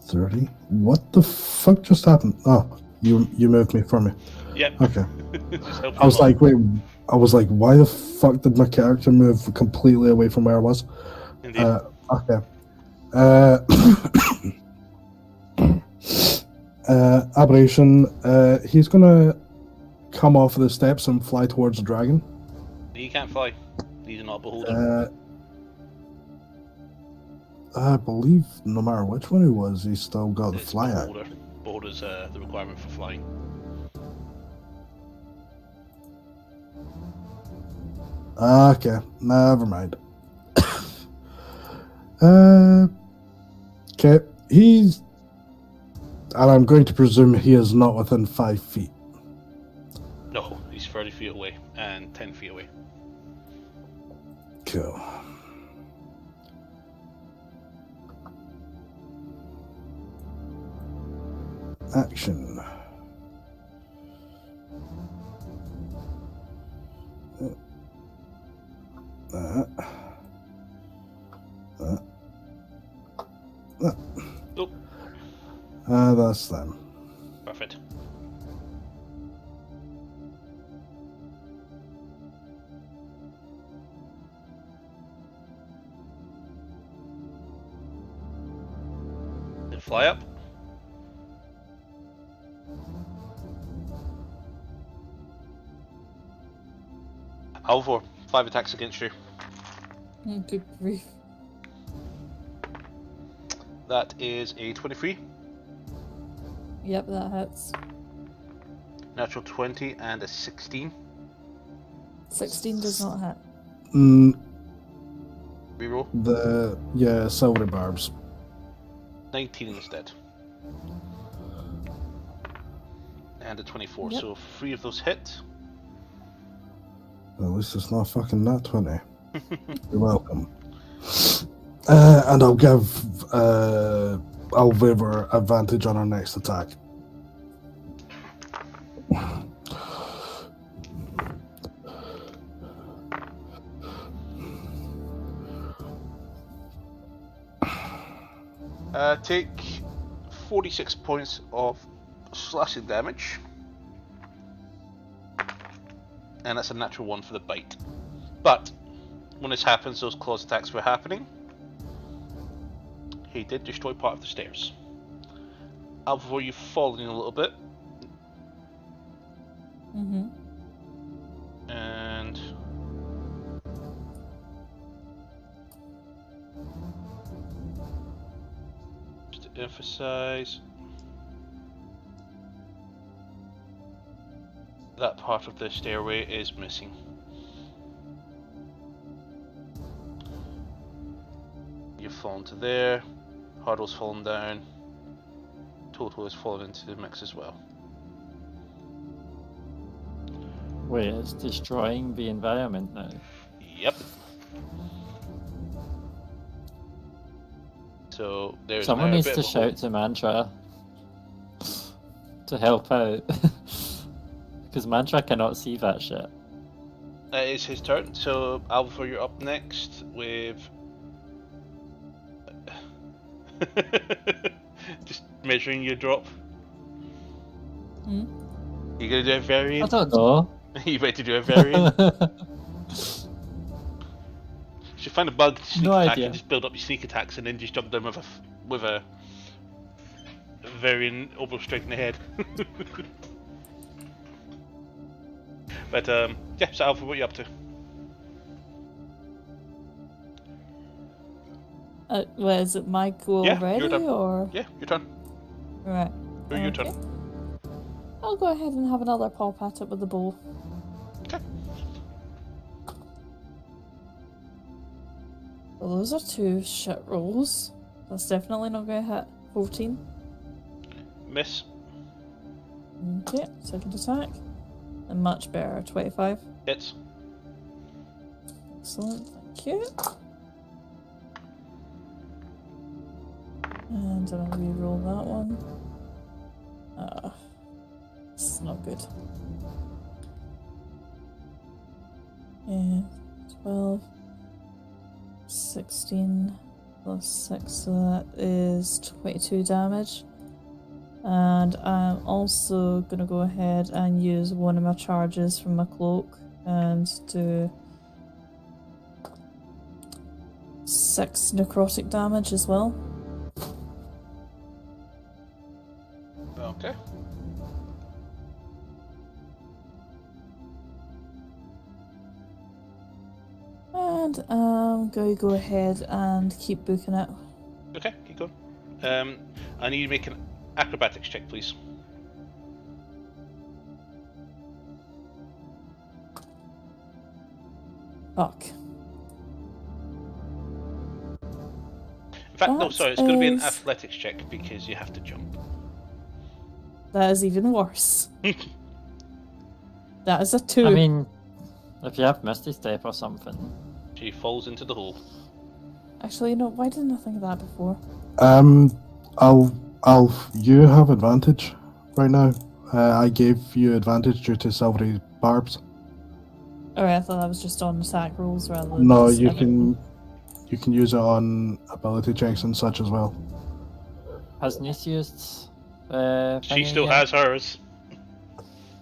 30. What the fuck just happened? Oh, you moved me from me. Yep. Okay. Just help I was you like, wait. I was like, why the fuck did my character move completely away from where I was? Indeed. Okay. Aberration. He's gonna come off the steps and fly towards the dragon. You can't fly. These are not beholden. I believe no matter which one he was, he still got the It's fly out. beholder. Beholder's the requirement for flying. Okay, never mind. Okay, he's... And I'm going to presume he is not within 5 feet. No, he's 30 feet away and 10 feet away. Cool. Action. Nope. That's them. Perfect. Then fly up. Alvor, 5 attacks against you. Oh, good grief. That is a 23, Yep, that hits. natural 20, and a 16. 16 does not hit. Reroll. Silver barbs. 19 instead. And a 24, Yep. so 3 of those hit. At least it's not fucking nat 20. You're welcome. And I'll give Alviver advantage on our next attack. Take 46 points of slashing damage. And that's a natural 1 for the bite. But when this happens, those claws attacks were happening. he did destroy part of the stairs. Alvor, you've fallen a little bit. Mm-hmm. And just to emphasize, that part of the stairway is missing. You've fallen to there, Hardle's fallen down, Toto has fallen into the mix as well. Wait, it's destroying the environment now. Yep. So there's Someone now a needs bit to of a hole. shout to Mantra to help out. Because Mantra cannot see that shit. It's his turn, so Alvor, you're up next with... Just measuring your drop. Hmm? You gonna do a I variant? don't know. You ready to do a variant? Should find a bug, sneak No attack, idea. and just build up your sneak attacks, and then just jump down with a variant overstrike in the head. But yeah, so Alpha, what are you up to? Well, is it my go Yeah, already, your turn. or Yeah, your turn. right? Your turn. I'll go ahead and have another pop at it with the bow. Okay. Well, those are two shit rolls. That's definitely not going to hit. 14. Miss. Okay, second attack. And much better, 25. Hits. Excellent, thank you. And I'll re-roll that one. This is not good. And 12, 16 plus 6, so that is 22 damage. And I'm also gonna go ahead and use one of my charges from my cloak and do 6 necrotic damage as well. Okay. And I'm going to go ahead and keep booking it. Okay, keep going. I need you to make an acrobatics check, please. Fuck. In fact, no, That sorry, it's going to be an is- athletics check because you have to jump. That is even worse. That is a 2. I mean, if you have Misty Step or something. She falls into the hole. Actually, no, why didn't I think of that before? You have advantage right now. I gave you advantage due to silvery barbs. Alright, I thought that was just on attack rolls rather than No, just you everything. can use it on ability checks and such as well. Has Nice used She thingy still yet? has hers.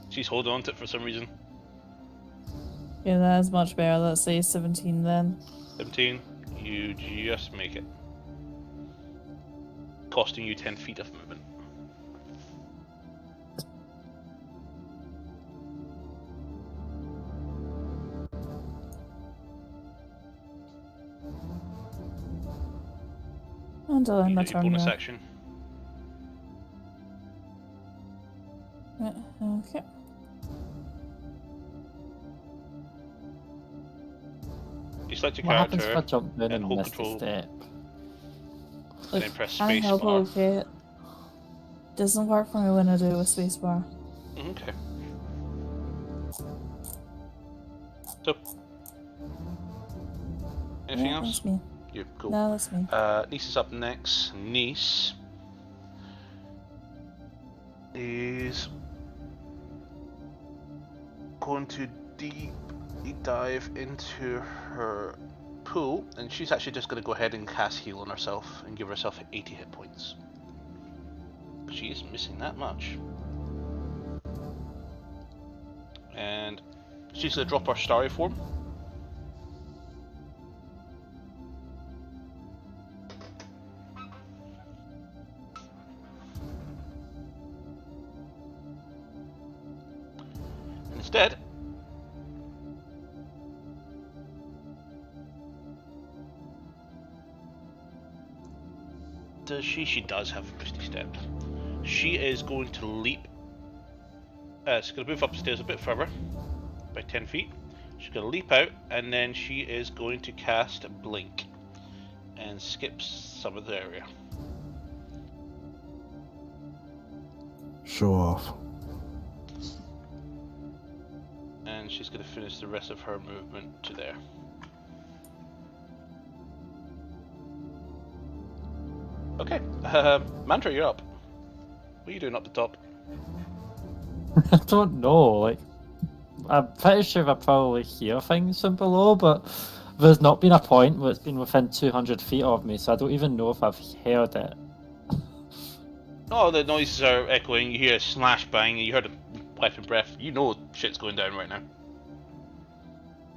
She's holding on to it for some reason. Yeah, that is much better. Let's say 17 then. 17, you just make it. Costing you 10 feet of movement. And I'll end You my get your turn bonus there. action. Right, okay. You select your What happens character if I jump down and and hold Misty control. Step? and then press I space help bar. okay. Doesn't work for me when I do a spacebar. Okay. So, anything Yeah, else? that's me. You cool. No, that's me. Nice is up next. Nice is going to deep dive into her pool, and she's actually just going to go ahead and cast heal on herself and give herself 80 hit points. She isn't missing that much. And she's going to drop her starry form. Instead, does she? She does have a Misty Step. She is going to leap. She's going to move upstairs a bit further, by 10 feet. She's going to leap out, and then she is going to cast Blink and skip some of the area. Show off. And she's going to finish the rest of her movement to there. Okay, Mantra, you're up. What are you doing up the top? I don't know, like, I'm pretty sure I probably hear things from below, but there's not been a point where it's been within 200 feet of me, so I don't even know if I've heard it. Oh, the noises are echoing, you hear a slash bang, you heard a weapon breath, you know shit's going down right now.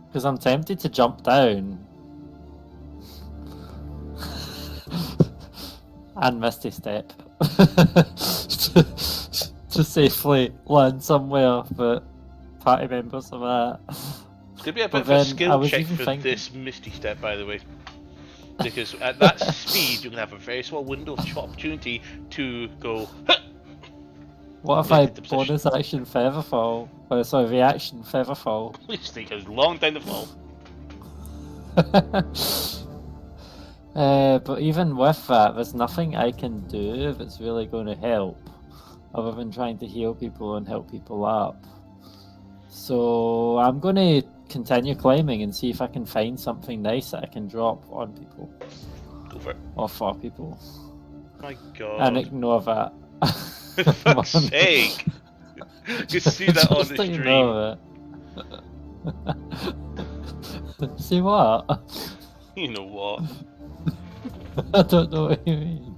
Because I'm tempted to jump down. And Misty Step. to safely land somewhere, but party members of that. It's going to be a bit of a skill check for this Misty Step, by the way. Because at that speed, you're going to have a very small window of opportunity to go. What if I bonus action Featherfall? Oh, sorry, reaction Featherfall. Please take a long time to fall. But even with that, there's nothing I can do that's really going to help, other than trying to heal people and help people up. So I'm going to continue climbing and see if I can find something nice that I can drop on people. Go for it. Or for people. My god. And ignore that. For fuck's sake! You see that on the stream. Ignore it. See what? You know what? I don't know what you mean.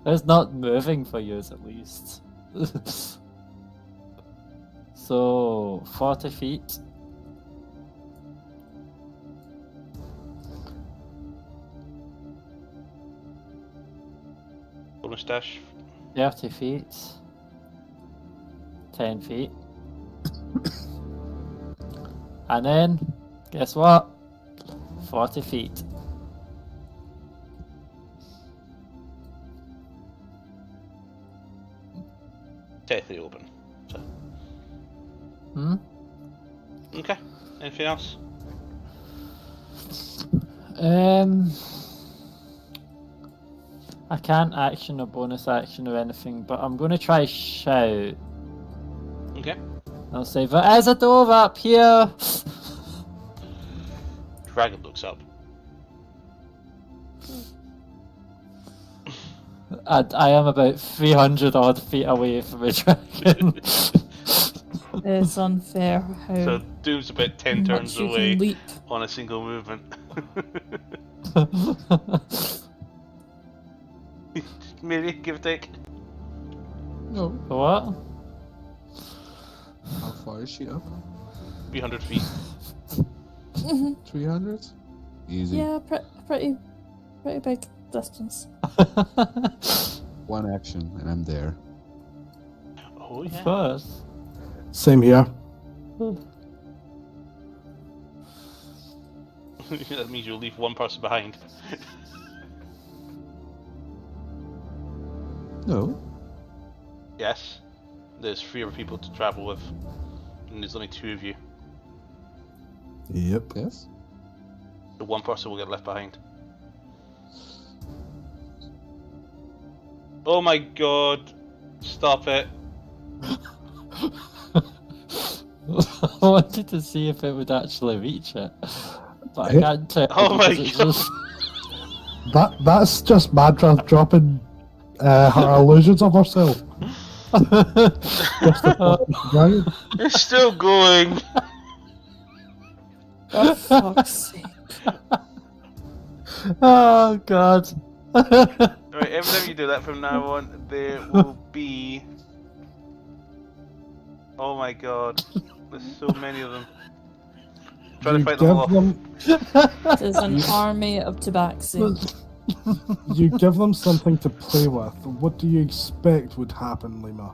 It's not moving for you, at least. So, 40 feet. Bonus dash. 30 feet. 10 feet. And then, guess what? 40 feet. Technically open. So. Okay. Anything else? I can't action or bonus action or anything, but I'm going to try shout. Okay. I'll say, there is a door up here! Dragon looks up. I am about 300 odd feet away from a dragon. It's unfair how So Doom's about 10 much turns you away can leap. on a single movement. Maybe, give or take. No. What? How far is she up? 300 feet. 300? Easy. Yeah, pretty big distance. One action, and I'm there. Oh yeah. First. Same here. That means you'll leave one person behind. No. Yes. There's 3 other people to travel with. And there's only 2 of you. Yep. Yes. So one person will get left behind. Oh my god. Stop it. I wanted to see if it would actually reach it. But I Hey. can't tell. Oh my because it's God. That's just Madra dropping her illusions of herself. Just a dragon. It's still going. For fuck's sake. Oh god. Right, every time you do that from now on, there will be... Oh my god. There's so many of them. Try to You fight them all give off. There's an army of tabaxi. You give them something to play with. What do you expect would happen, Lima?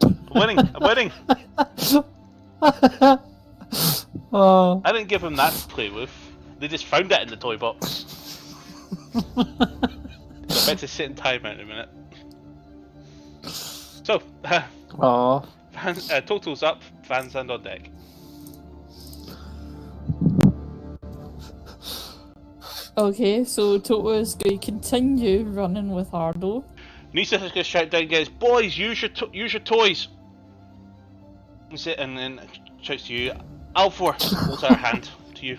I'm winning! I'm winning! Oh, I didn't give them that to play with. They just found it in the toy box. So I bet to sit in timeout in a minute. So, oh. totals up, fans and on deck. Okay, so Toto is going to continue running with Hardo. Nisa is going to shout down, guys, boys, use your toys. And then shouts to you, Alfor, holds our hand to you.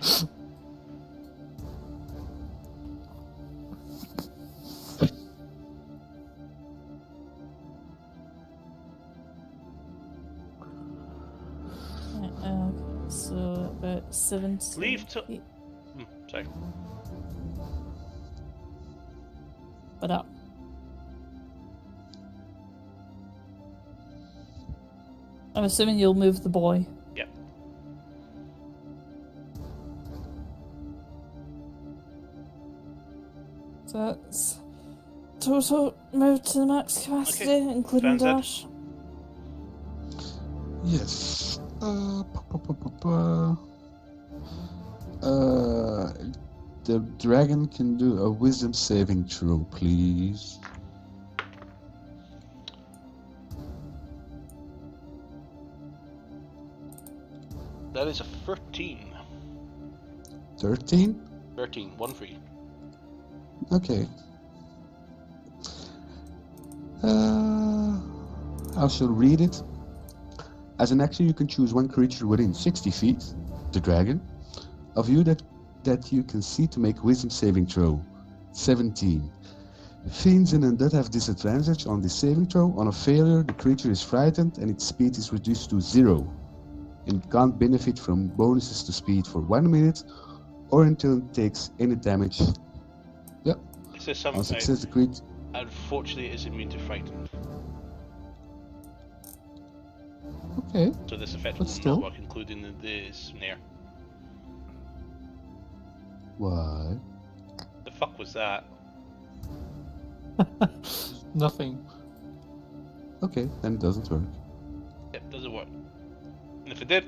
So about 70. Leave to... sorry. But up. I'm assuming you'll move the boy. Yep. So that's total move to the max capacity, Okay. including Fanzed. dash. Yes. The dragon can do a wisdom saving throw, please. That is a 13. 13? 13, 1 3. Okay. I shall read it. As an action, you can choose one creature within 60 feet, the dragon, of you that you can see to make wisdom saving throw. 17. Fiends and undead have disadvantage on the saving throw. On a failure, the creature is frightened and its speed is reduced to 0. And it can't benefit from bonuses to speed for 1 minute or until it takes any damage. Yep. It says On something. success, the creature. Unfortunately, it is immune to frightened. Okay. So this effect But will still. not work, including the snare. Why? The fuck was that? Nothing. Okay, then it doesn't work. Yep, doesn't work. And if it did,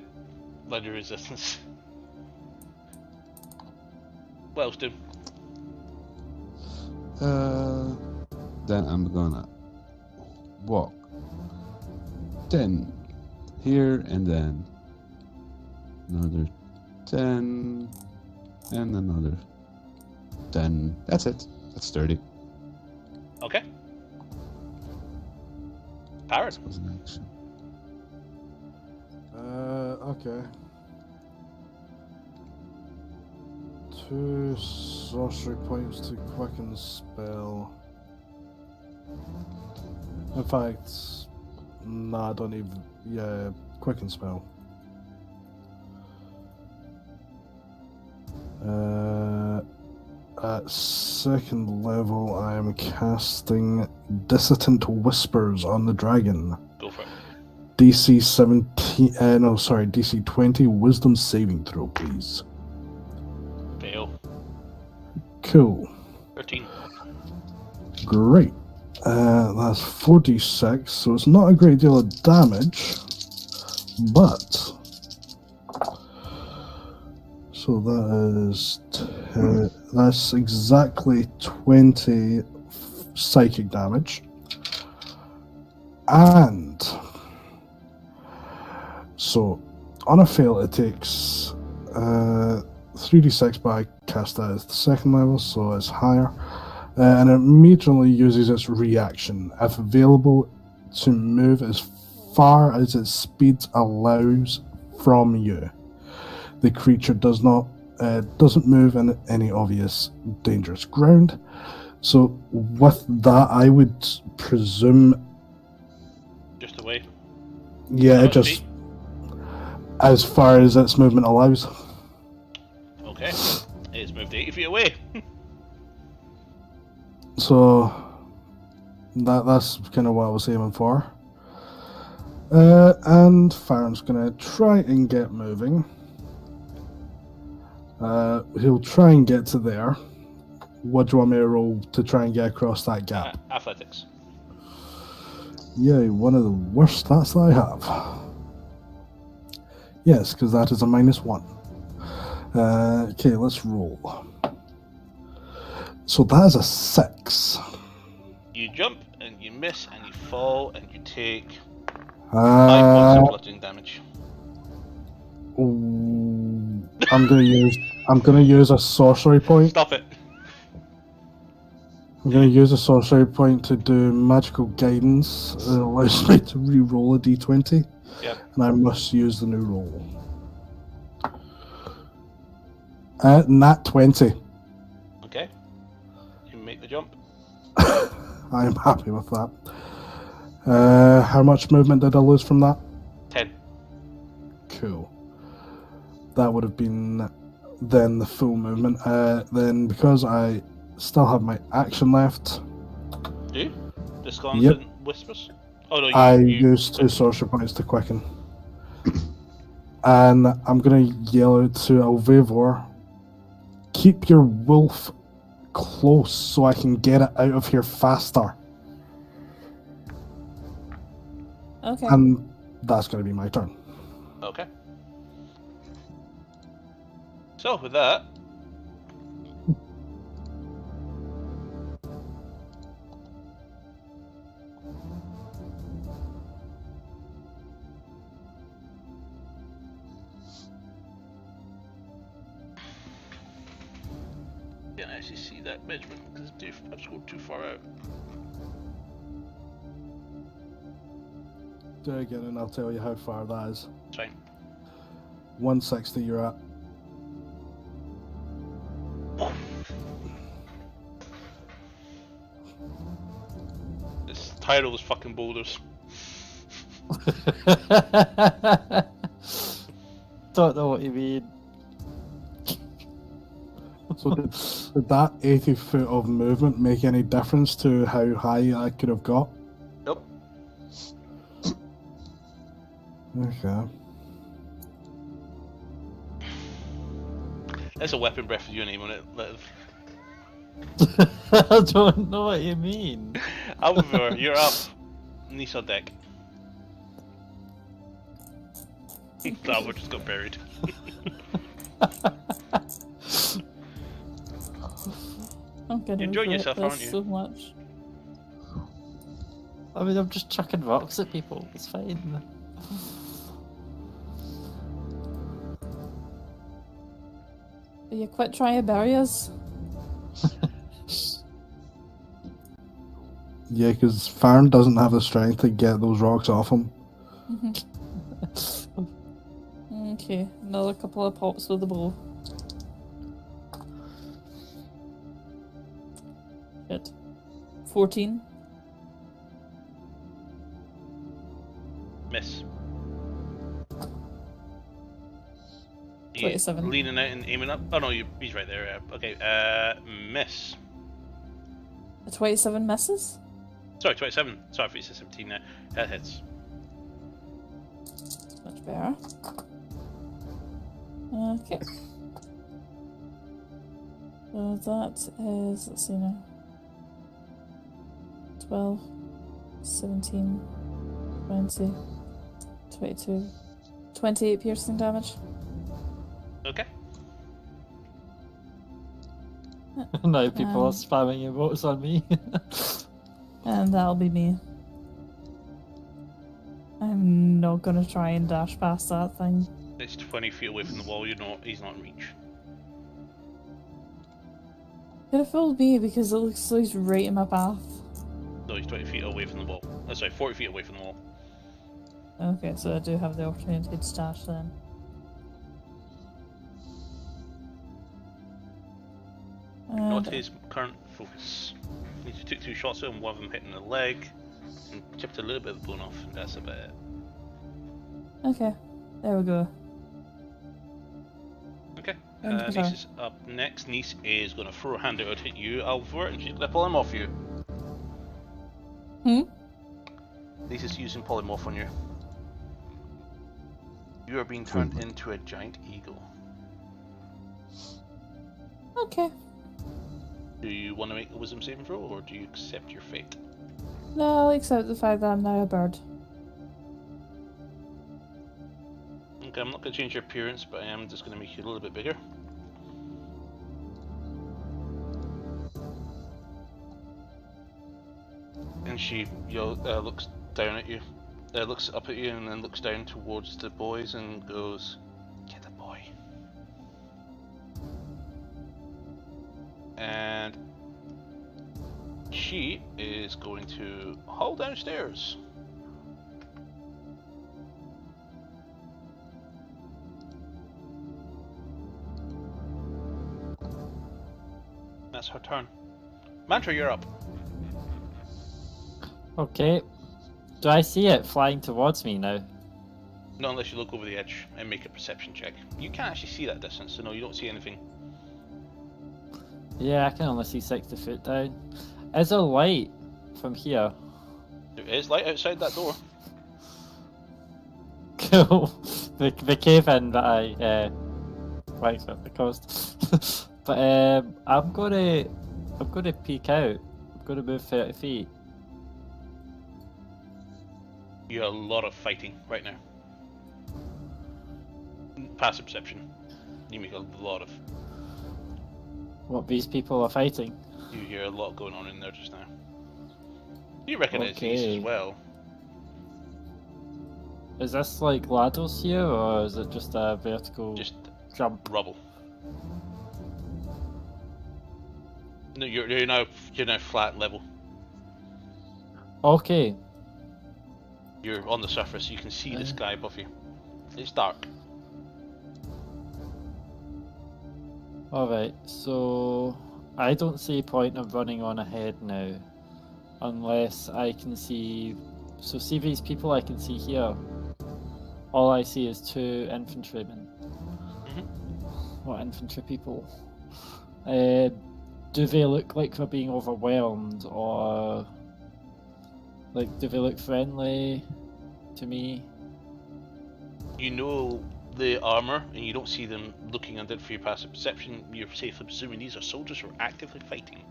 bludger resistance. What else do? Then I'm gonna walk 10 here and then another 10 and another 10. That's it. That's 30. Okay. Parrot. That was an action. Okay. 2 sorcery points to quicken spell. In fact, nah, I don't even. Yeah, quicken spell. At second level, I am casting Dissident Whispers on the dragon. Go for it. DC 17. DC 20 Wisdom saving throw, please. Fail. Cool. 13. Great. That's 46, so it's not a great deal of damage, but so that is that's exactly 20 psychic damage, and so on a fail it takes 3d6, but I cast that at the second level, so it's higher. And it immediately uses its reaction, if available, to move as far as its speed allows from you. The creature doesn't move in any obvious dangerous ground. So with that, I would presume, Just away. yeah, About just feet? as far as its movement allows. Okay. It's moved 80 feet away. So that's kind of what I was aiming for. And Farron's gonna try and get moving. He'll try and get to there. What do you want me to roll to try and get across that gap? Athletics. Yeah, one of the worst stats that I have. Yes, because that is a -1. Okay, let's roll. So that is a 6. You jump and you miss and you fall and you take 5 points of bludgeoning damage. I'm gonna use a sorcery point. Stop it. I'm gonna use a sorcery point to do magical guidance. It allows me to re-roll a d20. Yep. And I must use the new roll. Nat 20. Okay. You make the jump. I am happy with that. How much movement did I lose from that? 10. Cool. That would have been then the full movement. Then because I still have my action left, Do you? Discount Yep. and whispers? Oh no, I you used 2 sorcery points to quicken. And I'm gonna yell out to Alvivor, keep your wolf close so I can get it out of here faster. Okay. And that's gonna be my turn. Okay. So with that, can't actually see that measurement because I've scrolled too far out. Do it again and I'll tell you how far that is. It's fine. 160 you're at. This title is fucking boulders. Don't know what you mean. So did that 80 foot of movement make any difference to how high I could have got? Nope. Okay. That's a weapon breath with your name on it, Liv. I don't know what you mean. Alvor, you're up. Niece on deck. Alvor just got buried. I'm gonna You're enjoying regret yourself, aren't this you? so much. I mean, I'm just chucking rocks at people. It's fine. Will you quit trying to bury us? Yeah, because Farn doesn't have the strength to get those rocks off him. Okay, another couple of pops with the bow. Shit. 14. Miss. You 27. leaning out and aiming up. Oh no, he's right there. Okay, miss. A 27 misses? Sorry, 27. Sorry if it's a 17 now. That hits. Much better. Okay. So that is, let's see now. 12, 17, 20, 22, 28 piercing damage. Okay. Now people are Um, spamming emotes on me. And that'll be me. I'm not gonna try and dash past that thing. It's 20 feet away from the wall. He's not in reach. Could have fooled me because it looks like he's right in my path. No, he's 20 feet away from the wall. Oh, sorry, 40 feet away from the wall. Okay, so I do have the opportunity to dash then. Not And his current focus. He just took 2 shots at him, one of them hitting the leg, and chipped a little bit of the bone off, and that's about it. okay, there we go. Okay, And Nice is up next. Nice is going to throw a hand out at you, Alvor, and she's going to pull him off you. Hmm? Nice is using polymorph on you. You are being turned into a giant eagle. Okay. Do you want to make a wisdom saving throw, or do you accept your fate? No, I'll accept the fact that I'm now a bird. Okay. Okay, I'm not going to change your appearance, but I am just going to make you a little bit bigger. And she looks down at you, looks up at you, and then looks down towards the boys and goes, "Get the boy." And she is going to haul downstairs. That's her turn. Mantra, you're up. Okay. Do I see it flying towards me now? Not unless you look over the edge and make a perception check. You can't actually see that distance, so no, you don't see anything. Yeah, I can only see 60 foot down. Is there light from here? There is light outside that door. Cool. The cave in that I liked at the coast. But I'm gonna peek out. I'm gonna move 30 feet. You have a lot of fighting right now. Passive perception. You make a lot of. What these people are fighting? You hear a lot going on in there just now. You recognize Okay. these as well. Is this like ladders here, or is it just a vertical Just jump? rubble. No, you're now flat level. Okay. You're on the surface. You can see the sky above you. It's dark. Alright, so I don't see a point of running on ahead now. Unless I can see... So see these people I can see here? All I see is 2 infantrymen. What infantry people? Do they look like they're being overwhelmed, or... Like, do they look friendly to me? You know the armor, and you don't see them looking under it for your passive perception. You're safely presuming these are soldiers who are actively fighting.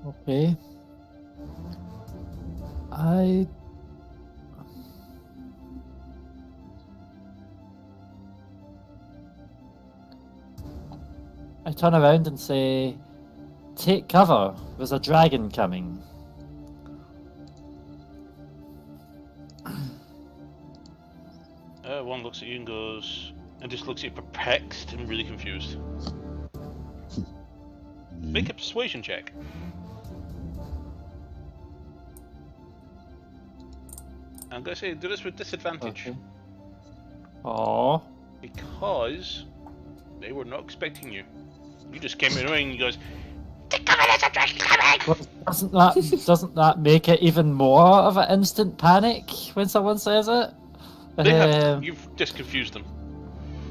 Okay. I turn around and say, "Take cover, there's a dragon coming." One looks at you and goes, and just looks at you perplexed and really confused. Make a persuasion check. I'm gonna say do this with disadvantage. Okay. Aww. Because they were not expecting you. You just came in the ring and he goes, "Take cover, there's a dragon coming!" Doesn't that make it even more of an instant panic when someone says it? You've just confused them.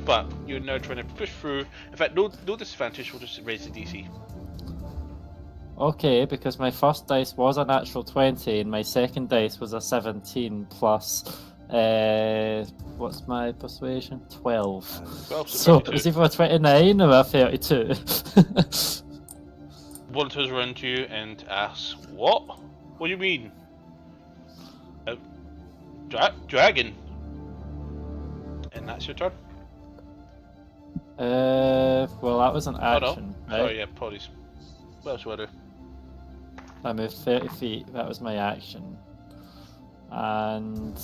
But you're now trying to push through. In fact, no disadvantage, we'll just raise the DC. Okay, because my first dice was a natural 20 and my second dice was a 17 plus what's my persuasion? 12. 12, So it 32. was either a 29 or a 32. One turns around to you and asks, "What? What do you mean?" Dragon. And that's your turn. Well, that was an action, Oh, no. right? Sorry, yeah, apologies. What else do I do? I moved 30 feet, that was my action. And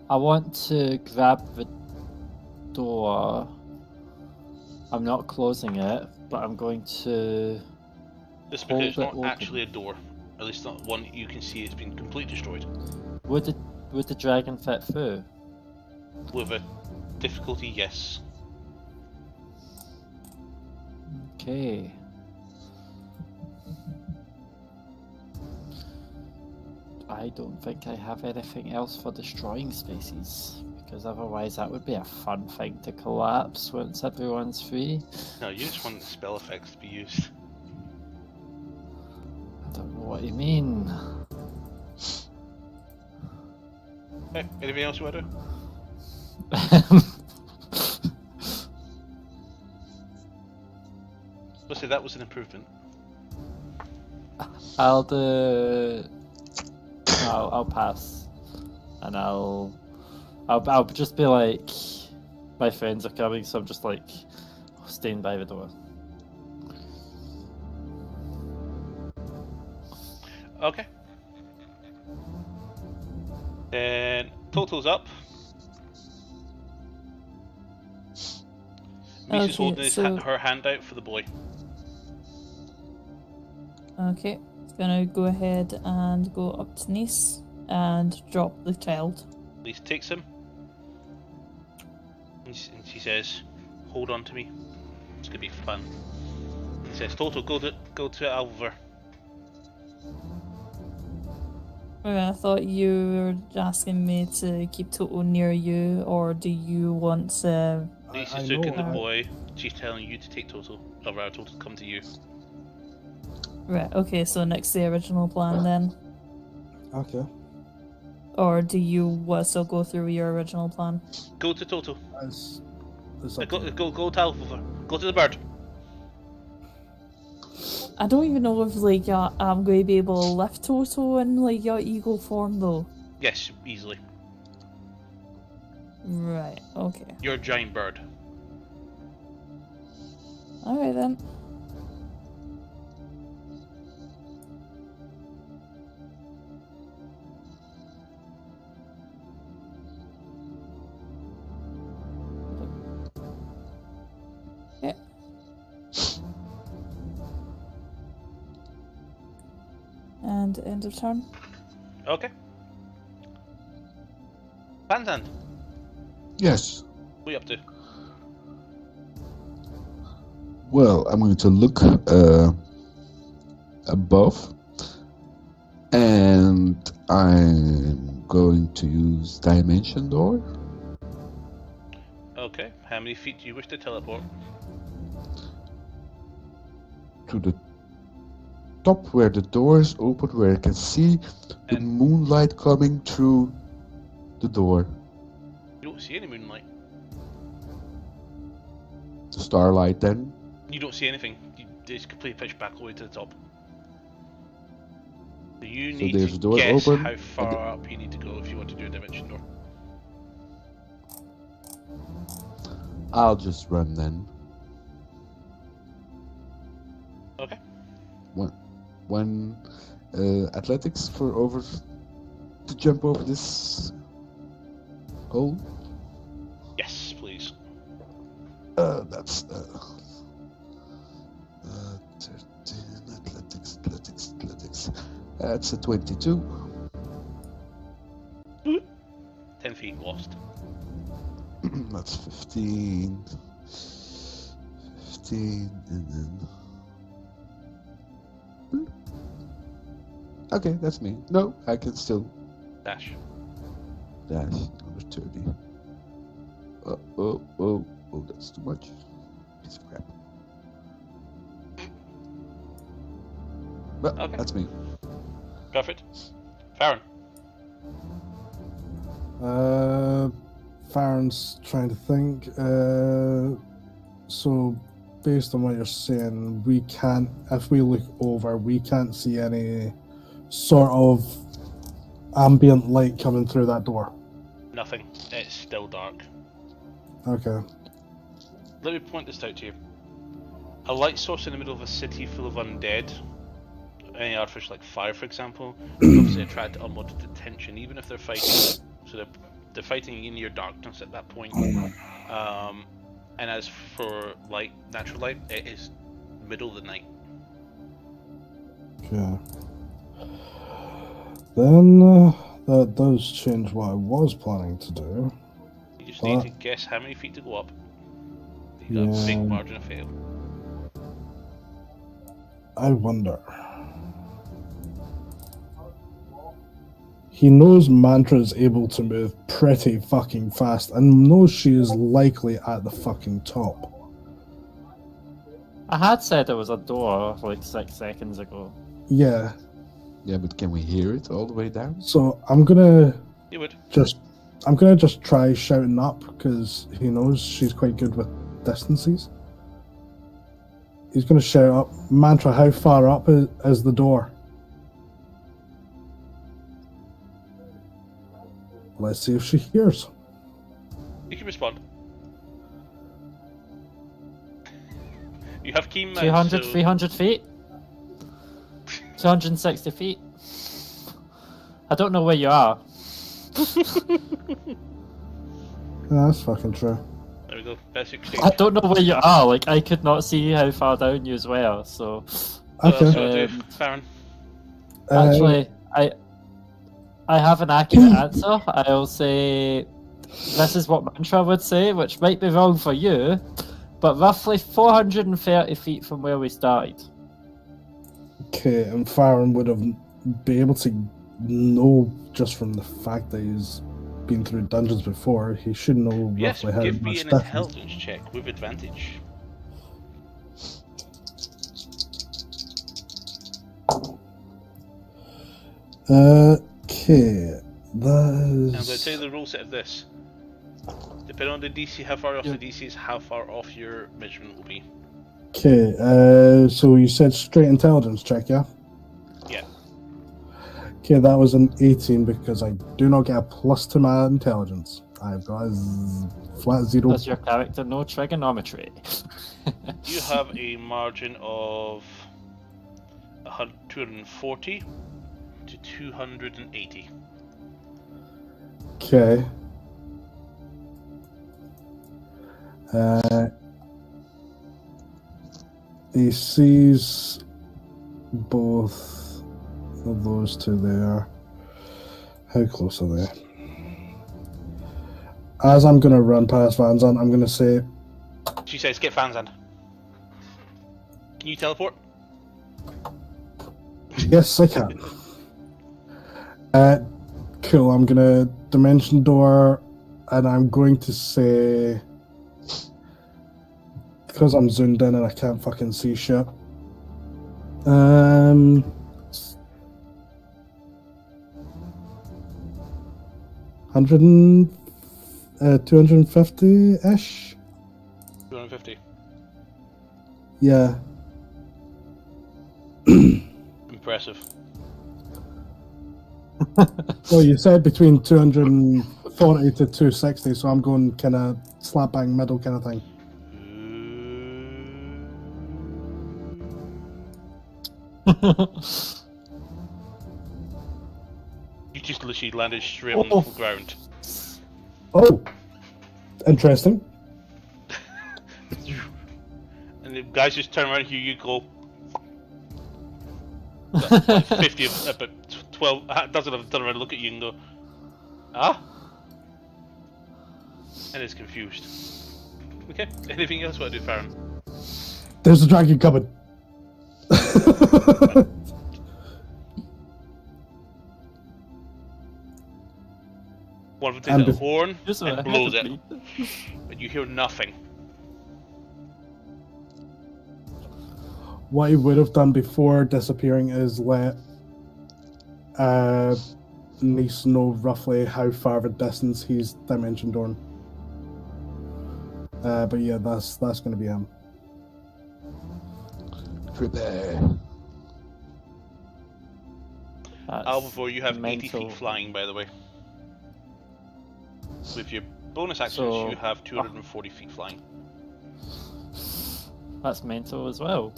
I want to grab the door. I'm not closing it, but I'm going to This hold because it's it not open. actually a door. At least not one that you can see. It's been completely destroyed. Would the dragon fit through? With a difficulty, yes. Okay. I don't think I have anything else for destroying spaces, because otherwise that would be a fun thing to collapse once everyone's free. No, you just want the spell effects to be used. I don't know what you mean. Okay, anything else you want to do? Let's say that was an improvement. I'll do. No, I'll pass, and I'll just be like, my friends are coming, so I'm just like staying by the door. Okay. Then Toto's up. Mish is holding her hand out for the boy. Okay, it's gonna go ahead and go up to Nice and drop the child. Nice takes him. And she says, "Hold on to me. It's gonna be fun." He says, "Toto, go to Alver." I thought you were asking me to keep Toto near you, or do you want to... Nice is looking at the boy. She's telling you to take Toto. Or rather, Toto to come to you. Right, okay, so next the original plan then. Okay. Or do you want to still go through your original plan? Go to Toto. Go to Alver. Go to the bird. I don't even know if like I'm going to be able to lift Toto in like your eagle form though. Yes, easily. Right, okay. You're a giant bird. Alright then. Okay. And end of turn. Okay. Panzand, Yes. what are you up to? Well, I'm going to look above, and I'm going to use Dimension Door. Okay. How many feet do you wish to teleport? To the top where the door is open, where I can see the And- moonlight coming through the door. You don't see any moonlight. The starlight then. You don't see anything. It's completely pitch black all the way to the top. So you need there's to a door guess open, how and far up you need to go if you want to do a dimension door. I'll just run then. Okay. One athletics for over to jump over this hole. Yes, please. That's 13 athletics. That's a 22. 10 feet lost. That's 15. 15 and then. Okay, that's me. No, I can still Dash. dash number 30. Oh, that's too much. Piece of crap. But Okay. that's me. Perfect. Farron. Farron's trying to think. So, based on what you're saying, we can't. If we look over, we can't see any sort of ambient light coming through that door. Nothing. It's still dark. Okay. Let me point this out to you. A light source in the middle of a city full of undead, any artificial like fire for example, will obviously attract unwanted attention even if they're fighting. So they're fighting in your darkness at that point. And as for light, natural light, it is middle of the night. Okay. Then that does change what I was planning to do. You just need to guess how many feet to go up. You got a big Yeah. margin of fail. I wonder. He knows Mantra's able to move pretty fucking fast and knows she is likely at the fucking top. I had said there was a door like 6 seconds ago. Yeah, Yeah, but can we hear it all the way down? so I'm gonna You would. just try shouting up because he knows she's quite good with distances. He's gonna shout up, Mantra, how far up is the door? Let's see if she hears. You can respond. You have keen mouth, 200, so 300 feet? 260 feet? I don't know where you are. Yeah, that's fucking true. there we go. Best exchange. I don't know where you are. Like, I could not see how far down you were, so... What else Okay. do I do, Farron? Actually, I have an accurate answer. I'll say this is what Mantra would say, which might be wrong for you, but roughly 430 feet from where we started. Okay, and Farron would have be able to know just from the fact that he's been through dungeons before. He should know Yes, roughly how give me much an distance. intelligence check with advantage. Okay, that I'm going to is. tell you the rule set of this. Depending on the DC, how far off the DC is, how far off your measurement will be. Okay, so you said straight intelligence check, yeah? Yeah. Okay, that was an 18 because I do not get a plus to my intelligence. I've got a flat 0. Does your character know trigonometry? You have a margin of 240 to 280. Okay. He sees both of those two there. How close are they? As I'm going to run past Van Zandt, I'm going to say, She says, get Van Zandt. Can you teleport? yes, I can. Cool, I'm going to dimension door, and I'm going to say, because I'm zoomed in and I can't fucking see shit. 250-ish? 250. Yeah. Impressive. Well, you said between 240 to 260, so I'm going kind of slap bang middle kind of thing. You just literally landed straight on the ground. Oh, interesting. And the guys just turn around, here you go. About 50, about 12, doesn't turn around and look at you and go, ah? And it's confused. Okay, anything else what I do, Farron? There's a dragon coming. One of them takes And a horn Just and ahead blows of it, me. but you hear nothing. What he would have done before disappearing is let Nice know roughly how far of a distance he's dimension dorn. But yeah, that's going to be him. Prepare. That's Alvivor, you have 80 mental. feet flying, by the way. With your bonus actions, So- you have 240 feet flying. That's mental as well.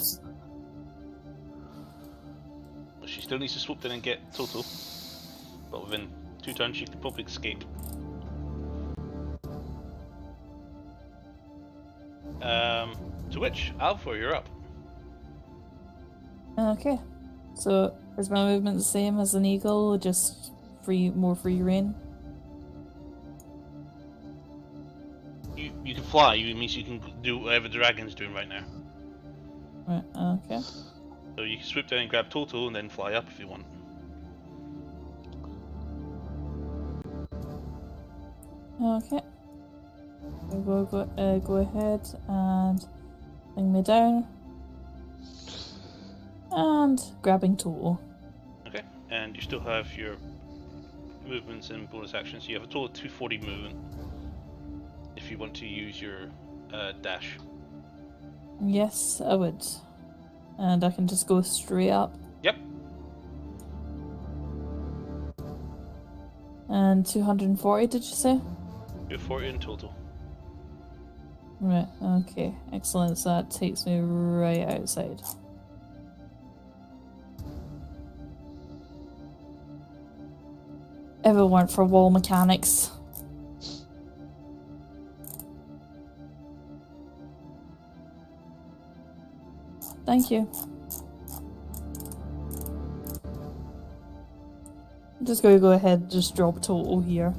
But she still needs to swoop in and get total. But within 2 turns, she could probably escape. To which, Alvivor, you're up. Okay. So is my movement the same as an eagle, just more free reign? You can fly, it means you can do whatever the dragon's doing right now. Right, okay. So you can swoop down and grab total and then fly up if you want. Okay. We'll go ahead and bring me down. And grabbing total. Okay, and you still have your movements and bonus actions. So you have a total of 240 movement. If you want to use your dash. Yes, I would. And I can just go straight up. Yep. And 240, did you say? You're 40 in total. Right, okay. Excellent. So that takes me right outside. If it weren't for wall mechanics. Thank you. I'm just gonna go ahead and just drop total here.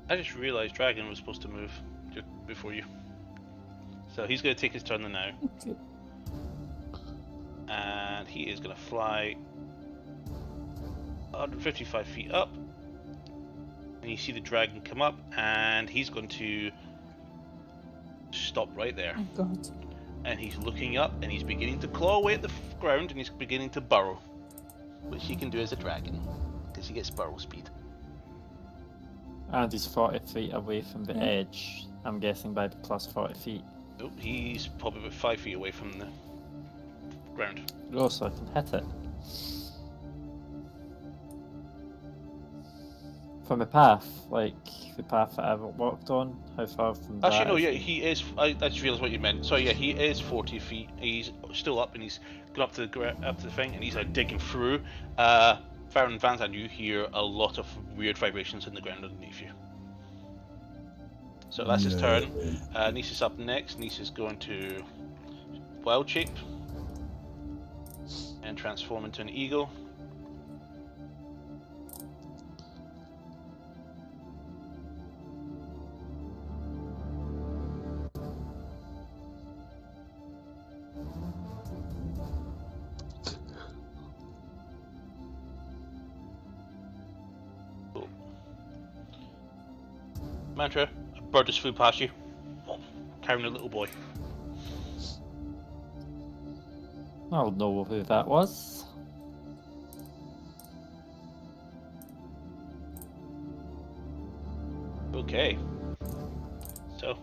I just realised Dragon was supposed to move just before you. So he's going to take his turn now. Okay. And he is going to fly 155 feet up. And you see the dragon come up, and he's going to stop right there. Oh god. And he's looking up, and he's beginning to claw away at the ground, and he's beginning to burrow. Which he can do as a dragon, because he gets burrow speed. And he's 40 feet away from the Yeah. edge. I'm guessing by the plus 40 feet. Nope, he's probably about 5 feet away from the ground. Oh, so I can hit it. From the path, like the path that I walked on, how far from that? Actually, no, is yeah, it? he is. I just realised what you meant. Sorry, yeah, he is 40 feet. He's still up, and he's gone up to the thing, and he's like digging through. Farron and Van Zandt, you hear a lot of weird vibrations in the ground underneath you. So that's his turn. Nisa's up next. Nisa's going to wild shape and transform into an eagle. Cool. Mantra, a bird just flew past you, carrying a little boy. I'll know who that was. Okay. So,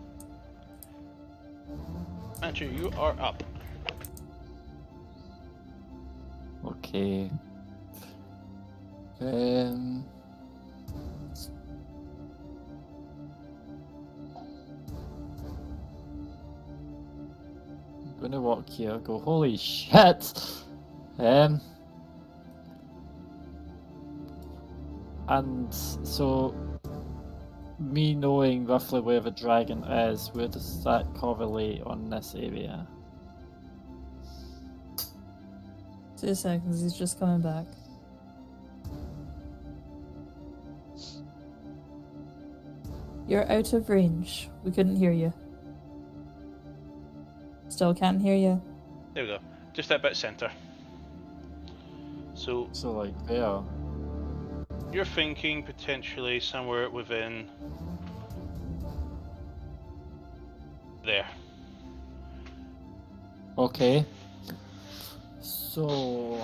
Mantra, you are up. Okay. I'm gonna walk here, go, holy shit! And so, me knowing roughly where the dragon is, where does that correlate on this area? 2 seconds, he's just coming back. You're out of range. We couldn't hear you. Still can't hear you. There we go. Just that bit center. So, So like there. you're thinking potentially somewhere within there. Okay. So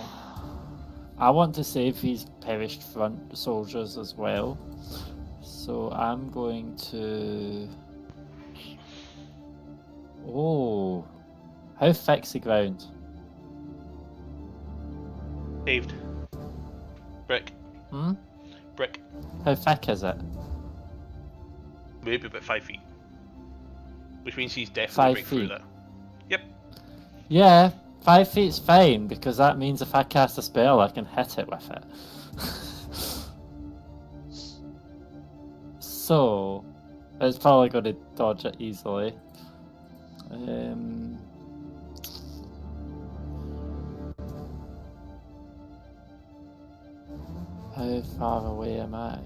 I want to save these perished front soldiers as well. So I'm going to. Oh, how thick's the ground? Paved. Brick. Hmm? Brick. How thick is it? Maybe about 5 feet. Which means he's 5 definitely break through feet. that. Yep. Yeah, 5 feet's fine because that means if I cast a spell, I can hit it with it. So it's probably going to dodge it easily. How far away am I?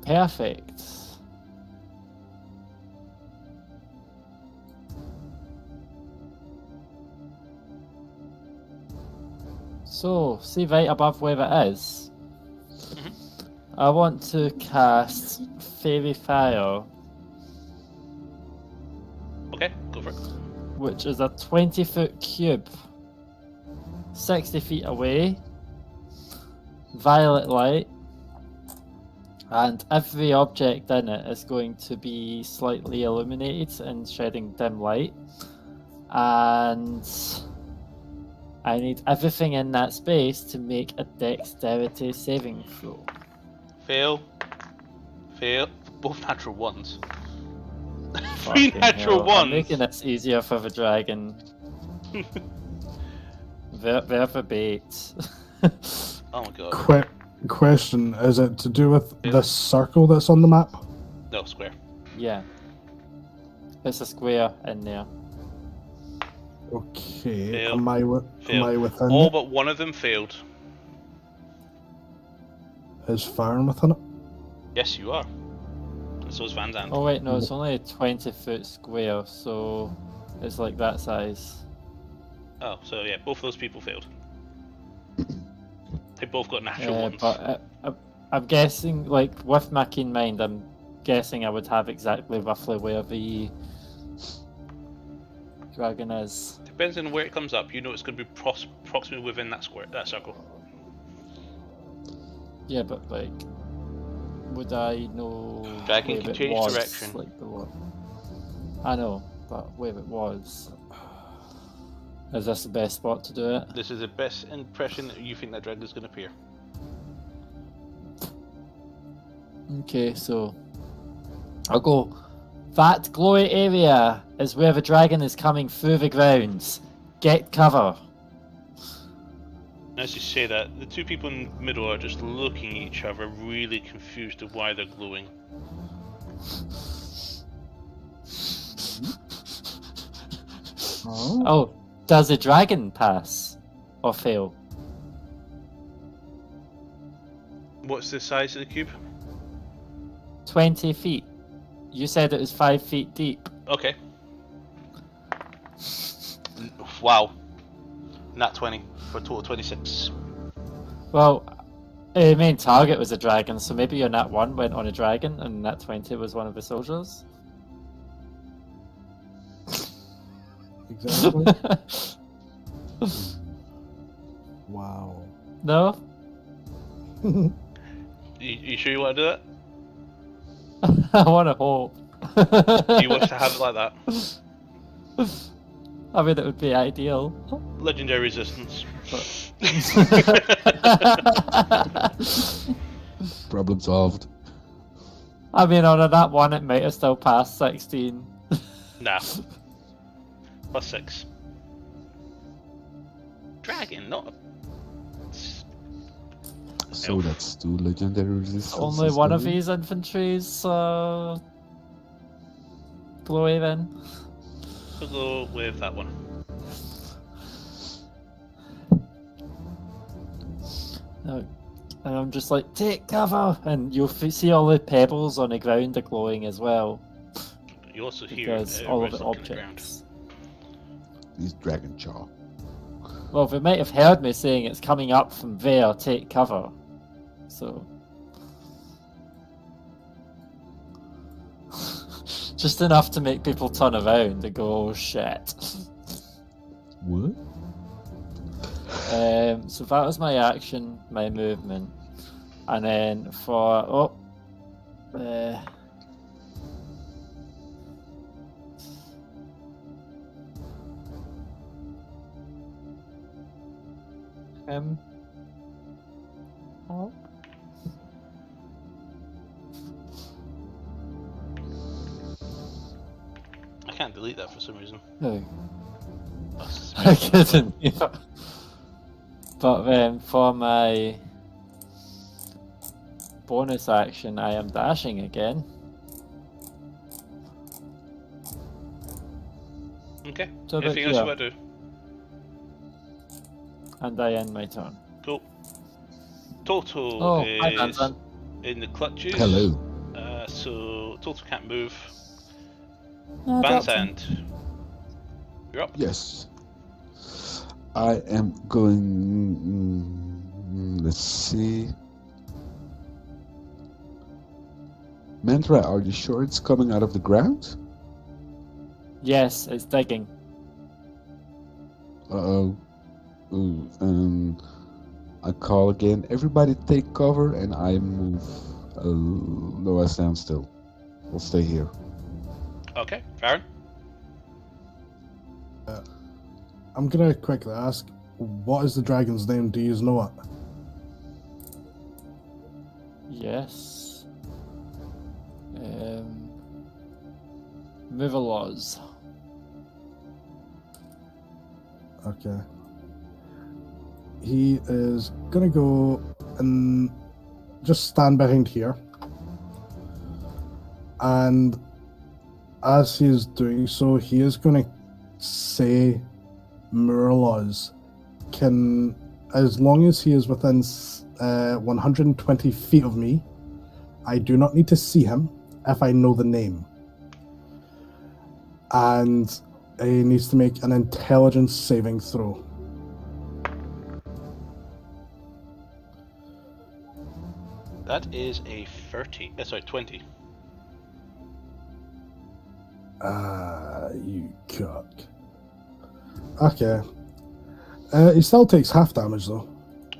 Perfect. So, see right above where it is? I want to cast Fairy Fire, Okay, go for it. which is a 20-foot cube, 60 feet away, violet light, and every object in it is going to be slightly illuminated and shedding dim light. And I need everything in that space to make a dexterity saving throw. Fail. Fail. Both natural ones. Three Fucking natural hell, ones. I'm making this easier for the dragon. Verbate. Oh my god. Question: is it to do with Yeah. this circle that's on the map? No, square. Yeah. It's a square in there. Okay. Fail. Am I within All it? but one of them failed. Is Farron within it? Yes, you are. And so is Van Zandt. Oh wait, no, it's only a 20-foot square, so it's like that size. Oh, so yeah, both of those people failed. They both got natural ones. But I'm guessing, like, with my keen mind, I'm guessing I would have exactly roughly where the dragon is. Depends on where it comes up. You know it's going to be approximately within that circle. Yeah, but like, would I know Dragon where can it change was, direction. like below? I know, but where it was. Is this the best spot to do it? This is the best impression that you think that dragon is going to appear. Okay, so I'll go. That glowy area is where the dragon is coming through the grounds. Get cover. As you say that, the two people in the middle are just looking at each other, really confused of why they're glowing. Oh, does the dragon pass or fail? What's the size of the cube? 20 feet. You said it was 5 feet deep. Okay. Wow. Nat 20 for a total of 26. Well, the main target was a dragon, so maybe your Nat 1 went on a dragon and Nat 20 was one of the soldiers. Exactly. Wow. No? You sure you want to do that? I want to hope. Do you wish to have it like that? I mean, it would be ideal. Legendary resistance. Problem solved. I mean, on a Nat 1, it might have still passed 16. Nah. Plus 6. Dragon, not a... So Elf. that's 2 legendary resistances. Only one of then. these infantry's glowy then. We'll go with that one. No. And I'm just like, take cover! And you'll see all the pebbles on the ground are glowing as well. You also hear Because all of the rustling on the ground. objects. These dragon jaw. Well, they might have heard me saying it's coming up from there, take cover. So. Just enough to make people turn around and go, oh shit. What? So that was my action, my movement. And then for. Oh. I can't delete that for some reason. No. That's I couldn't. Yeah. But then for my bonus action, I am dashing again. okay. So that- Anything else yeah. you want to do? And I end my turn. Cool. Total Oh, hi, is Bantan. in the clutches. Hello. So Total can't move. No, I dropped him. Bansand, you're up. Yes. I am going. Let's see. Mantra, are you sure it's coming out of the ground? Yes, it's digging. Uh-oh. Ooh, I call again. Everybody take cover, and I move. No, I stand still. We'll stay here. Okay, Farron. I'm gonna quickly ask, what is the dragon's name? Do you know it? Yes. Mivaloz. Okay. He is gonna go and just stand behind here. And as he is doing so, he is gonna say Murlaws can, as long as he is within 120 feet of me, I do not need to see him if I know the name. And he needs to make an intelligence saving throw. That is a 20. You cock. Okay. He still takes half damage though.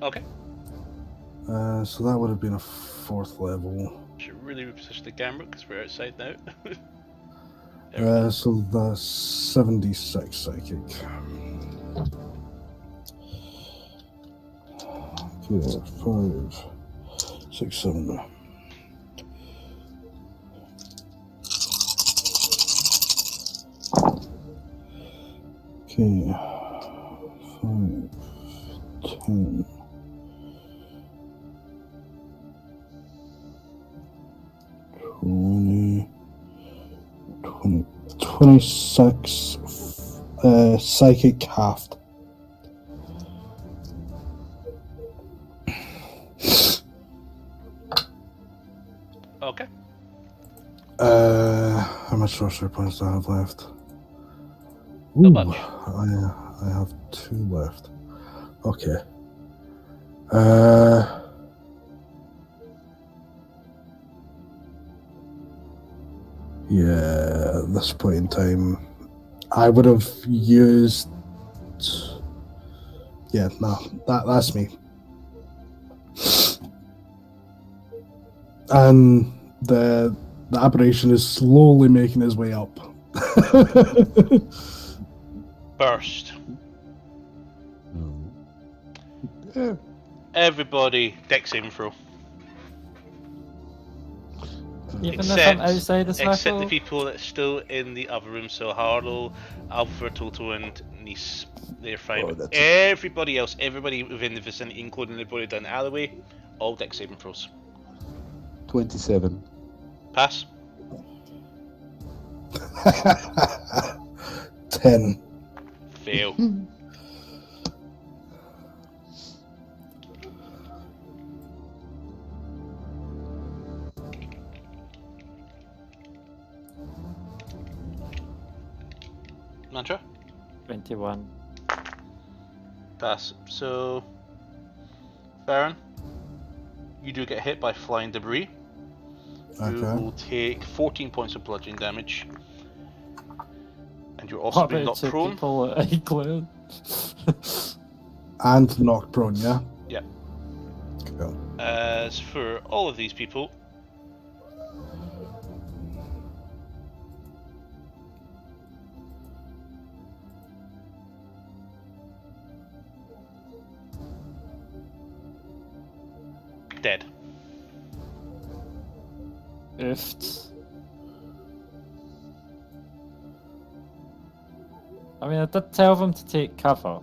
Okay. So that would have been a 4th level. Should really reposition the camera because we're outside now. There we go. So that's 76 psychic. Okay, 5, 6, 7. Okay, 5, 10. 20, 26 psychic halved. Okay. How much sorcery points do I have left? Not much. I have 2 left. Okay. Yeah, at this point in time, I would have used. Yeah, no, that's me. And the aberration is slowly making his way up. Burst. No. Everybody, deck saving throw. Even if I'm outside the Except the circle? people that's still in the other room, so Harlow, Alpha, Toto, and Nice. They're fine. Oh, that's- Everybody else, everybody within the vicinity, including everybody down the alleyway, all deck saving throws. 27. Pass. 10. Fail. Mantra? 21. Pass. So, Baron, you do get hit by flying debris. You Okay. will take 14 points of bludgeoning damage. And you're What also being about knocked 2 prone. people at Igloo? And knocked prone, yeah? Yeah. Cool. As for all of these people, dead. Oofed. I mean, I did tell them to take cover.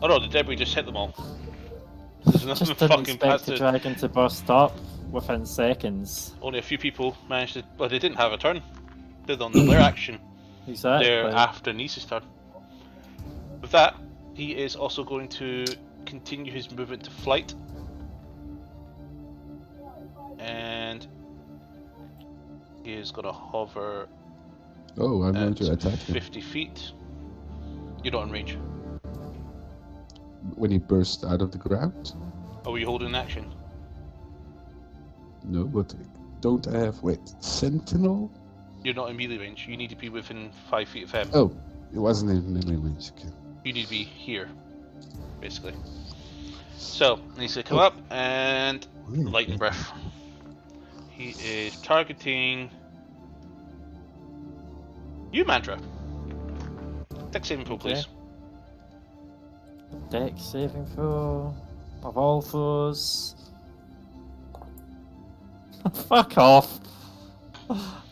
Oh no, the debris just hit them all. There's nothing Just didn't fucking expect past the it. dragon to burst up within seconds. Only a few people managed to. Well, they didn't have a turn. They're on their action. Exactly. They're after Nice's turn. With that, he is also going to continue his movement to flight. And he is going to hover Oh, I'm going at to attack him. 50 feet. You're not in range. When he burst out of the ground? Oh, are you holding an action? No, but don't I have... Wait, Sentinel? You're not in melee range. You need to be within 5 feet of him. Oh, it wasn't in melee range. Okay. You need to be here, basically. So, he needs to come up and lightning breath. He is targeting you, Mantra. Dex saving throw, please. Dex saving throw of all foes. Fuck off.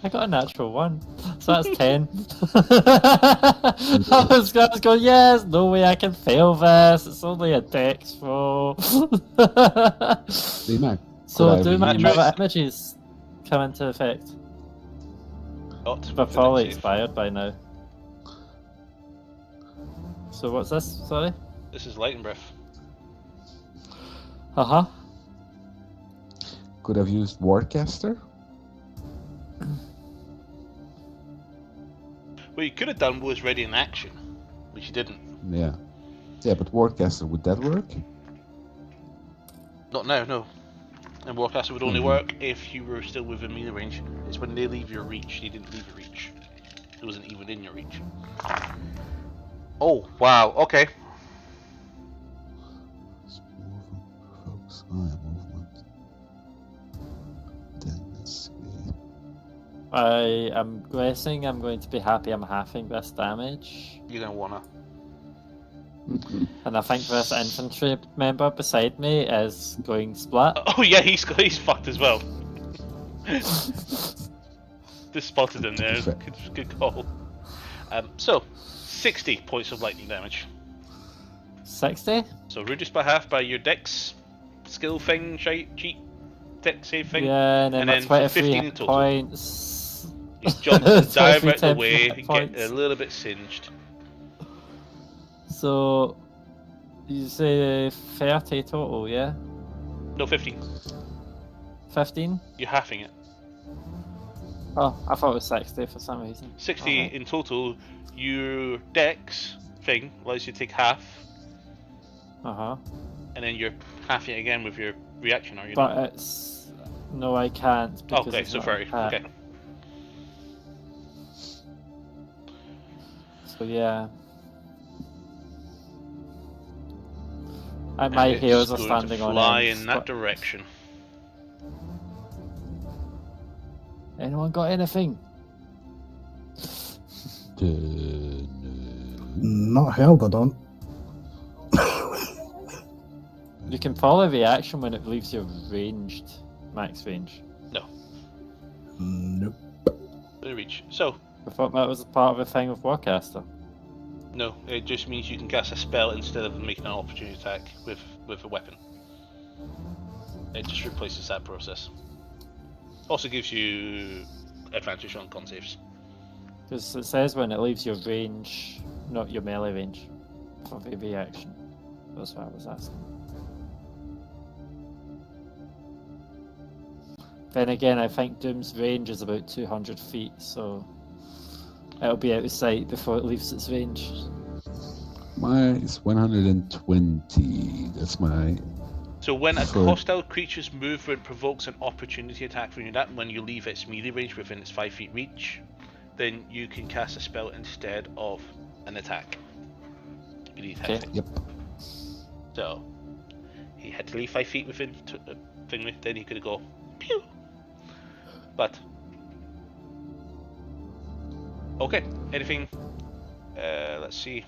I got a natural 1, so that's 10. I was going, yes, no way I can fail this. It's only a dex roll. D-Mac, So could I do my reuse- mirror images come into effect? Not They're with the probably dex save. expired by now. So what's this? Sorry? This is Lightning Breath. Uh-huh. Could have used Warcaster? What you could have done was ready in action, which you didn't. Yeah. Yeah, but Warcaster, would that work? Not now, no. And Warcaster would only Mhm. work if you were still within melee range. It's when they leave your reach, they didn't leave your reach. It wasn't even in your reach. Oh, wow, okay. Focus on movement. Then let's see. I am guessing I'm going to be happy I'm halving this damage. You're gonna wanna. And I think this infantry member beside me is going split. Oh yeah, he's fucked as well. Just spotted him there. Good call. So, 60 points of lightning damage. 60? So reduced by half by your dex skill thing, cheat, dex save thing. Yeah, and then and my then 23 15 hit total. points. You jump and dive 23 out the temp way, hit and get points. a little bit singed. So, you say 30 total, yeah? No, 15. 15? You're halving it. Oh, I thought it was 60 for some reason. 60 Alright. in total. Your dex thing allows you to take half, Uh-huh. and then you're halving it again with your reaction, are you But not? it's... No, I can't. Because Okay, it's so not 30. a hat. Okay. So, yeah. And And my it's heels are going standing to on fly ends, in that but- direction. Anyone got anything? Not held, I don't. You can follow the action when it leaves your ranged, max range. Nope. The reach. So, I thought that was part of the thing with Warcaster. no, it just means you can cast a spell instead of making an opportunity attack with a weapon. It just replaces that process. Also gives you advantage on con saves. Because it says when it leaves your range, not your melee range, for the reaction. That's what I was asking. Then again, I think Doom's range is about 200 feet, so it'll be out of sight before it leaves its range. Mine is 120. That's my. So when a So- hostile creature's movement provokes an opportunity attack from your that when you leave its melee range within its 5 feet reach, then you can cast a spell instead of an attack. You need Okay. attack. Yep. So he had to leave 5 feet within thing. Then he could go pew. But okay, anything? Let's see.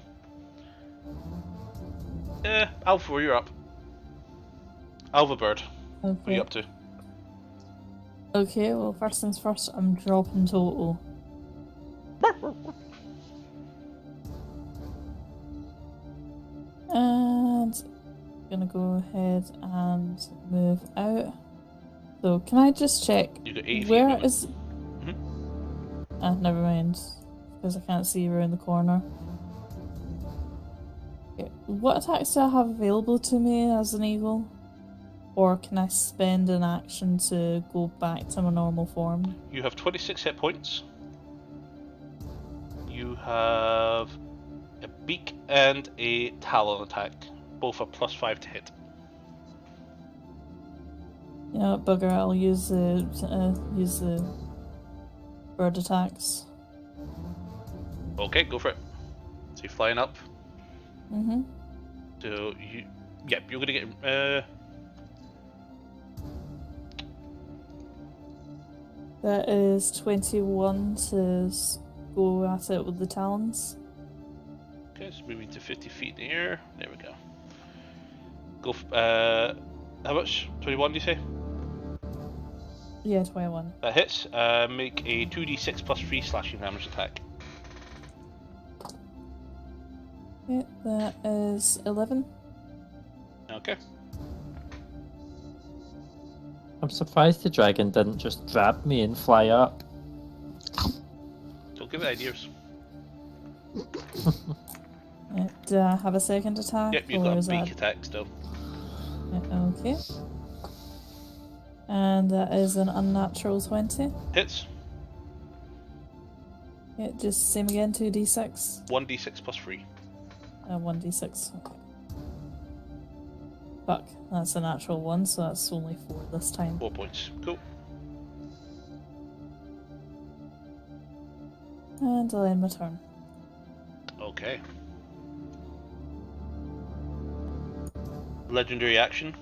Alpha, you're up. Alpha Bird, what are Okay. you up to? Okay, well, first things first, I'm dropping total. And gonna go ahead and move out. So, can I just check You got 80 feet. where movement. is? Never mind, because I can't see around the corner. Okay, what attacks do I have available to me as an eagle? Or can I spend an action to go back to my normal form? You have 26 hit points. You have a beak and a talon attack. Both are +5 to hit. Yeah, bugger, I'll use the bird attacks. Okay, go for it. So you're flying up. Mm-hmm. So you're gonna get That is 21 to go at it with the talons. Okay, so moving to 50 feet in the air. There we go. Go. How much? 21, do you say? Yeah, 21. That hits. Make a 2d6 plus 3 slashing damage attack. Okay, that is 11. Okay. I'm surprised the dragon didn't just grab me and fly up. Don't give it ideas. Do I have a second attack? Yep, you've or got a is beak that... attack still. Yeah, okay. And that is an unnatural 20. Hits. Yeah, just same again, 2d6. 1d6 plus 3. 1d6. Okay. Fuck, that's a natural 1, so that's only 4 this time. 4 points. Cool. And I'll end my turn. Okay. Legendary action.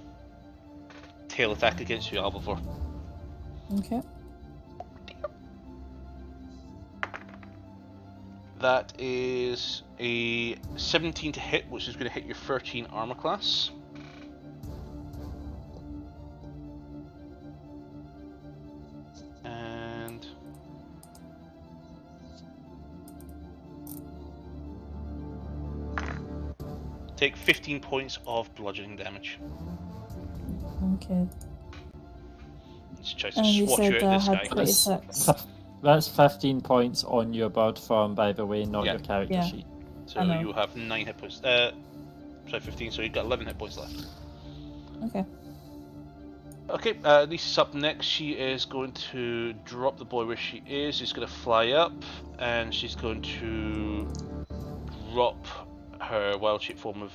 Tail attack against you, Albivore. Okay. That is a 17 to hit, which is going to hit your 13 armor class. And take 15 points of bludgeoning damage. Okay. Let's try to And you swat you said out I this had guy. 26. That's 15 points on your bird form, by the way, not Yeah. your character Yeah. sheet. So I know. you have 9 hit points. Sorry, 15, so you've got 11 hit points left. Okay. Okay, Lisa's up next. She is going to drop the boy where she is. She's going to fly up, and she's going to drop her wild shape form of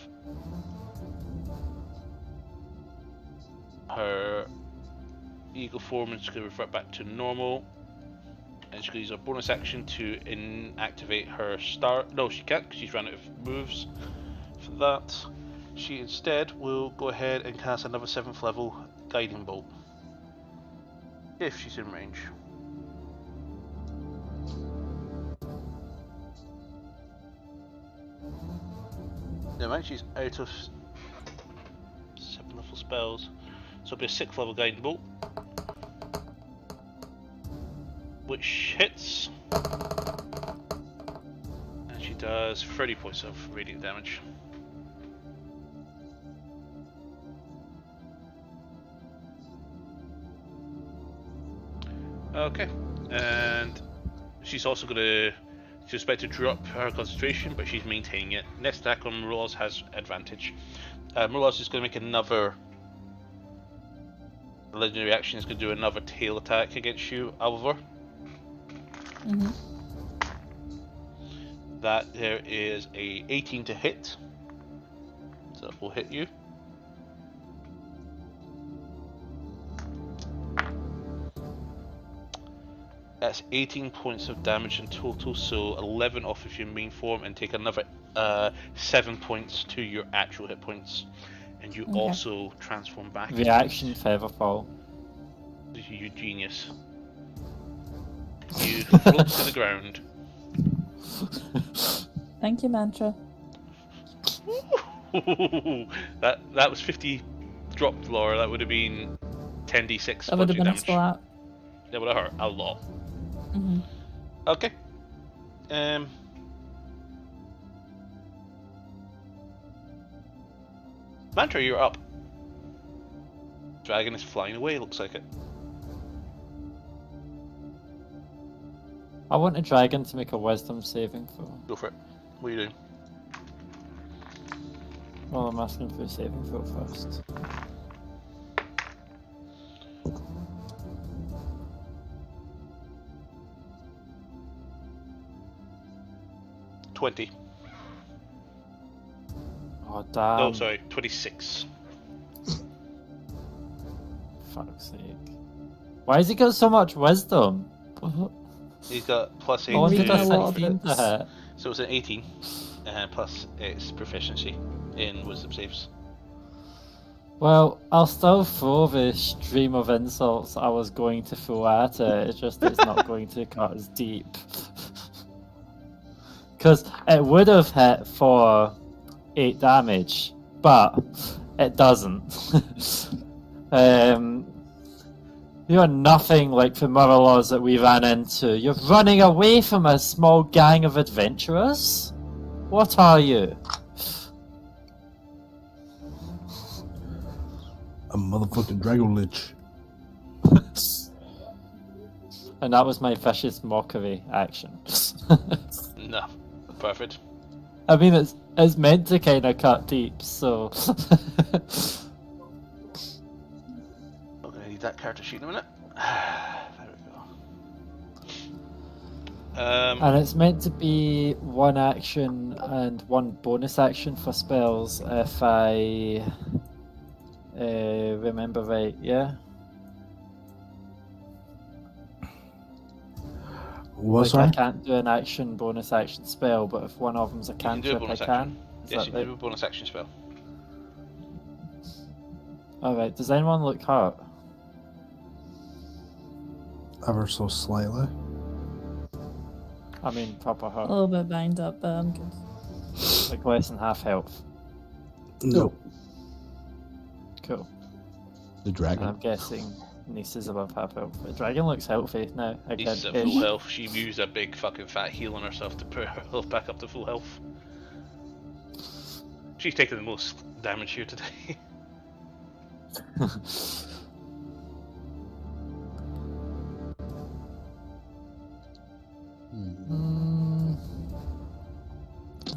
her eagle form, and she's going to revert back to normal. And she's going to use her bonus action to inactivate her star. No, she can't because she's run out of moves for that. She instead will go ahead and cast another 7th level guiding bolt if she's in range. Never mind, she's out of 7th level spells, so it'll be a 6th level guiding bolt, which hits, and she does 30 points of radiant damage. Okay, and she's also going to, she's about to drop her concentration, but she's maintaining it. Next attack on Muraz has advantage. Muraz is going to make another legendary action, is going to do another tail attack against you, Albivore. Mm-hmm. That there is a 18 to hit, so it will hit you. That's 18 points of damage in total, so 11 off of your main form, and take another 7 points to your actual hit points. And you Okay. also transform back. Reaction Featherfall. You genius. You float to the ground. Thank you, Mantra. that was 50 dropped, Laura. That would have been 10d6 That would have bludgeoning been a damage. splat. That would have hurt a lot. Mm-hmm. Okay. Mantra, you're up. Dragon is flying away, looks like it. I want a dragon to make a wisdom saving throw. Go for it. What are you doing? Well, I'm asking for a saving throw first. $20. Oh, damn. Oh, sorry, 26. Fuck's sake. Why has he got so much wisdom? He's got plus 8 I wanted reading a a lot of 16 to books. hit. so it's an 18, plus its proficiency in wisdom saves. Well, I'll still throw the stream of insults I was going to throw at it. It's just it's not going to cut as deep. Because it would have hit for 8 damage, but it doesn't. You are nothing like the Murlocs that we ran into. You're running away from a small gang of adventurers? What are you? A motherfucking Dragon Lich. And that was my vicious mockery action. No, perfect. I mean, it's meant to kind of cut deep, so... I'm gonna need that character sheet in a minute. There we go. And it's meant to be 1 action and 1 bonus action for spells, if I remember right, yeah? What's I that? can't do an action, bonus action spell, but if one of them's a You can do a cantrip, I bonus can. action. Is Yes, that you can right? do a bonus action spell. Alright, does anyone look hurt? Ever so slightly. I mean, proper A hurt. little bit banged up, but I'm good. Like less than half health. No. Cool. The And dragon. I'm guessing Nice is above half health. The dragon looks healthy now. He's at full health. She used a big fucking fat heal on herself to put her health back up to full health. She's taken the most damage here today.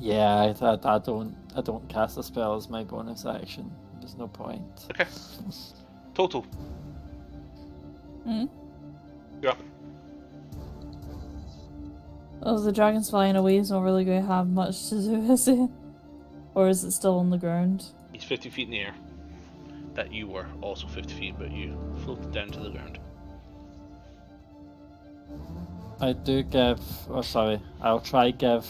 Yeah, I don't cast a spell as my bonus action. There's no point. Okay. Total. Hmm? Yeah. Oh, the dragon's flying away. He's not really going to have much to do, is he? Or is it still on the ground? He's 50 feet in the air. That you were also 50 feet, but you floated down to the ground. I do give. Oh, sorry. I'll try give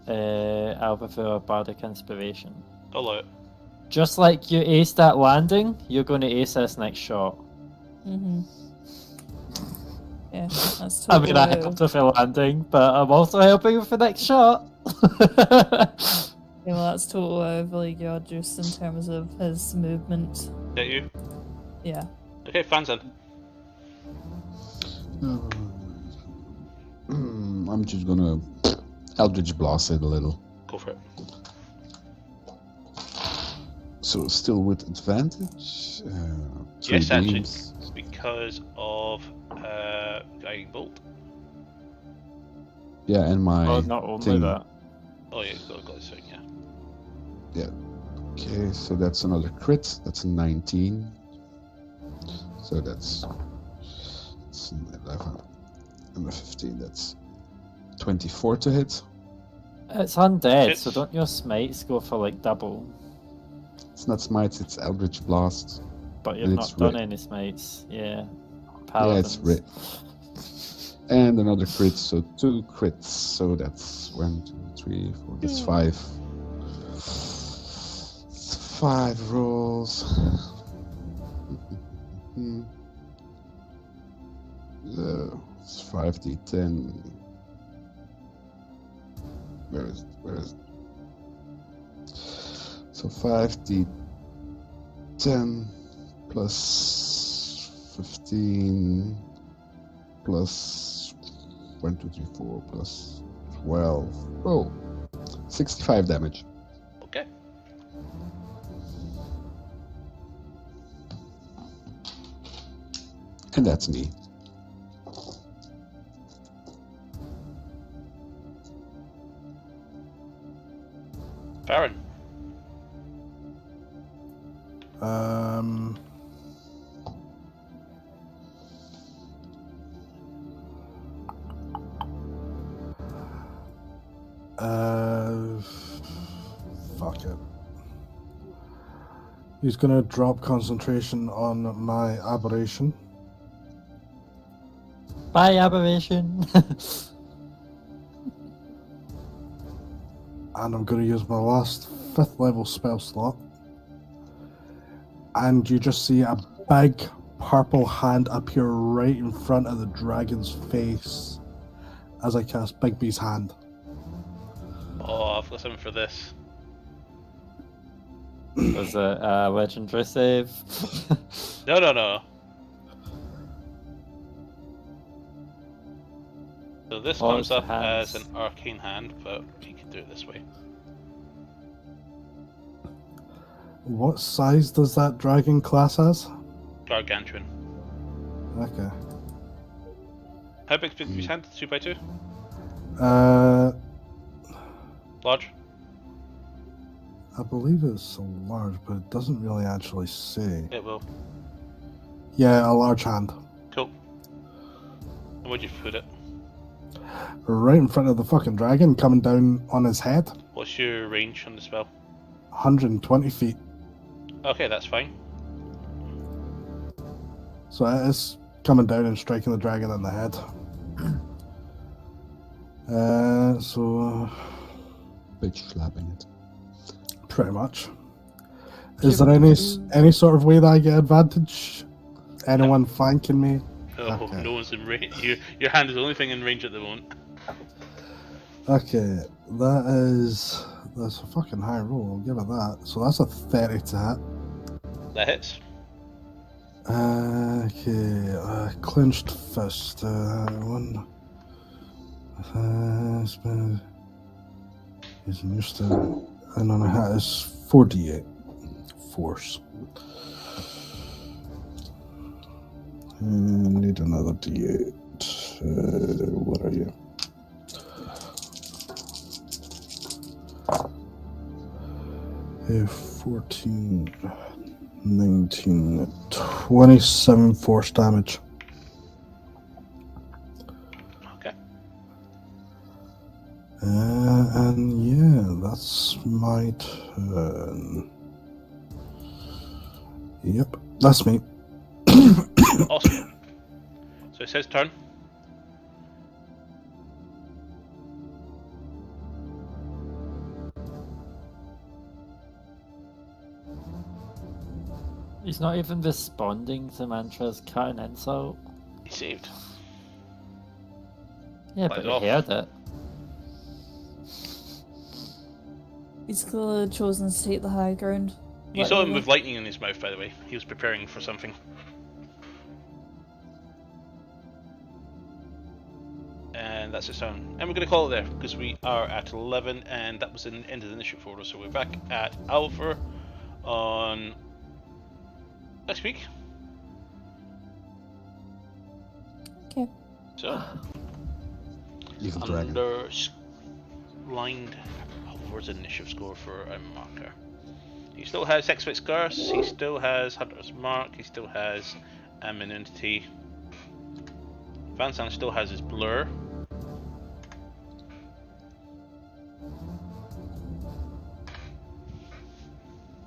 Albavur Bardic Inspiration. Allow it. Just like you aced that landing, you're going to ace this next shot. Mm-hmm. Yeah, that's I totally mean, I helped with the landing, but I'm also helping with the next shot. Yeah, well, that's totally overly god just in terms of his movement. That you? Yeah. Okay, fans in. I'm just gonna Eldritch Blast it a little. Go for it. So still with advantage. 3 Yes, actually, beams. because of Guiding Bolt. Yeah, and my Oh, not only thing. that. Oh yeah, got this thing, yeah. Yeah. Okay, so that's another crit. That's a 19. So that's an 11 and a 15. That's 24 to hit. It's undead, Hits. so don't your smites go for like double? It's not smite. It's Eldritch Blast. But you've And not it's done red. any smites, yeah. Yeah, it's Paladins. red. And another crit, so 2 crits. So that's 1, 2, 3, 4. That's 5. 5 rolls. It's 5d10. Where is it? So 5d10 plus 15 plus 1, 2, 3, 4 plus 12. Oh, 65 damage. Okay. And that's me. Baron. Um. Fuck it. He's gonna drop concentration on my aberration. Bye, aberration. And I'm going to use my last 5th level spell slot. And you just see a big purple hand appear right in front of the dragon's face as I cast Bigby's hand. Oh, I've got something for this. Was it a legendary save? No. So this Oh, comes it's the up as an hands. arcane hand, but you can do it this way. What size does that dragon class has? Gargantuan. Okay. How big's his hand? 2x2? Large? I believe it's a large, but it doesn't really actually say. It will. Yeah, a large hand. Cool. And where'd you put it? Right in front of the fucking dragon, coming down on his head. What's your range on the spell? 120 feet. Okay, that's fine. So it is coming down and striking the dragon in the head. So Bitch slapping it. pretty much. Is there any sort of way that I get advantage? Anyone flanking me? No, Okay. no one's in range. Your hand is the only thing in range at the moment. Okay, that's a fucking high roll. I'll give it that. So that's a 30 to hit. That hits. Okay, clenched fist. One. Is used to, and on a hat is 48 force. And need another d8. What are you? A 14, 19, 27 force damage. Okay. And yeah, that's my turn. Yep, that's me. Awesome. So it says turn. He's not even responding to Mantra's cut and insult. He saved. Yeah, Light but off. he heard it. He's clearly chosen to take the high ground. You saw him Whatever. with lightning in his mouth, by the way. He was preparing for something. And that's its turn. And we're going to call it there, because we are at 11, and that was the end of the initiative order. So we're back at Alpha on next week. Okay. So, Evil dragon. underlined Oliver's initiative score for a marker. He still has Hexfit's Curse, he still has Hunter's Mark, he still has Immunity. Vansan still has his Blur.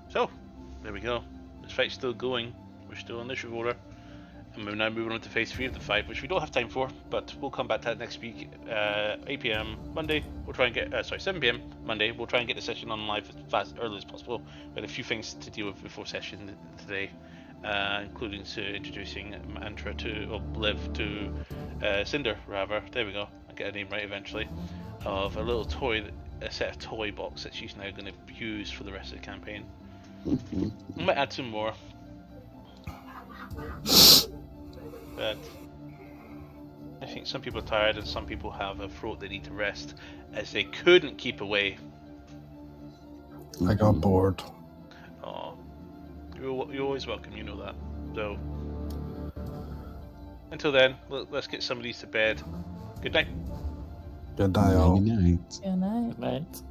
So, there we go. This fight's still going. We're still on initiative order. And we're now moving on to phase 3 of the fight, which we don't have time for, but we'll come back to that next week, 8 PM Monday. We'll try and get, 7 PM Monday. We'll try and get the session on live as early as possible. We had a few things to deal with before session today, including introducing Mantra to Liv to Cinder, rather. There we go. I'll get a name right eventually. Of a little toy, a set of toy box that she's now going to use for the rest of the campaign. I might add some more. But I think some people are tired and some people have a throat they need to rest, as they couldn't keep away. I got bored. Oh, you're always welcome, you know that. So, until then, let's get some of these to bed. Good night. Good night, all. Good night. Good night. Good night.